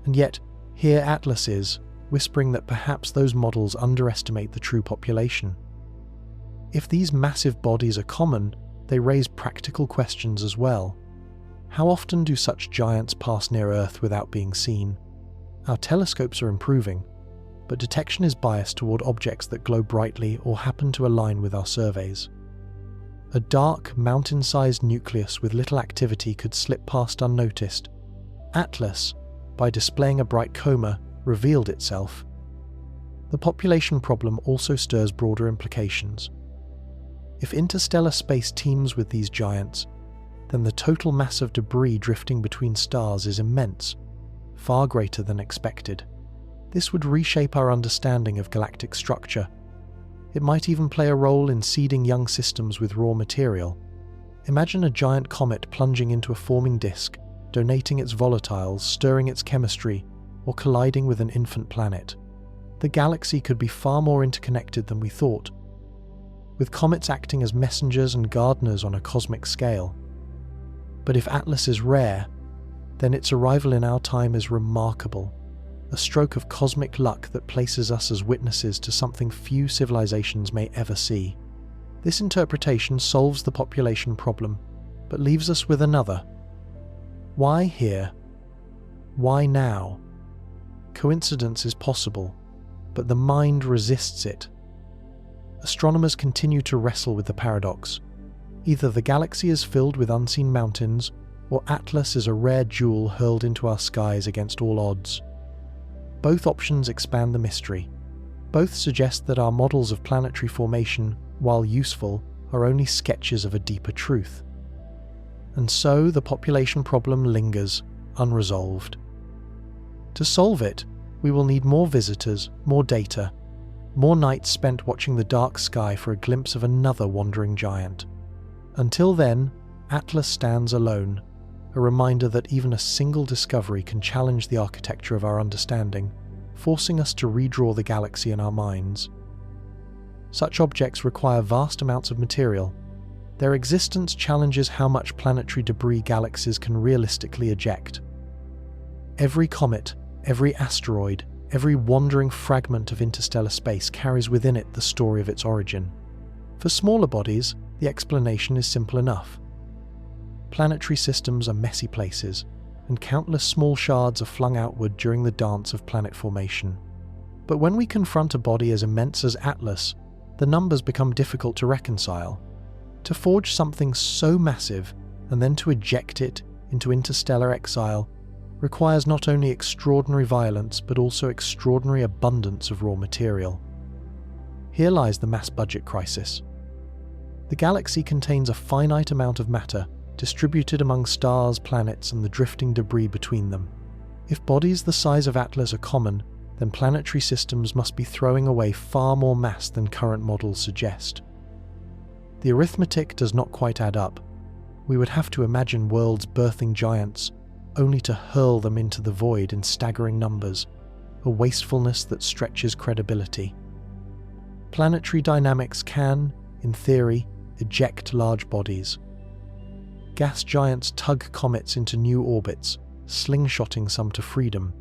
[SPEAKER 1] And yet, here Atlas is, whispering that perhaps those models underestimate the true population. If these massive bodies are common, they raise practical questions as well. How often do such giants pass near Earth without being seen? Our telescopes are improving, but detection is biased toward objects that glow brightly or happen to align with our surveys. A dark, mountain-sized nucleus with little activity could slip past unnoticed. Atlas, by displaying a bright coma, revealed itself. The population problem also stirs broader implications. If interstellar space teems with these giants, then the total mass of debris drifting between stars is immense, far greater than expected. This would reshape our understanding of galactic structure. It might even play a role in seeding young systems with raw material. Imagine a giant comet plunging into a forming disk, donating its volatiles, stirring its chemistry, or colliding with an infant planet. The galaxy could be far more interconnected than we thought, with comets acting as messengers and gardeners on a cosmic scale. But if Atlas is rare, then its arrival in our time is remarkable, a stroke of cosmic luck that places us as witnesses to something few civilizations may ever see. This interpretation solves the population problem, but leaves us with another. Why here? Why now? Coincidence is possible, but the mind resists it. Astronomers continue to wrestle with the paradox. Either the galaxy is filled with unseen mountains, or Atlas is a rare jewel hurled into our skies against all odds. Both options expand the mystery. Both suggest that our models of planetary formation, while useful, are only sketches of a deeper truth. And so the population problem lingers, unresolved. To solve it, we will need more visitors, more data, more nights spent watching the dark sky for a glimpse of another wandering giant. Until then, Atlas stands alone, a reminder that even a single discovery can challenge the architecture of our understanding, forcing us to redraw the galaxy in our minds. Such objects require vast amounts of material. Their existence challenges how much planetary debris galaxies can realistically eject. Every comet, every asteroid, every wandering fragment of interstellar space carries within it the story of its origin. For smaller bodies, the explanation is simple enough. Planetary systems are messy places, and countless small shards are flung outward during the dance of planet formation. But when we confront a body as immense as Atlas, the numbers become difficult to reconcile. To forge something so massive and then to eject it into interstellar exile requires not only extraordinary violence but also extraordinary abundance of raw material. Here lies the mass budget crisis. The galaxy contains a finite amount of matter distributed among stars, planets, and the drifting debris between them. If bodies the size of Atlas are common, then planetary systems must be throwing away far more mass than current models suggest. The arithmetic does not quite add up. We would have to imagine worlds birthing giants, only to hurl them into the void in staggering numbers, a wastefulness that stretches credibility. Planetary dynamics can, in theory, eject large bodies. Gas giants tug comets into new orbits, slingshotting some to freedom.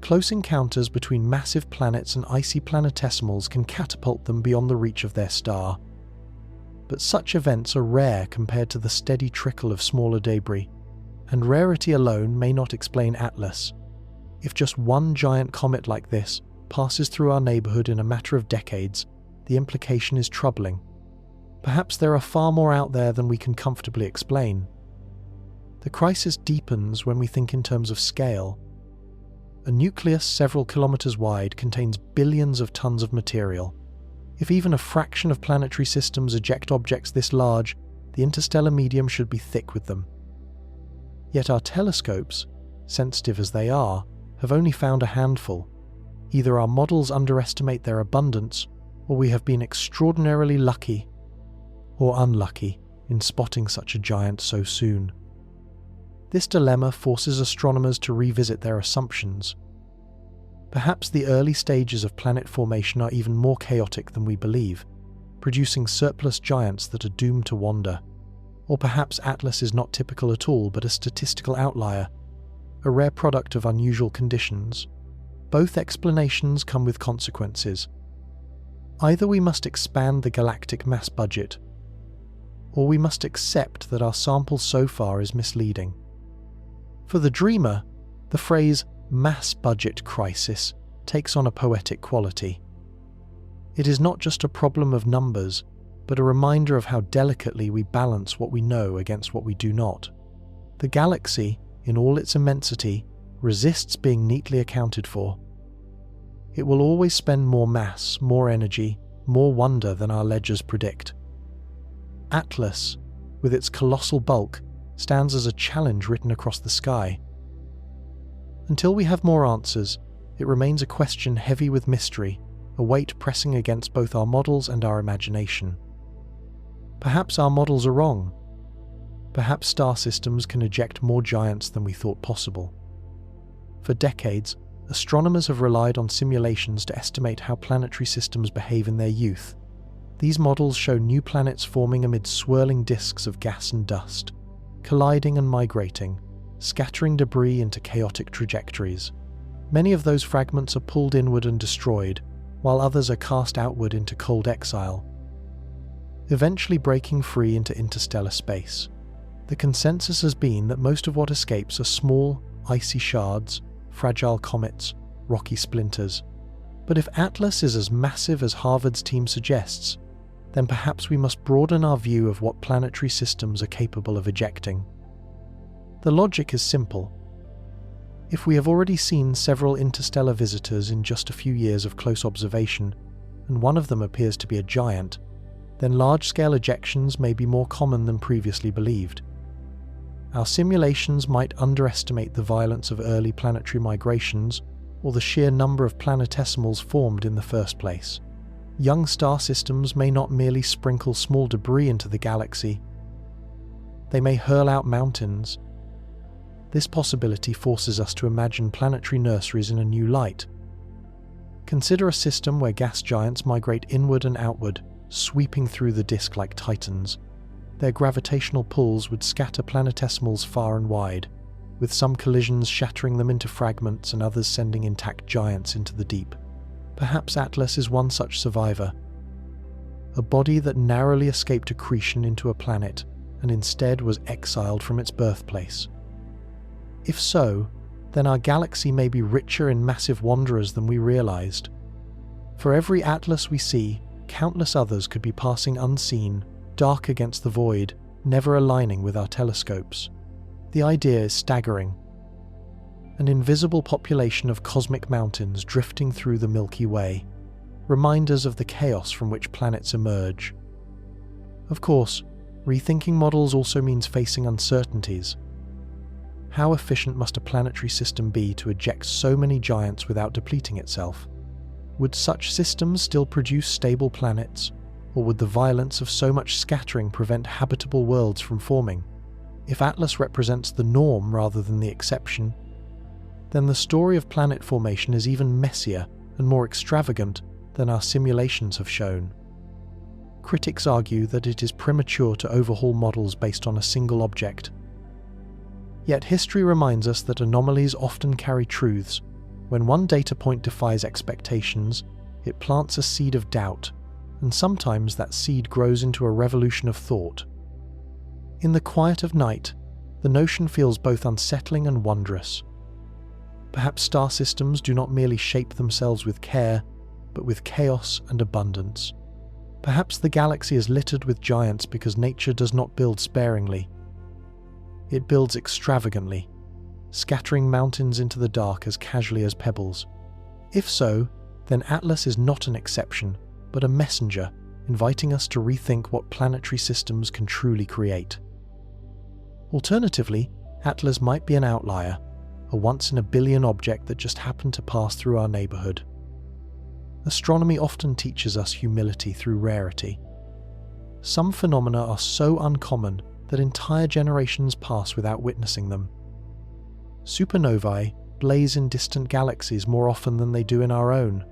[SPEAKER 1] Close encounters between massive planets and icy planetesimals can catapult them beyond the reach of their star. But such events are rare compared to the steady trickle of smaller debris, and rarity alone may not explain Atlas. If just one giant comet like this passes through our neighborhood in a matter of decades, the implication is troubling. Perhaps there are far more out there than we can comfortably explain. The crisis deepens when we think in terms of scale. A nucleus several kilometers wide contains billions of tons of material. If even a fraction of planetary systems eject objects this large, the interstellar medium should be thick with them. Yet our telescopes, sensitive as they are, have only found a handful. Either our models underestimate their abundance, or we have been extraordinarily lucky or unlucky in spotting such a giant so soon. This dilemma forces astronomers to revisit their assumptions. Perhaps the early stages of planet formation are even more chaotic than we believe. producing surplus giants that are doomed to wander. Or perhaps Atlas is not typical at all, but a statistical outlier, a rare product of unusual conditions. Both explanations come with consequences. Either we must expand the galactic mass budget, or we must accept that our sample so far is misleading. For the dreamer, the phrase mass budget crisis takes on a poetic quality. It is not just a problem of numbers, but a reminder of how delicately we balance what we know against what we do not. The galaxy, in all its immensity, resists being neatly accounted for. It will always spend more mass, more energy, more wonder than our ledgers predict. Atlas, with its colossal bulk, stands as a challenge written across the sky. Until we have more answers, it remains a question heavy with mystery, a weight pressing against both our models and our imagination. Perhaps our models are wrong. Perhaps star systems can eject more giants than we thought possible. For decades, astronomers have relied on simulations to estimate how planetary systems behave in their youth. These models show new planets forming amid swirling disks of gas and dust, colliding and migrating, scattering debris into chaotic trajectories. Many of those fragments are pulled inward and destroyed, while others are cast outward into cold exile, eventually breaking free into interstellar space. The consensus has been that most of what escapes are small, icy shards, fragile comets, rocky splinters. But if Atlas is as massive as Harvard's team suggests, then perhaps we must broaden our view of what planetary systems are capable of ejecting. The logic is simple. If we have already seen several interstellar visitors in just a few years of close observation, and one of them appears to be a giant, then large-scale ejections may be more common than previously believed. Our simulations might underestimate the violence of early planetary migrations or the sheer number of planetesimals formed in the first place. Young star systems may not merely sprinkle small debris into the galaxy. They may hurl out mountains. This possibility forces us to imagine planetary nurseries in a new light. Consider a system where gas giants migrate inward and outward, sweeping through the disk like titans. Their gravitational pulls would scatter planetesimals far and wide, with some collisions shattering them into fragments and others sending intact giants into the deep. Perhaps Atlas is one such survivor, a body that narrowly escaped accretion into a planet and instead was exiled from its birthplace. If so, then our galaxy may be richer in massive wanderers than we realized. For every Atlas we see, countless others could be passing unseen, dark against the void, never aligning with our telescopes. The idea is staggering. An invisible population of cosmic mountains drifting through the Milky Way, reminders of the chaos from which planets emerge. Of course, rethinking models also means facing uncertainties. How efficient must a planetary system be to eject so many giants without depleting itself? Would such systems still produce stable planets, or would the violence of so much scattering prevent habitable worlds from forming? If Atlas represents the norm rather than the exception, then the story of planet formation is even messier and more extravagant than our simulations have shown. Critics argue that it is premature to overhaul models based on a single object. Yet history reminds us that anomalies often carry truths. When one data point defies expectations, it plants a seed of doubt, and sometimes that seed grows into a revolution of thought. In the quiet of night, the notion feels both unsettling and wondrous. Perhaps star systems do not merely shape themselves with care, but with chaos and abundance. Perhaps the galaxy is littered with giants because nature does not build sparingly. It builds extravagantly, scattering mountains into the dark as casually as pebbles. If so, then Atlas is not an exception, but a messenger, inviting us to rethink what planetary systems can truly create. Alternatively, Atlas might be an outlier, a once-in-a-billion object that just happened to pass through our neighborhood. Astronomy often teaches us humility through rarity. Some phenomena are so uncommon that entire generations pass without witnessing them. Supernovae blaze in distant galaxies more often than they do in our own.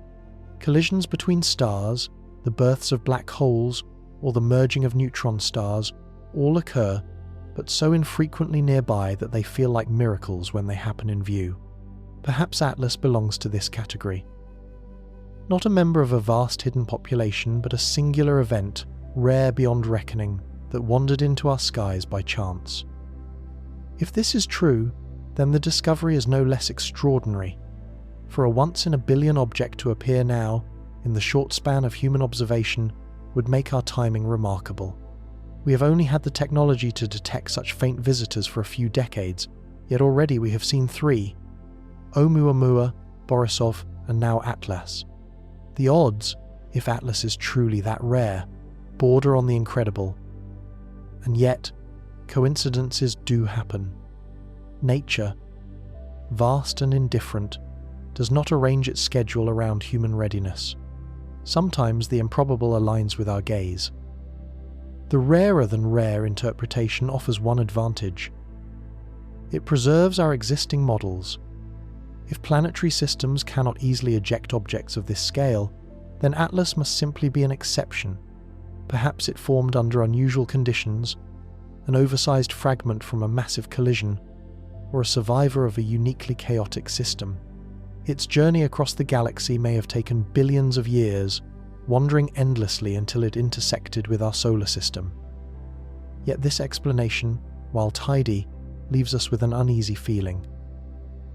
[SPEAKER 1] Collisions between stars, the births of black holes, or the merging of neutron stars all occur, but so infrequently nearby that they feel like miracles when they happen in view. Perhaps Atlas belongs to this category. Not a member of a vast hidden population, but a singular event, rare beyond reckoning, that wandered into our skies by chance. If this is true, then the discovery is no less extraordinary. For a once-in-a-billion object to appear now, in the short span of human observation, would make our timing remarkable. We have only had the technology to detect such faint visitors for a few decades, yet already we have seen 3: Oumuamua, Borisov, and now Atlas. The odds, if Atlas is truly that rare, border on the incredible. And yet, coincidences do happen. Nature, vast and indifferent, does not arrange its schedule around human readiness. Sometimes the improbable aligns with our gaze. The rarer-than-rare interpretation offers one advantage. It preserves our existing models. If planetary systems cannot easily eject objects of this scale, then Atlas must simply be an exception. Perhaps it formed under unusual conditions, an oversized fragment from a massive collision, or a survivor of a uniquely chaotic system. Its journey across the galaxy may have taken billions of years, wandering endlessly until it intersected with our solar system. Yet this explanation, while tidy, leaves us with an uneasy feeling.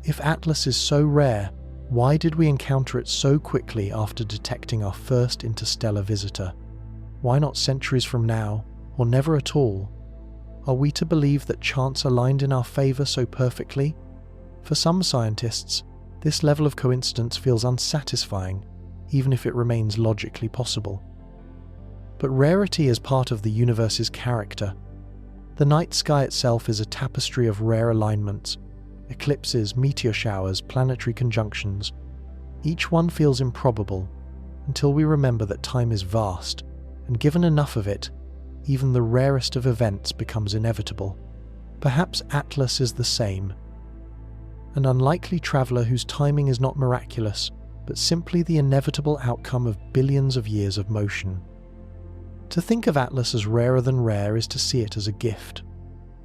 [SPEAKER 1] If Atlas is so rare, why did we encounter it so quickly after detecting our first interstellar visitor? Why not centuries from now, or never at all? Are we to believe that chance aligned in our favor so perfectly? For some scientists, this level of coincidence feels unsatisfying, even if it remains logically possible. But rarity is part of the universe's character. The night sky itself is a tapestry of rare alignments: eclipses, meteor showers, planetary conjunctions. Each one feels improbable, until we remember that time is vast, and given enough of it, even the rarest of events becomes inevitable. Perhaps Atlas is the same. An unlikely traveler whose timing is not miraculous, but simply the inevitable outcome of billions of years of motion. To think of Atlas as rarer than rare is to see it as a gift.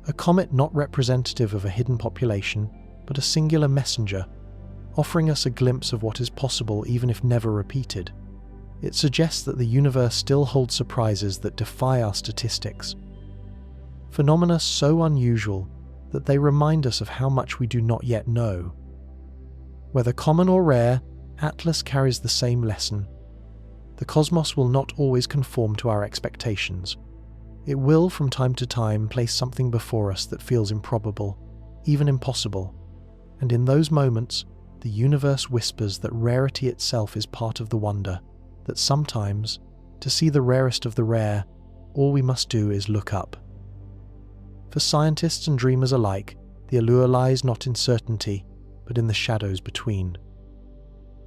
[SPEAKER 1] A comet not representative of a hidden population, but a singular messenger, offering us a glimpse of what is possible even if never repeated. It suggests that the universe still holds surprises that defy our statistics. Phenomena so unusual that they remind us of how much we do not yet know. Whether common or rare, Atlas carries the same lesson. The cosmos will not always conform to our expectations. It will, from time to time, place something before us that feels improbable, even impossible. And in those moments, the universe whispers that rarity itself is part of the wonder, that sometimes, to see the rarest of the rare, all we must do is look up. For scientists and dreamers alike, the allure lies not in certainty, but in the shadows between.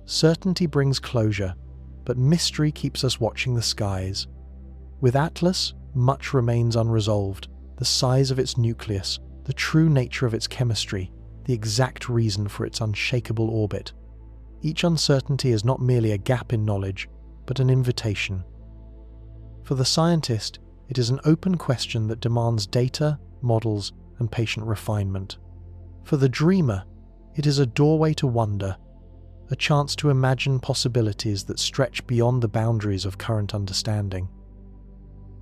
[SPEAKER 1] Certainty brings closure, but mystery keeps us watching the skies. With Atlas, much remains unresolved: the size of its nucleus, the true nature of its chemistry, the exact reason for its unshakable orbit. Each uncertainty is not merely a gap in knowledge, but an invitation. For the scientist, it is an open question that demands data, models, and patient refinement. For the dreamer, it is a doorway to wonder, a chance to imagine possibilities that stretch beyond the boundaries of current understanding.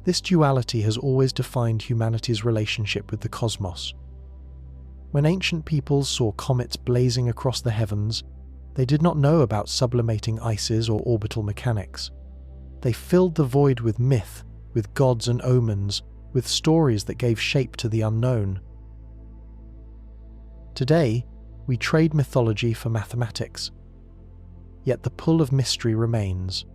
[SPEAKER 1] This duality has always defined humanity's relationship with the cosmos. When ancient peoples saw comets blazing across the heavens, they did not know about sublimating ices or orbital mechanics. They filled the void with myth, with gods and omens, with stories that gave shape to the unknown. Today, we trade mythology for mathematics. Yet the pull of mystery remains.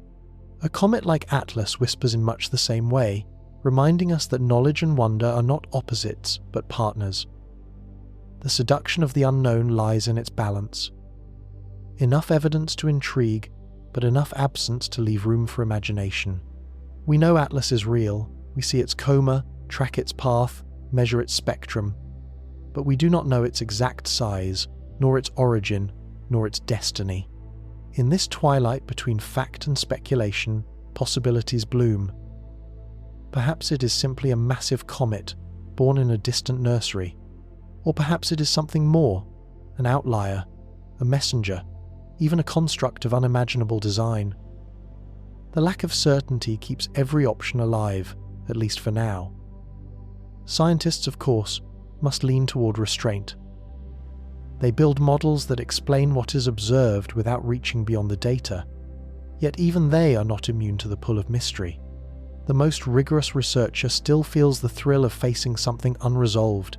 [SPEAKER 1] A comet like Atlas whispers in much the same way, reminding us that knowledge and wonder are not opposites, but partners. The seduction of the unknown lies in its balance. Enough evidence to intrigue, but enough absence to leave room for imagination. We know Atlas is real. We see its coma, track its path, measure its spectrum. But we do not know its exact size, nor its origin, nor its destiny. In this twilight between fact and speculation, possibilities bloom. Perhaps it is simply a massive comet born in a distant nursery, or perhaps it is something more, an outlier, a messenger, even a construct of unimaginable design. The lack of certainty keeps every option alive, at least for now. Scientists, of course, must lean toward restraint. They build models that explain what is observed without reaching beyond the data, yet even they are not immune to the pull of mystery. The most rigorous researcher still feels the thrill of facing something unresolved,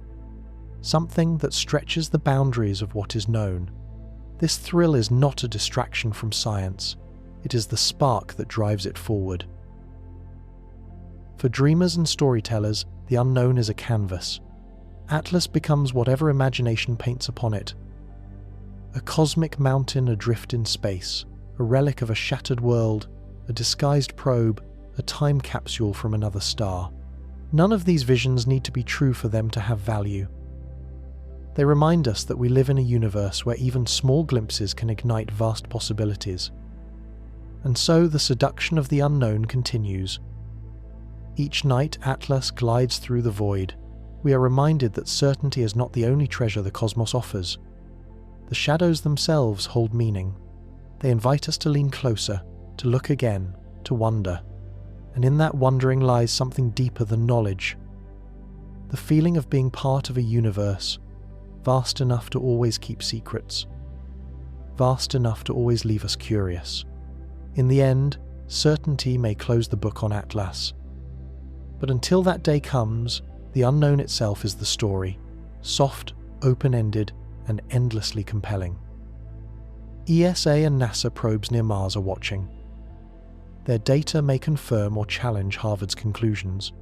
[SPEAKER 1] something that stretches the boundaries of what is known. This thrill is not a distraction from science, it is the spark that drives it forward. For dreamers and storytellers, the unknown is a canvas. Atlas becomes whatever imagination paints upon it. A cosmic mountain adrift in space, a relic of a shattered world, a disguised probe, a time capsule from another star. None of these visions need to be true for them to have value. They remind us that we live in a universe where even small glimpses can ignite vast possibilities. And so the seduction of the unknown continues. Each night Atlas glides through the void. We are reminded that certainty is not the only treasure the cosmos offers. The shadows themselves hold meaning. They invite us to lean closer, to look again, to wonder. And in that wondering lies something deeper than knowledge. The feeling of being part of a universe, vast enough to always keep secrets, vast enough to always leave us curious. In the end, certainty may close the book on Atlas. But until that day comes, the unknown itself is the story, soft, open-ended, and endlessly compelling. ESA and NASA probes near Mars are watching. Their data may confirm or challenge Harvard's conclusions.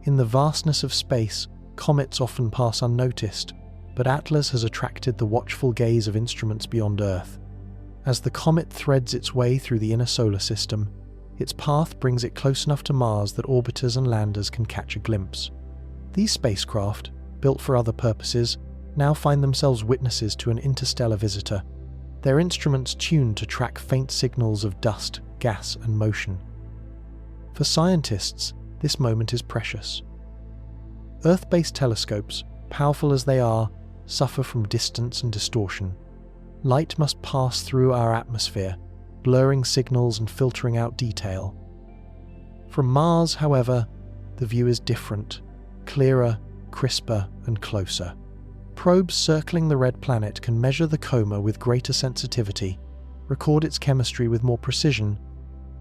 [SPEAKER 1] In the vastness of space, comets often pass unnoticed, but Atlas has attracted the watchful gaze of instruments beyond Earth. As the comet threads its way through the inner solar system, its path brings it close enough to Mars that orbiters and landers can catch a glimpse. These spacecraft, built for other purposes, now find themselves witnesses to an interstellar visitor, their instruments tuned to track faint signals of dust, gas, and motion. For scientists, this moment is precious. Earth-based telescopes, powerful as they are, suffer from distance and distortion. Light must pass through our atmosphere, blurring signals and filtering out detail. From Mars, however, the view is different, clearer, crisper, and closer. Probes circling the red planet can measure the coma with greater sensitivity, record its chemistry with more precision,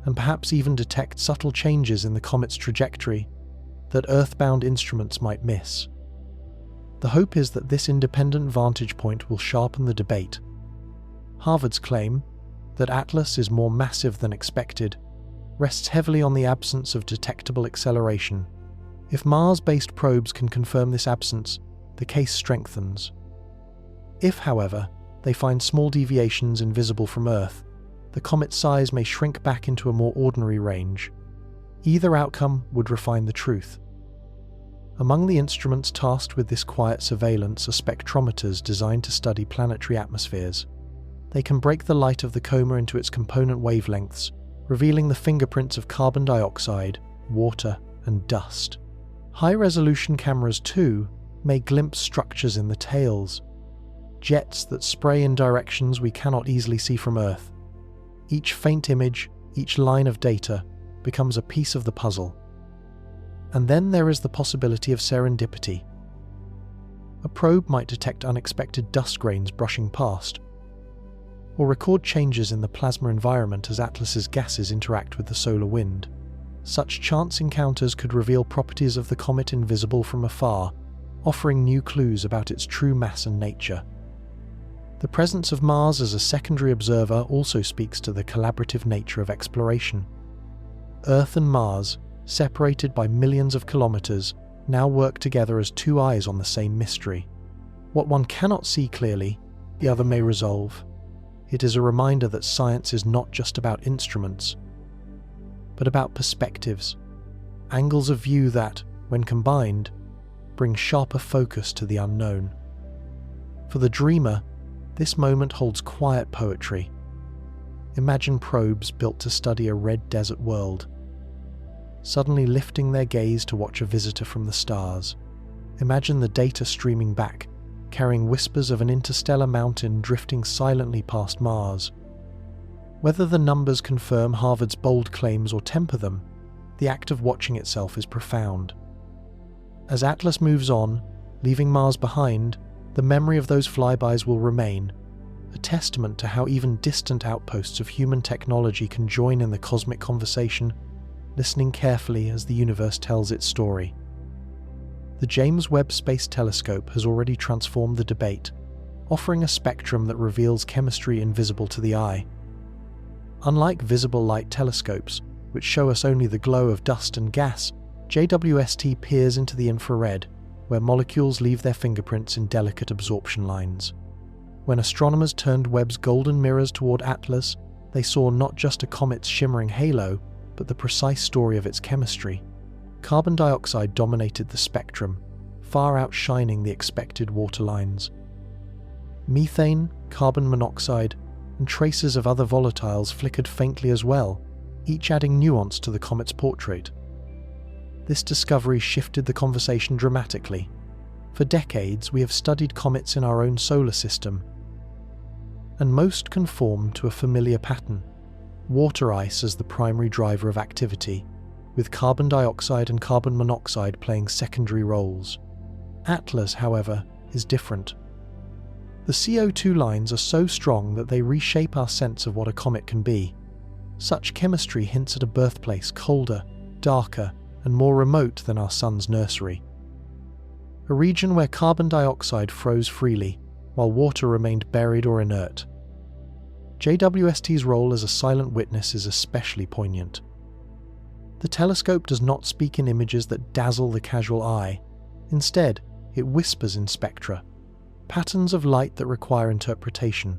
[SPEAKER 1] and perhaps even detect subtle changes in the comet's trajectory that Earth-bound instruments might miss. The hope is that this independent vantage point will sharpen the debate. Harvard's claim, that Atlas is more massive than expected, rests heavily on the absence of detectable acceleration. If Mars-based probes can confirm this absence, the case strengthens. If, however, they find small deviations invisible from Earth, the comet's size may shrink back into a more ordinary range. Either outcome would refine the truth. Among the instruments tasked with this quiet surveillance are spectrometers designed to study planetary atmospheres. They can break the light of the coma into its component wavelengths, revealing the fingerprints of carbon dioxide, water, and dust. High-resolution cameras, too, may glimpse structures in the tails, jets that spray in directions we cannot easily see from Earth. Each faint image, each line of data, becomes a piece of the puzzle. And then there is the possibility of serendipity. A probe might detect unexpected dust grains brushing past, or record changes in the plasma environment as Atlas's gases interact with the solar wind. Such chance encounters could reveal properties of the comet invisible from afar, offering new clues about its true mass and nature. The presence of Mars as a secondary observer also speaks to the collaborative nature of exploration. Earth and Mars, separated by millions of kilometers, now work together as two eyes on the same mystery. What one cannot see clearly, the other may resolve. It is a reminder that science is not just about instruments, but about perspectives, angles of view that, when combined, bring sharper focus to the unknown. For the dreamer, this moment holds quiet poetry. Imagine probes built to study a red desert world, suddenly lifting their gaze to watch a visitor from the stars. Imagine the data streaming back, carrying whispers of an interstellar mountain drifting silently past Mars. Whether the numbers confirm Harvard's bold claims or temper them, the act of watching itself is profound. As Atlas moves on, leaving Mars behind, the memory of those flybys will remain, a testament to how even distant outposts of human technology can join in the cosmic conversation, listening carefully as the universe tells its story. The James Webb Space Telescope has already transformed the debate, offering a spectrum that reveals chemistry invisible to the eye. Unlike visible light telescopes, which show us only the glow of dust and gas, JWST peers into the infrared, where molecules leave their fingerprints in delicate absorption lines. When astronomers turned Webb's golden mirrors toward Atlas, they saw not just a comet's shimmering halo, but the precise story of its chemistry. Carbon dioxide dominated the spectrum, far outshining the expected waterlines. Methane, carbon monoxide, and traces of other volatiles flickered faintly as well, each adding nuance to the comet's portrait. This discovery shifted the conversation dramatically. For decades, we have studied comets in our own solar system, and most conform to a familiar pattern: water ice as the primary driver of activity, with carbon dioxide and carbon monoxide playing secondary roles. Atlas, however, is different. The CO2 lines are so strong that they reshape our sense of what a comet can be. Such chemistry hints at a birthplace colder, darker, and more remote than our sun's nursery. A region where carbon dioxide froze freely, while water remained buried or inert. JWST's role as a silent witness is especially poignant. The telescope does not speak in images that dazzle the casual eye. Instead, it whispers in spectra, patterns of light that require interpretation.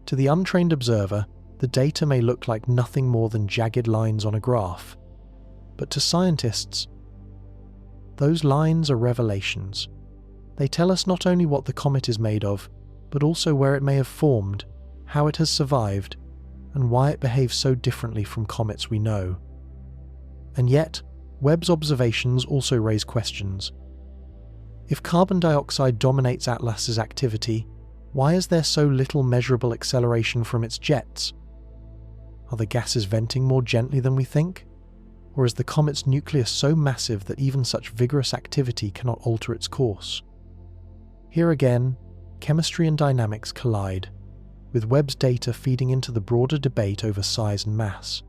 [SPEAKER 1] To the untrained observer, the data may look like nothing more than jagged lines on a graph. But to scientists, those lines are revelations. They tell us not only what the comet is made of, but also where it may have formed, how it has survived, and why it behaves so differently from comets we know. And yet, Webb's observations also raise questions. If carbon dioxide dominates Atlas's activity, why is there so little measurable acceleration from its jets? Are the gases venting more gently than we think? Or is the comet's nucleus so massive that even such vigorous activity cannot alter its course? Here again, chemistry and dynamics collide, with Webb's data feeding into the broader debate over size and mass.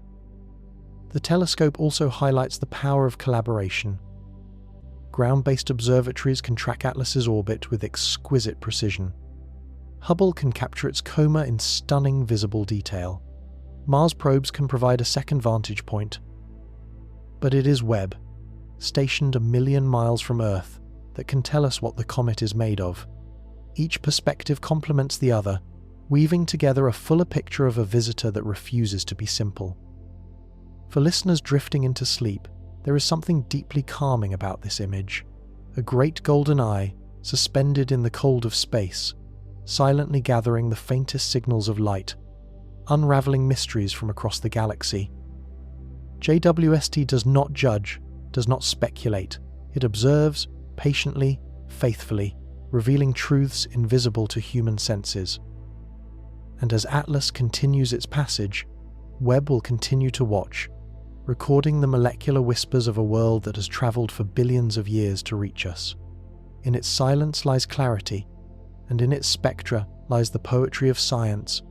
[SPEAKER 1] The telescope also highlights the power of collaboration. Ground-based observatories can track Atlas's orbit with exquisite precision. Hubble can capture its coma in stunning visible detail. Mars probes can provide a second vantage point. But it is Webb, stationed 1 million miles from Earth, that can tell us what the comet is made of. Each perspective complements the other, weaving together a fuller picture of a visitor that refuses to be simple. For listeners drifting into sleep, there is something deeply calming about this image. A great golden eye, suspended in the cold of space, silently gathering the faintest signals of light, unraveling mysteries from across the galaxy. JWST does not judge, does not speculate. It observes, patiently, faithfully, revealing truths invisible to human senses. And as Atlas continues its passage, Webb will continue to watch, recording the molecular whispers of a world that has travelled for billions of years to reach us. In its silence lies clarity, and in its spectra lies the poetry of science,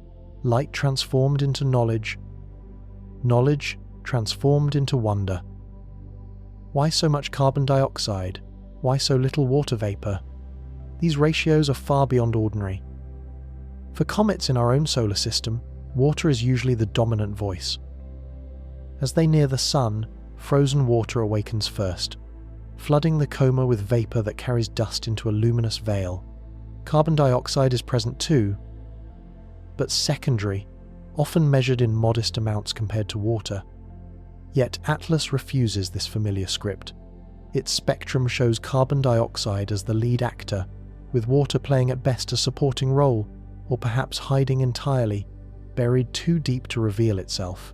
[SPEAKER 1] light transformed into knowledge, knowledge transformed into wonder. Why so much carbon dioxide? Why so little water vapour? These ratios are far beyond ordinary. For comets in our own solar system, water is usually the dominant voice. As they near the sun, frozen water awakens first, flooding the coma with vapour that carries dust into a luminous veil. Carbon dioxide is present too, but secondary, often measured in modest amounts compared to water. Yet Atlas refuses this familiar script. Its spectrum shows carbon dioxide as the lead actor, with water playing at best a supporting role, or perhaps hiding entirely, buried too deep to reveal itself.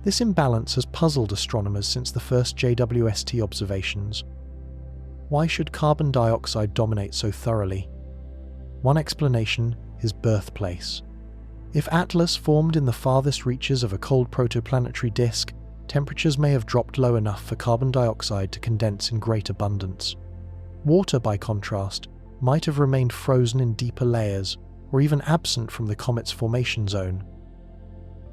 [SPEAKER 1] This imbalance has puzzled astronomers since the first JWST observations. Why should carbon dioxide dominate so thoroughly? One explanation is birthplace. If Atlas formed in the farthest reaches of a cold protoplanetary disk, temperatures may have dropped low enough for carbon dioxide to condense in great abundance. Water, by contrast, might have remained frozen in deeper layers, or even absent from the comet's formation zone.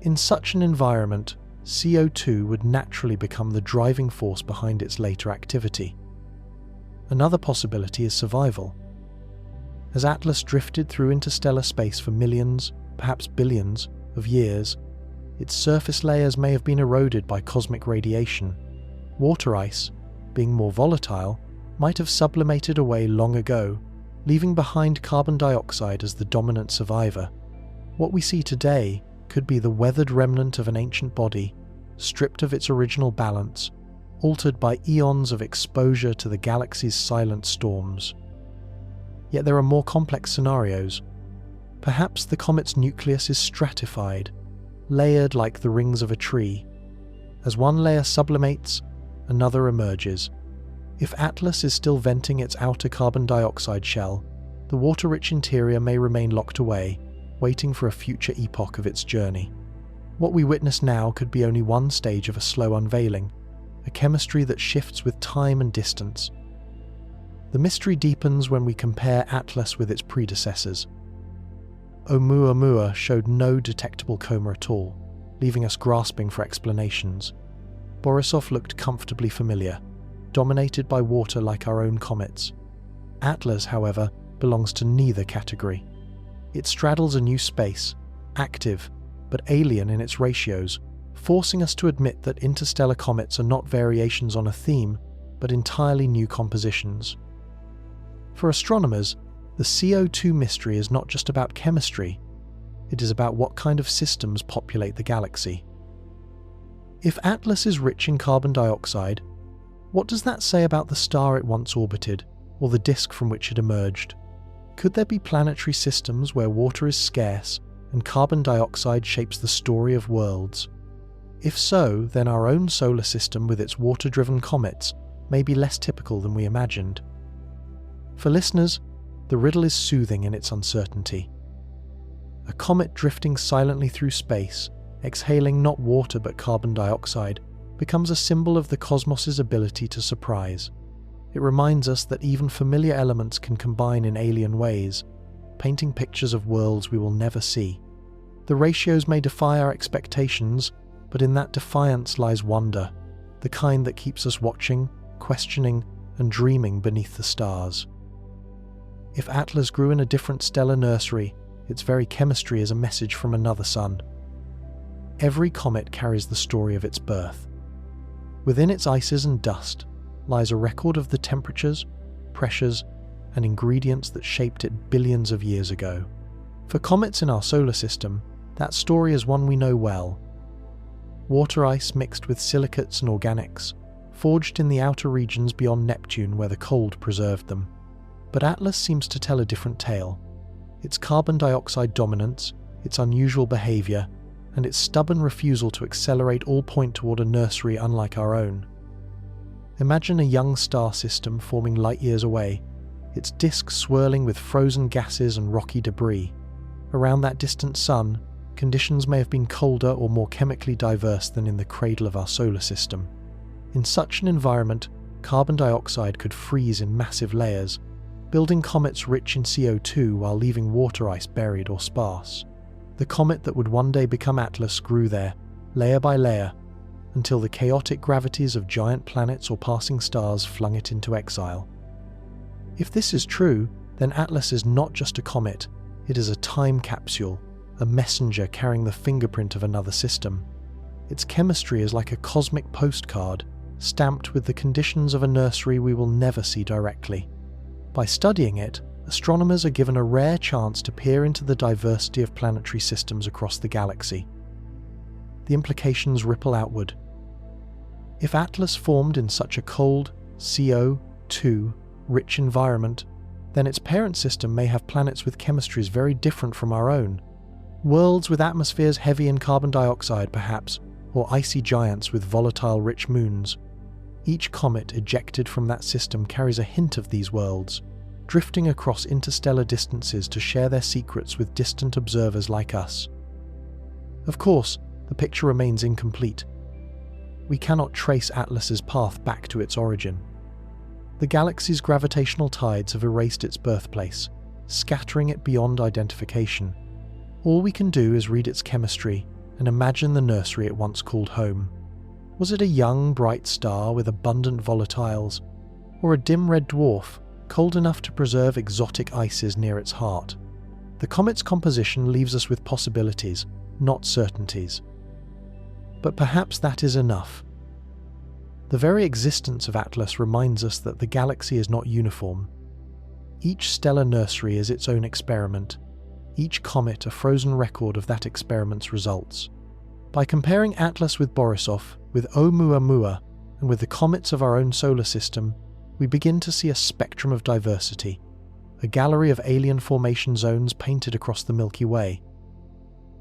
[SPEAKER 1] In such an environment, CO2 would naturally become the driving force behind its later activity. Another possibility is survival. As Atlas drifted through interstellar space for millions, perhaps billions, of years, its surface layers may have been eroded by cosmic radiation. Water ice, being more volatile, might have sublimated away long ago, leaving behind carbon dioxide as the dominant survivor. What we see today could be the weathered remnant of an ancient body, stripped of its original balance, altered by eons of exposure to the galaxy's silent storms. Yet there are more complex scenarios. Perhaps the comet's nucleus is stratified, layered like the rings of a tree. As one layer sublimates, another emerges. If Atlas is still venting its outer carbon dioxide shell, the water-rich interior may remain locked away, waiting for a future epoch of its journey. What we witness now could be only one stage of a slow unveiling, a chemistry that shifts with time and distance. The mystery deepens when we compare Atlas with its predecessors. Oumuamua showed no detectable coma at all, leaving us grasping for explanations. Borisov looked comfortably familiar, dominated by water like our own comets. Atlas, however, belongs to neither category. It straddles a new space, active, but alien in its ratios, forcing us to admit that interstellar comets are not variations on a theme, but entirely new compositions. For astronomers, the CO2 mystery is not just about chemistry, it is about what kind of systems populate the galaxy. If Atlas is rich in carbon dioxide, what does that say about the star it once orbited, or the disk from which it emerged? Could there be planetary systems where water is scarce and carbon dioxide shapes the story of worlds? If so, then our own solar system with its water-driven comets may be less typical than we imagined. For listeners, the riddle is soothing in its uncertainty. A comet drifting silently through space, exhaling not water but carbon dioxide, becomes a symbol of the cosmos's ability to surprise. It reminds us that even familiar elements can combine in alien ways, painting pictures of worlds we will never see. The ratios may defy our expectations, but in that defiance lies wonder, the kind that keeps us watching, questioning, and dreaming beneath the stars. If Atlas grew in a different stellar nursery, its very chemistry is a message from another sun. Every comet carries the story of its birth. Within its ices and dust lies a record of the temperatures, pressures, and ingredients that shaped it billions of years ago. For comets in our solar system, that story is one we know well. Water ice mixed with silicates and organics, forged in the outer regions beyond Neptune where the cold preserved them. But Atlas seems to tell a different tale. Its carbon dioxide dominance, its unusual behavior, and its stubborn refusal to accelerate all point toward a nursery unlike our own. Imagine a young star system forming light years away, its disk swirling with frozen gases and rocky debris. Around that distant sun, conditions may have been colder or more chemically diverse than in the cradle of our solar system. In such an environment, carbon dioxide could freeze in massive layers, building comets rich in CO2 while leaving water ice buried or sparse. The comet that would one day become Atlas grew there, layer by layer, until the chaotic gravities of giant planets or passing stars flung it into exile. If this is true, then Atlas is not just a comet, it is a time capsule, a messenger carrying the fingerprint of another system. Its chemistry is like a cosmic postcard, stamped with the conditions of a nursery we will never see directly. By studying it, astronomers are given a rare chance to peer into the diversity of planetary systems across the galaxy. The implications ripple outward. If Atlas formed in such a cold, CO2-rich environment, then its parent system may have planets with chemistries very different from our own. Worlds with atmospheres heavy in carbon dioxide, perhaps, or icy giants with volatile rich moons. Each comet ejected from that system carries a hint of these worlds, drifting across interstellar distances to share their secrets with distant observers like us. Of course, the picture remains incomplete. We cannot trace Atlas's path back to its origin. The galaxy's gravitational tides have erased its birthplace, scattering it beyond identification. All we can do is read its chemistry and imagine the nursery it once called home. Was it a young, bright star with abundant volatiles, or a dim red dwarf, cold enough to preserve exotic ices near its heart? The comet's composition leaves us with possibilities, not certainties. But perhaps that is enough. The very existence of Atlas reminds us that the galaxy is not uniform. Each stellar nursery is its own experiment, each comet a frozen record of that experiment's results. By comparing Atlas with Borisov, with Oumuamua, and with the comets of our own solar system, we begin to see a spectrum of diversity, a gallery of alien formation zones painted across the Milky Way.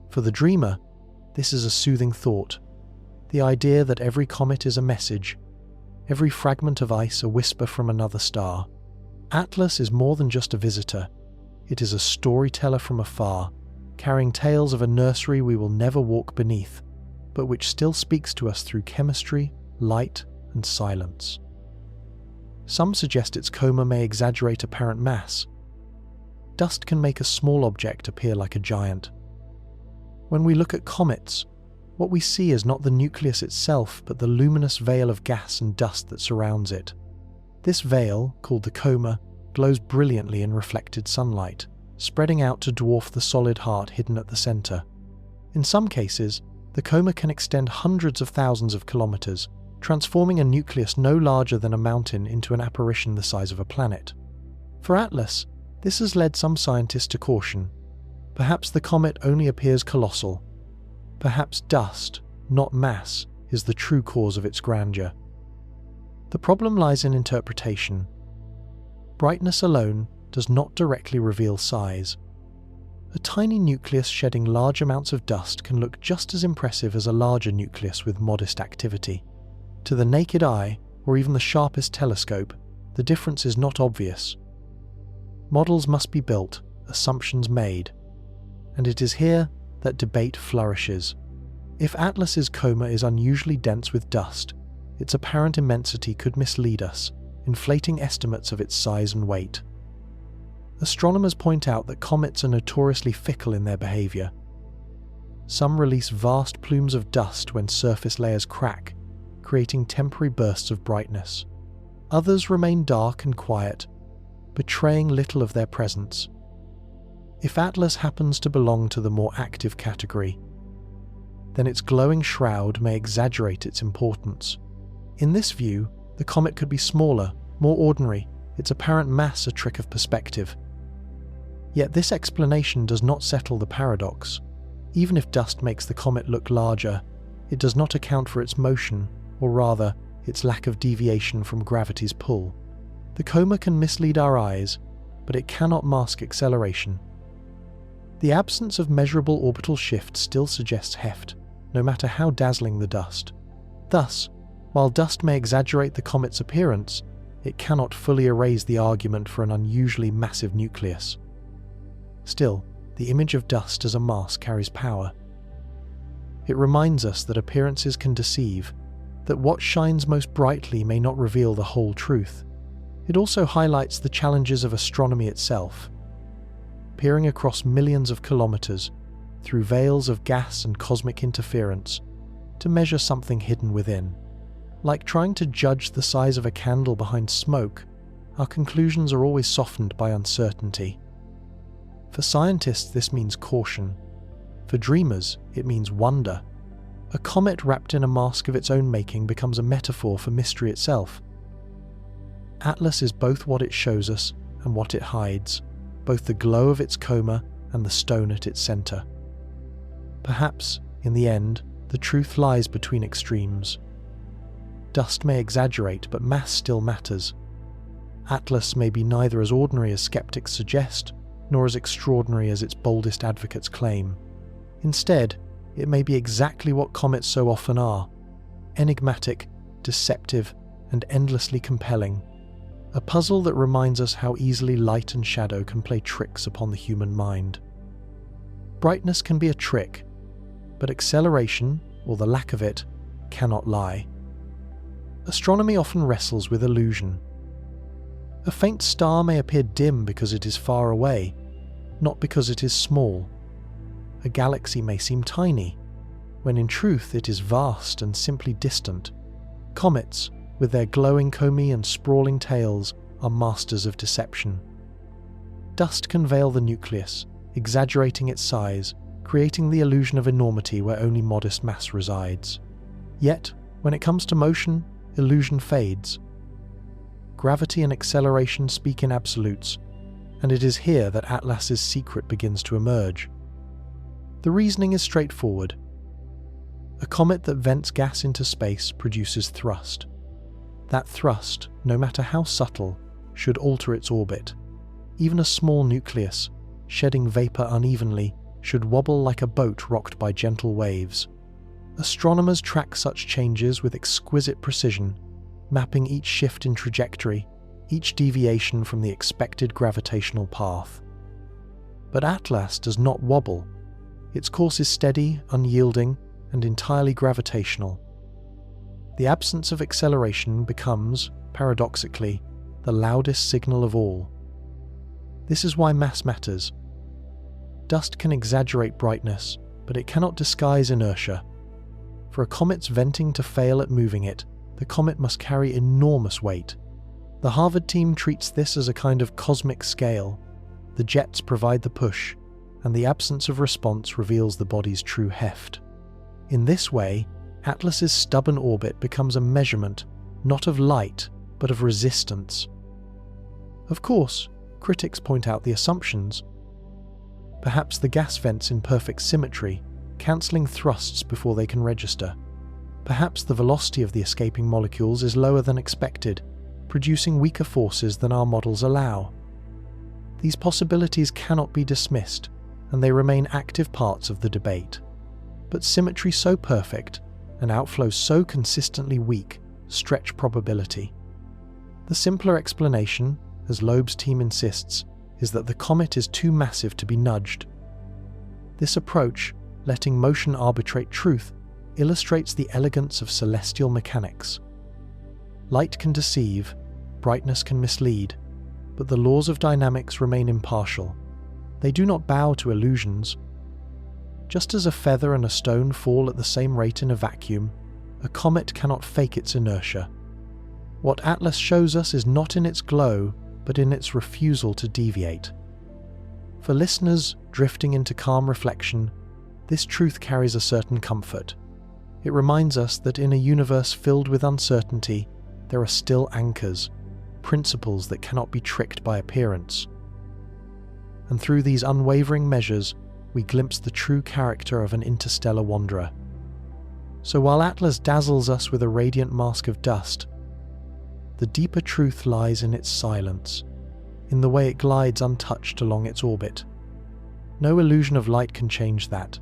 [SPEAKER 1] For the dreamer, this is a soothing thought, the idea that every comet is a message, every fragment of ice a whisper from another star. Atlas is more than just a visitor. It is a storyteller from afar, carrying tales of a nursery we will never walk beneath, but which still speaks to us through chemistry, light, and silence. Some suggest its coma may exaggerate apparent mass. Dust can make a small object appear like a giant. When we look at comets, what we see is not the nucleus itself, but the luminous veil of gas and dust that surrounds it. This veil, called the coma, glows brilliantly in reflected sunlight, spreading out to dwarf the solid heart hidden at the center. In some cases, the coma can extend hundreds of thousands of kilometers, transforming a nucleus no larger than a mountain into an apparition the size of a planet. For Atlas, this has led some scientists to caution. Perhaps the comet only appears colossal. Perhaps dust, not mass, is the true cause of its grandeur. The problem lies in interpretation. Brightness alone does not directly reveal size. A tiny nucleus shedding large amounts of dust can look just as impressive as a larger nucleus with modest activity. To the naked eye, or even the sharpest telescope, the difference is not obvious. Models must be built, assumptions made, and it is here that debate flourishes. If Atlas's coma is unusually dense with dust, its apparent immensity could mislead us, inflating estimates of its size and weight. Astronomers point out that comets are notoriously fickle in their behavior. Some release vast plumes of dust when surface layers crack, creating temporary bursts of brightness. Others remain dark and quiet, betraying little of their presence. If Atlas happens to belong to the more active category, then its glowing shroud may exaggerate its importance. In this view, the comet could be smaller, more ordinary, its apparent mass a trick of perspective. Yet this explanation does not settle the paradox. Even if dust makes the comet look larger, it does not account for its motion, or rather, its lack of deviation from gravity's pull. The coma can mislead our eyes, but it cannot mask acceleration. The absence of measurable orbital shift still suggests heft, no matter how dazzling the dust. Thus, while dust may exaggerate the comet's appearance, it cannot fully erase the argument for an unusually massive nucleus. Still, the image of dust as a mask carries power. It reminds us that appearances can deceive, that what shines most brightly may not reveal the whole truth. It also highlights the challenges of astronomy itself. Peering across millions of kilometers, through veils of gas and cosmic interference, to measure something hidden within. Like trying to judge the size of a candle behind smoke, our conclusions are always softened by uncertainty. For scientists, this means caution. For dreamers, it means wonder. A comet wrapped in a mask of its own making becomes a metaphor for mystery itself. Atlas is both what it shows us and what it hides, both the glow of its coma and the stone at its center. Perhaps, in the end, the truth lies between extremes. Dust may exaggerate, but mass still matters. Atlas may be neither as ordinary as skeptics suggest, nor as extraordinary as its boldest advocates claim. Instead, it may be exactly what comets so often are: enigmatic, deceptive, and endlessly compelling. A puzzle that reminds us how easily light and shadow can play tricks upon the human mind. Brightness can be a trick, but acceleration, or the lack of it, cannot lie. Astronomy often wrestles with illusion. A faint star may appear dim because it is far away, not because it is small. A galaxy may seem tiny, when in truth it is vast and simply distant. Comets, with their glowing comae and sprawling tails, are masters of deception. Dust can veil the nucleus, exaggerating its size, creating the illusion of enormity where only modest mass resides. Yet, when it comes to motion, illusion fades. Gravity and acceleration speak in absolutes, and it is here that Atlas's secret begins to emerge. The reasoning is straightforward. A comet that vents gas into space produces thrust. That thrust, no matter how subtle, should alter its orbit. Even a small nucleus, shedding vapor unevenly, should wobble like a boat rocked by gentle waves. Astronomers track such changes with exquisite precision, mapping each shift in trajectory, each deviation from the expected gravitational path. But Atlas does not wobble. Its course is steady, unyielding, and entirely gravitational. The absence of acceleration becomes, paradoxically, the loudest signal of all. This is why mass matters. Dust can exaggerate brightness, but it cannot disguise inertia. For a comet's venting to fail at moving it, the comet must carry enormous weight. The Harvard team treats this as a kind of cosmic scale. The jets provide the push, and the absence of response reveals the body's true heft. In this way, Atlas's stubborn orbit becomes a measurement, not of light, but of resistance. Of course, critics point out the assumptions. Perhaps the gas vents in perfect symmetry, cancelling thrusts before they can register. Perhaps the velocity of the escaping molecules is lower than expected, producing weaker forces than our models allow. These possibilities cannot be dismissed, and they remain active parts of the debate. But symmetry so perfect, and outflow so consistently weak, stretch probability. The simpler explanation, as Loeb's team insists, is that the comet is too massive to be nudged. This approach, letting motion arbitrate truth, illustrates the elegance of celestial mechanics. Light can deceive, brightness can mislead, but the laws of dynamics remain impartial. They do not bow to illusions. Just as a feather and a stone fall at the same rate in a vacuum, a comet cannot fake its inertia. What Atlas shows us is not in its glow, but in its refusal to deviate. For listeners drifting into calm reflection, this truth carries a certain comfort. It reminds us that in a universe filled with uncertainty, there are still anchors, principles that cannot be tricked by appearance. And through these unwavering measures, we glimpse the true character of an interstellar wanderer. So while Atlas dazzles us with a radiant mask of dust, the deeper truth lies in its silence, in the way it glides untouched along its orbit. No illusion of light can change that.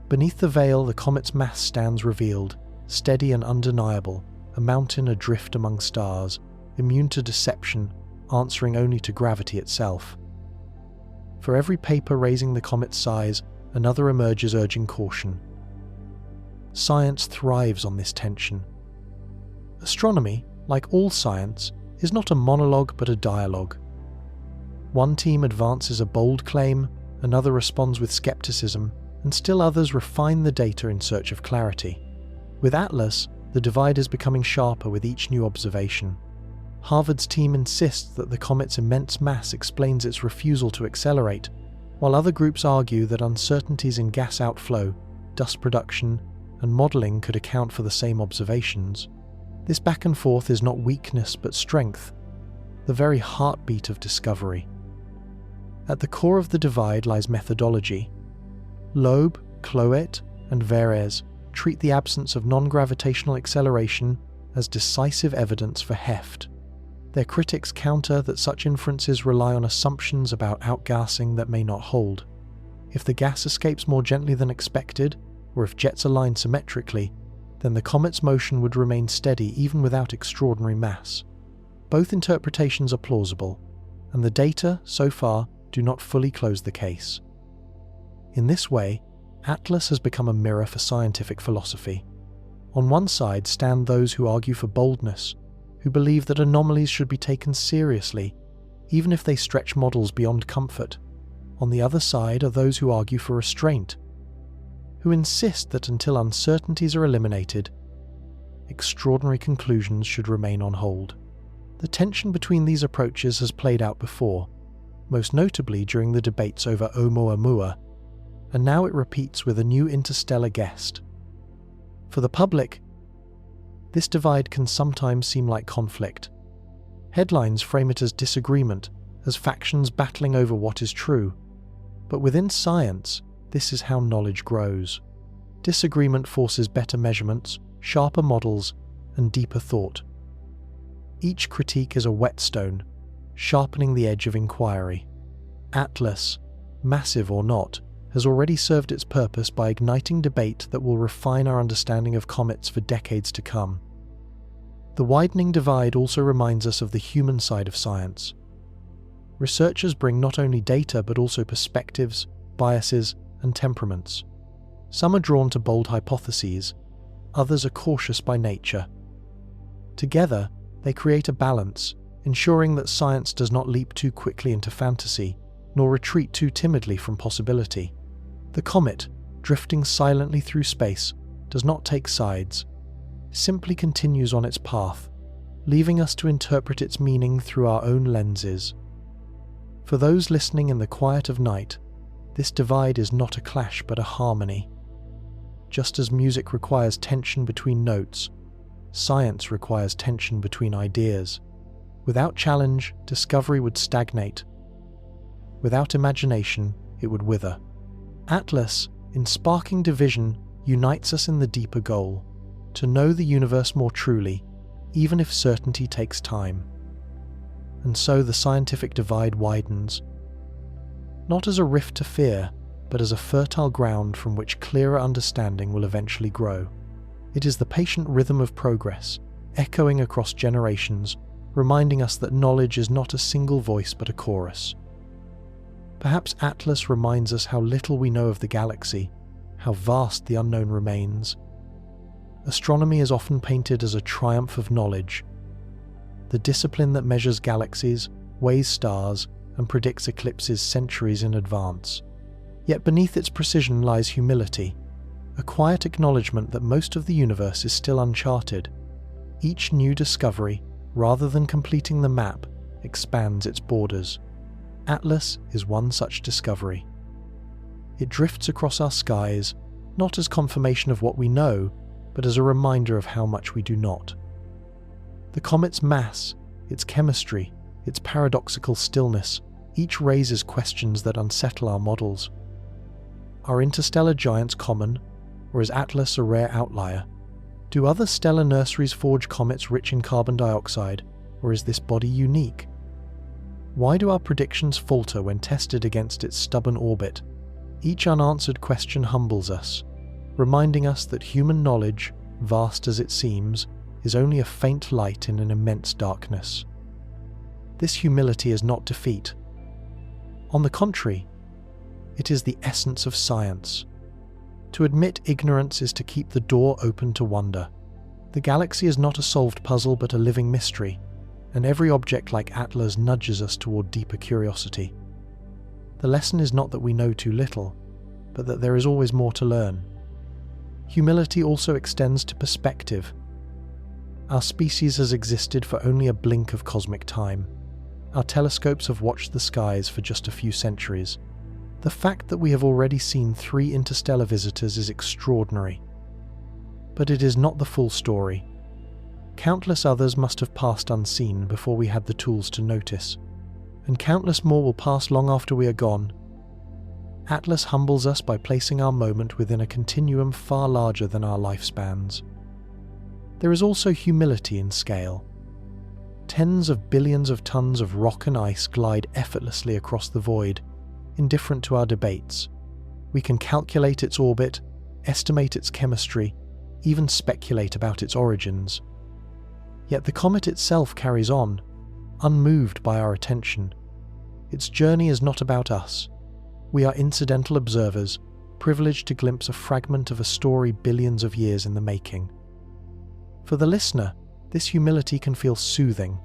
[SPEAKER 1] Beneath the veil, the comet's mass stands revealed, steady and undeniable, a mountain adrift among stars, immune to deception, answering only to gravity itself. For every paper raising the comet's size, another emerges urging caution. Science thrives on this tension. Astronomy, like all science, is not a monologue but a dialogue. One team advances a bold claim, another responds with skepticism, and still others refine the data in search of clarity. With Atlas, the divide is becoming sharper with each new observation. Harvard's team insists that the comet's immense mass explains its refusal to accelerate, while other groups argue that uncertainties in gas outflow, dust production, and modelling could account for the same observations. This back and forth is not weakness but strength, the very heartbeat of discovery. At the core of the divide lies methodology. Loeb, Cloaked, and Verres treat the absence of non-gravitational acceleration as decisive evidence for heft. Their critics counter that such inferences rely on assumptions about outgassing that may not hold. If the gas escapes more gently than expected, or if jets align symmetrically, then the comet's motion would remain steady even without extraordinary mass. Both interpretations are plausible, and the data, so far, do not fully close the case. In this way, Atlas has become a mirror for scientific philosophy. On one side stand those who argue for boldness, who believe that anomalies should be taken seriously, even if they stretch models beyond comfort. On the other side are those who argue for restraint, who insist that until uncertainties are eliminated, extraordinary conclusions should remain on hold. The tension between these approaches has played out before, most notably during the debates over Oumuamua, and now it repeats with a new interstellar guest. For the public, this divide can sometimes seem like conflict. Headlines frame it as disagreement, as factions battling over what is true. But within science, this is how knowledge grows. Disagreement forces better measurements, sharper models, and deeper thought. Each critique is a whetstone, sharpening the edge of inquiry. Atlas, massive or not, has already served its purpose by igniting debate that will refine our understanding of comets for decades to come. The widening divide also reminds us of the human side of science. Researchers bring not only data but also perspectives, biases, and temperaments. Some are drawn to bold hypotheses, others are cautious by nature. Together, they create a balance, ensuring that science does not leap too quickly into fantasy, nor retreat too timidly from possibility. The comet, drifting silently through space, does not take sides, simply continues on its path, leaving us to interpret its meaning through our own lenses. For those listening in the quiet of night, this divide is not a clash but a harmony. Just as music requires tension between notes, science requires tension between ideas. Without challenge, discovery would stagnate. Without imagination, it would wither. Atlas, in sparking division, unites us in the deeper goal, to know the universe more truly, even if certainty takes time. And so the scientific divide widens, not as a rift to fear, but as a fertile ground from which clearer understanding will eventually grow. It is the patient rhythm of progress, echoing across generations, reminding us that knowledge is not a single voice but a chorus. Perhaps Atlas reminds us how little we know of the galaxy, how vast the unknown remains. Astronomy is often painted as a triumph of knowledge, the discipline that measures galaxies, weighs stars, and predicts eclipses centuries in advance. Yet beneath its precision lies humility, a quiet acknowledgement that most of the universe is still uncharted. Each new discovery, rather than completing the map, expands its borders. Atlas is one such discovery. It drifts across our skies, not as confirmation of what we know, but as a reminder of how much we do not. The comet's mass, its chemistry, its paradoxical stillness, each raises questions that unsettle our models. Are interstellar giants common, or is Atlas a rare outlier? Do other stellar nurseries forge comets rich in carbon dioxide, or is this body unique? Why do our predictions falter when tested against its stubborn orbit? Each unanswered question humbles us, reminding us that human knowledge, vast as it seems, is only a faint light in an immense darkness. This humility is not defeat. On the contrary, it is the essence of science. To admit ignorance is to keep the door open to wonder. The galaxy is not a solved puzzle but a living mystery, and every object like Atlas nudges us toward deeper curiosity. The lesson is not that we know too little, but that there is always more to learn. Humility also extends to perspective. Our species has existed for only a blink of cosmic time. Our telescopes have watched the skies for just a few centuries. The fact that we have already seen 3 interstellar visitors is extraordinary. But it is not the full story. Countless others must have passed unseen before we had the tools to notice, and countless more will pass long after we are gone. Atlas humbles us by placing our moment within a continuum far larger than our lifespans. There is also humility in scale. Tens of billions of tons of rock and ice glide effortlessly across the void, indifferent to our debates. We can calculate its orbit, estimate its chemistry, even speculate about its origins. Yet the comet itself carries on, unmoved by our attention. Its journey is not about us. We are incidental observers, privileged to glimpse a fragment of a story billions of years in the making. For the listener, this humility can feel soothing.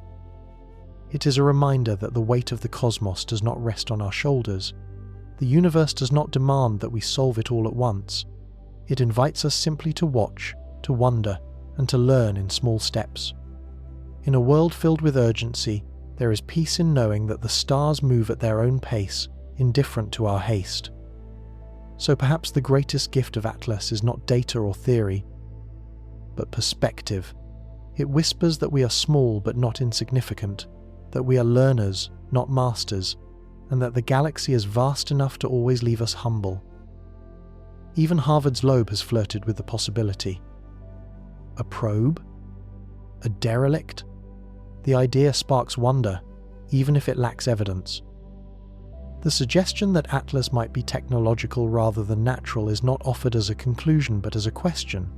[SPEAKER 1] It is a reminder that the weight of the cosmos does not rest on our shoulders. The universe does not demand that we solve it all at once. It invites us simply to watch, to wonder, and to learn in small steps. In a world filled with urgency, there is peace in knowing that the stars move at their own pace, indifferent to our haste. So perhaps the greatest gift of Atlas is not data or theory, but perspective. It whispers that we are small but not insignificant, that we are learners, not masters, and that the galaxy is vast enough to always leave us humble. Even Harvard's Loeb has flirted with the possibility. A probe? A derelict? The idea sparks wonder, even if it lacks evidence. The suggestion that Atlas might be technological rather than natural is not offered as a conclusion but as a question.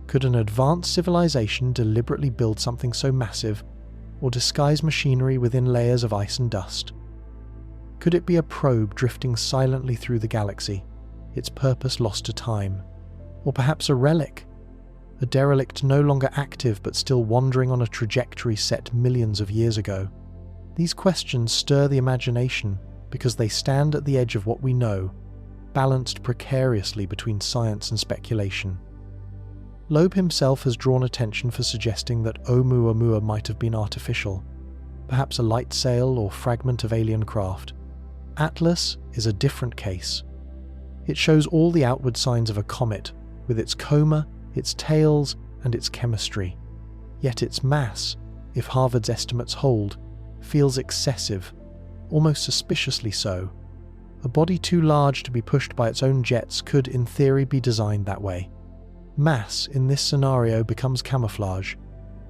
[SPEAKER 1] Could an advanced civilization deliberately build something so massive, or disguise machinery within layers of ice and dust? Could it be a probe drifting silently through the galaxy, its purpose lost to time? Or perhaps a relic? A derelict no longer active but still wandering on a trajectory set millions of years ago? These questions stir the imagination because they stand at the edge of what we know, balanced precariously between science and speculation. Loeb himself has drawn attention for suggesting that Oumuamua might have been artificial, perhaps a light sail or fragment of alien craft. Atlas is a different case. It shows all the outward signs of a comet, with its coma, its tails, and its chemistry. Yet its mass, if Harvard's estimates hold, feels excessive, almost suspiciously so. A body too large to be pushed by its own jets could, in theory, be designed that way. Mass, in this scenario, becomes camouflage,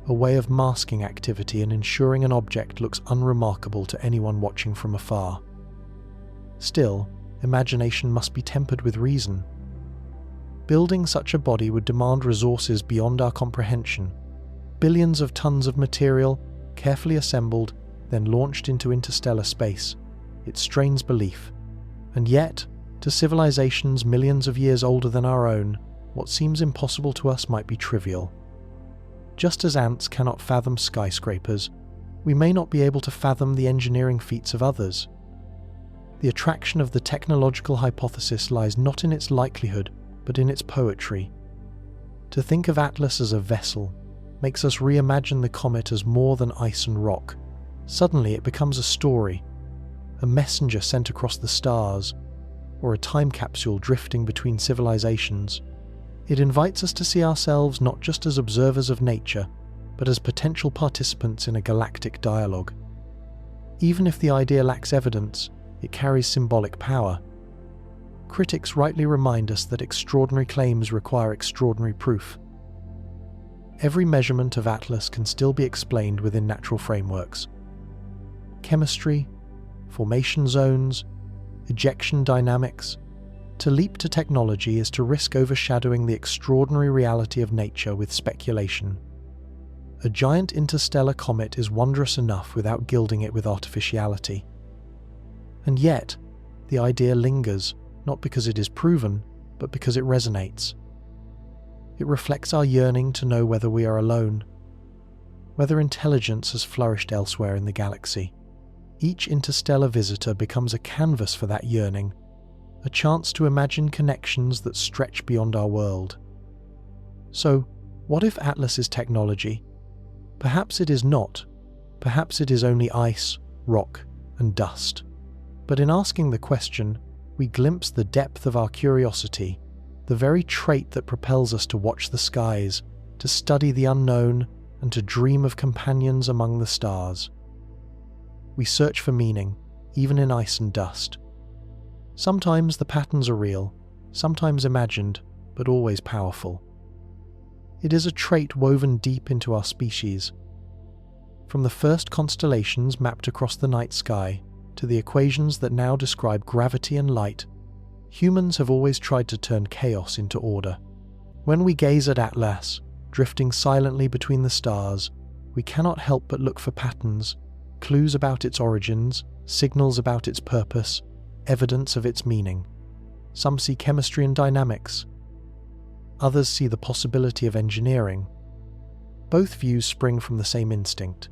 [SPEAKER 1] a way of masking activity and ensuring an object looks unremarkable to anyone watching from afar. Still, imagination must be tempered with reason. Building such a body would demand resources beyond our comprehension. Billions of tons of material, carefully assembled, then launched into interstellar space. It strains belief. And yet, to civilizations millions of years older than our own, what seems impossible to us might be trivial. Just as ants cannot fathom skyscrapers, we may not be able to fathom the engineering feats of others. The attraction of the technological hypothesis lies not in its likelihood, but in its poetry. To think of Atlas as a vessel makes us reimagine the comet as more than ice and rock. Suddenly it becomes a story, a messenger sent across the stars, or a time capsule drifting between civilizations. It invites us to see ourselves not just as observers of nature, but as potential participants in a galactic dialogue. Even if the idea lacks evidence, it carries symbolic power. Critics rightly remind us that extraordinary claims require extraordinary proof. Every measurement of Atlas can still be explained within natural frameworks. Chemistry, formation zones, ejection dynamics. To leap to technology is to risk overshadowing the extraordinary reality of nature with speculation. A giant interstellar comet is wondrous enough without gilding it with artificiality. And yet, the idea lingers, not because it is proven, but because it resonates. It reflects our yearning to know whether we are alone, whether intelligence has flourished elsewhere in the galaxy. Each interstellar visitor becomes a canvas for that yearning, a chance to imagine connections that stretch beyond our world. So, what if Atlas is technology? Perhaps it is not. Perhaps it is only ice, rock, and dust. But in asking the question, we glimpse the depth of our curiosity, the very trait that propels us to watch the skies, to study the unknown, and to dream of companions among the stars. We search for meaning, even in ice and dust. Sometimes the patterns are real, sometimes imagined, but always powerful. It is a trait woven deep into our species. From the first constellations mapped across the night sky to the equations that now describe gravity and light, Humans have always tried to turn chaos into order. When we gaze at Atlas, drifting silently between the stars, we cannot help but look for patterns, clues about its origins, signals about its purpose, evidence of its meaning. Some see chemistry and dynamics. Others see the possibility of engineering. Both views spring from the same instinct,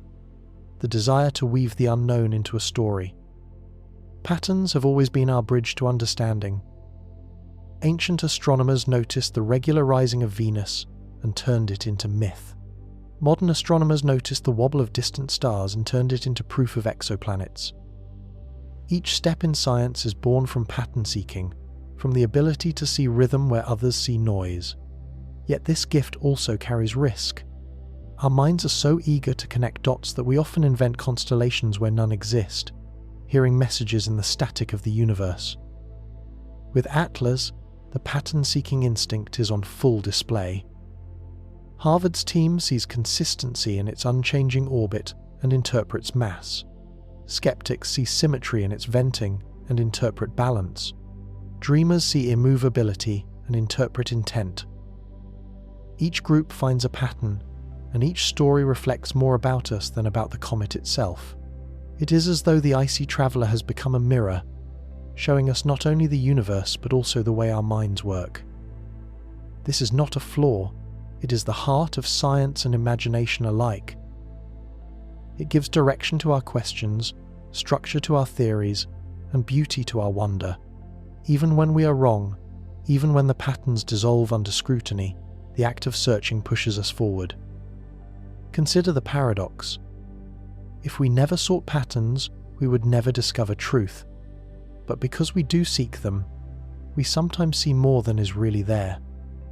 [SPEAKER 1] the desire to weave the unknown into a story. Patterns have always been our bridge to understanding. Ancient astronomers noticed the regular rising of Venus and turned it into myth. Modern astronomers noticed the wobble of distant stars and turned it into proof of exoplanets. Each step in science is born from pattern seeking, from the ability to see rhythm where others see noise. Yet this gift also carries risk. Our minds are so eager to connect dots that we often invent constellations where none exist, hearing messages in the static of the universe. With Atlas, the pattern-seeking instinct is on full display. Harvard's team sees consistency in its unchanging orbit and interprets mass. Skeptics see symmetry in its venting and interpret balance. Dreamers see immovability and interpret intent. Each group finds a pattern, and each story reflects more about us than about the comet itself. It is as though the icy traveller has become a mirror, showing us not only the universe but also the way our minds work. This is not a flaw, it is the heart of science and imagination alike. It gives direction to our questions, structure to our theories, and beauty to our wonder. Even when we are wrong, even when the patterns dissolve under scrutiny, the act of searching pushes us forward. Consider the paradox. If we never sought patterns, we would never discover truth. But because we do seek them, we sometimes see more than is really there.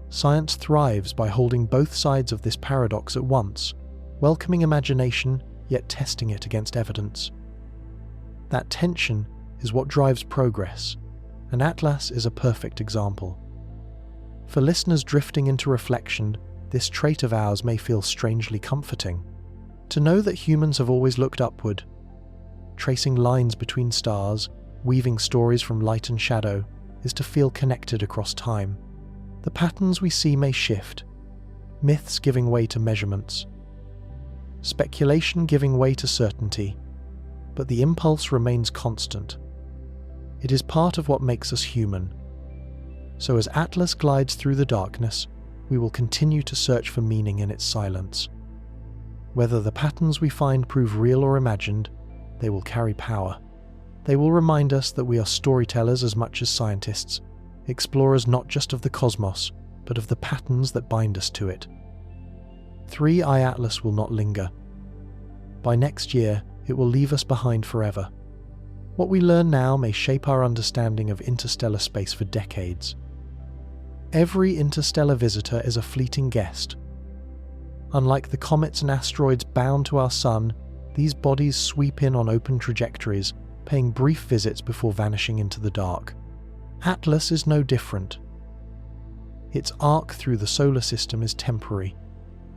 [SPEAKER 1] Science thrives by holding both sides of this paradox at once, welcoming imagination, yet testing it against evidence. That tension is what drives progress, and Atlas is a perfect example. For listeners drifting into reflection, this trait of ours may feel strangely comforting. To know that humans have always looked upward, tracing lines between stars, weaving stories from light and shadow, is to feel connected across time. The patterns we see may shift, myths giving way to measurements, speculation giving way to certainty, but the impulse remains constant. It is part of what makes us human. So as Atlas glides through the darkness, we will continue to search for meaning in its silence. Whether the patterns we find prove real or imagined, they will carry power. They will remind us that we are storytellers as much as scientists, explorers not just of the cosmos, but of the patterns that bind us to it. 3i Atlas will not linger. By next year, it will leave us behind forever. What we learn now may shape our understanding of interstellar space for decades. Every interstellar visitor is a fleeting guest. Unlike the comets and asteroids bound to our sun, these bodies sweep in on open trajectories, paying brief visits before vanishing into the dark. Atlas is no different. Its arc through the solar system is temporary,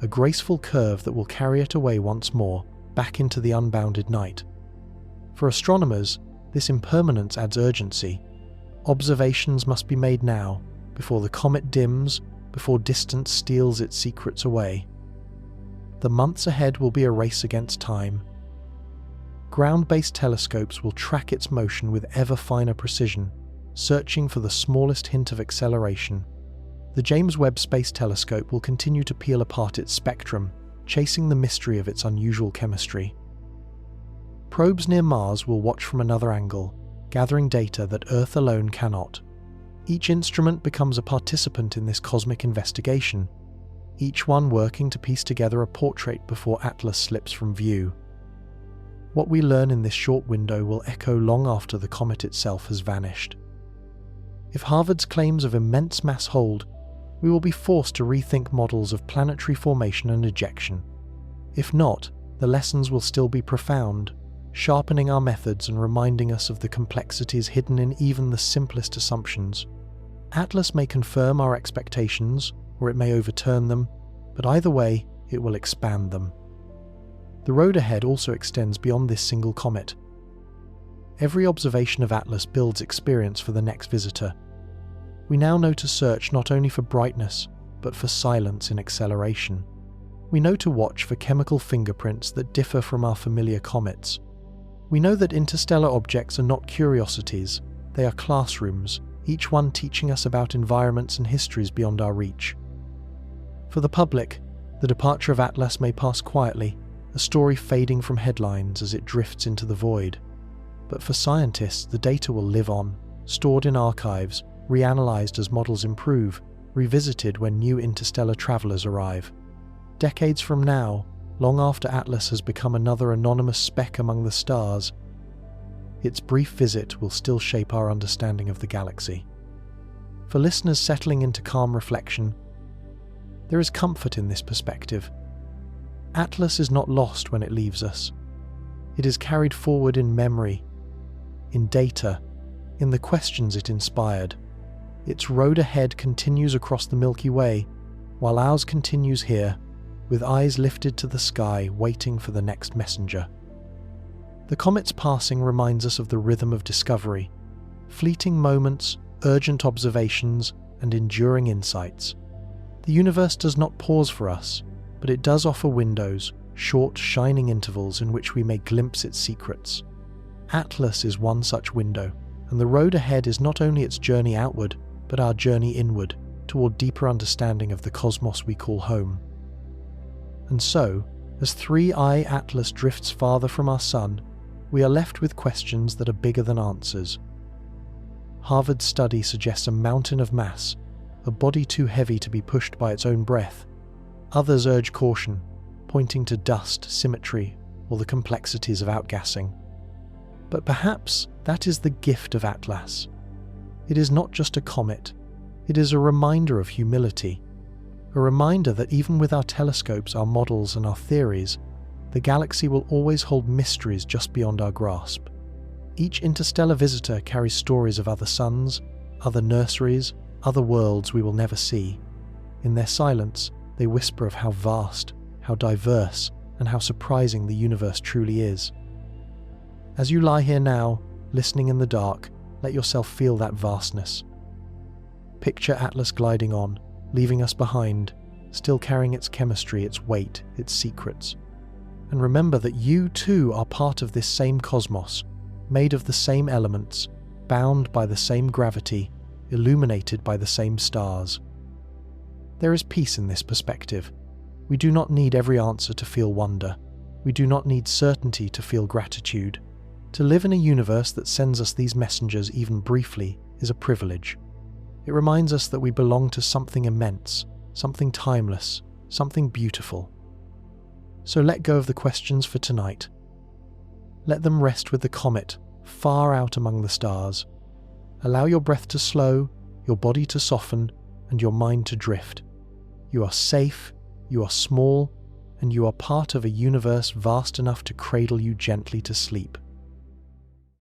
[SPEAKER 1] a graceful curve that will carry it away once more, back into the unbounded night. For astronomers, this impermanence adds urgency. Observations must be made now, before the comet dims, before distance steals its secrets away. The months ahead will be a race against time. Ground-based telescopes will track its motion with ever finer precision, searching for the smallest hint of acceleration. The James Webb Space Telescope will continue to peel apart its spectrum, chasing the mystery of its unusual chemistry. Probes near Mars will watch from another angle, gathering data that Earth alone cannot. Each instrument becomes a participant in this cosmic investigation, each one working to piece together a portrait before Atlas slips from view. What we learn in this short window will echo long after the comet itself has vanished. If Harvard's claims of immense mass hold, we will be forced to rethink models of planetary formation and ejection. If not, the lessons will still be profound, sharpening our methods and reminding us of the complexities hidden in even the simplest assumptions. Atlas may confirm our expectations, or it may overturn them, but either way, it will expand them. The road ahead also extends beyond this single comet. Every observation of Atlas builds experience for the next visitor, We now know to search not only for brightness, but for silence in acceleration. We know to watch for chemical fingerprints that differ from our familiar comets. We know that interstellar objects are not curiosities, they are classrooms, each one teaching us about environments and histories beyond our reach. For the public, the departure of Atlas may pass quietly, a story fading from headlines as it drifts into the void. But for scientists, the data will live on, stored in archives, reanalyzed as models improve, revisited when new interstellar travelers arrive. Decades from now, long after Atlas has become another anonymous speck among the stars, its brief visit will still shape our understanding of the galaxy. For listeners settling into calm reflection, there is comfort in this perspective. Atlas is not lost when it leaves us. It is carried forward in memory, in data, in the questions it inspired. Its road ahead continues across the Milky Way, while ours continues here, with eyes lifted to the sky, waiting for the next messenger. The comet's passing reminds us of the rhythm of discovery, fleeting moments, urgent observations, and enduring insights. The universe does not pause for us, but it does offer windows, short, shining intervals in which we may glimpse its secrets. Atlas is one such window, and the road ahead is not only its journey outward, but our journey inward, toward deeper understanding of the cosmos we call home. And so, as 3I Atlas drifts farther from our sun, we are left with questions that are bigger than answers. Harvard's study suggests a mountain of mass, a body too heavy to be pushed by its own breath. Others urge caution, pointing to dust, symmetry, or the complexities of outgassing. But perhaps that is the gift of Atlas. It is not just a comet, it is a reminder of humility, a reminder that even with our telescopes, our models, and our theories, the galaxy will always hold mysteries just beyond our grasp. Each interstellar visitor carries stories of other suns, other nurseries, other worlds we will never see. In their silence, they whisper of how vast, how diverse, and how surprising the universe truly is. As you lie here now, listening in the dark, let yourself feel that vastness. Picture Atlas gliding on, leaving us behind, still carrying its chemistry, its weight, its secrets. And remember that you too are part of this same cosmos, made of the same elements, bound by the same gravity, illuminated by the same stars. There is peace in this perspective. We do not need every answer to feel wonder. We do not need certainty to feel gratitude. To live in a universe that sends us these messengers even briefly is a privilege. It reminds us that we belong to something immense, something timeless, something beautiful. So let go of the questions for tonight. Let them rest with the comet, far out among the stars. Allow your breath to slow, your body to soften, and your mind to drift. You are safe, you are small, and you are part of a universe vast enough to cradle you gently to sleep.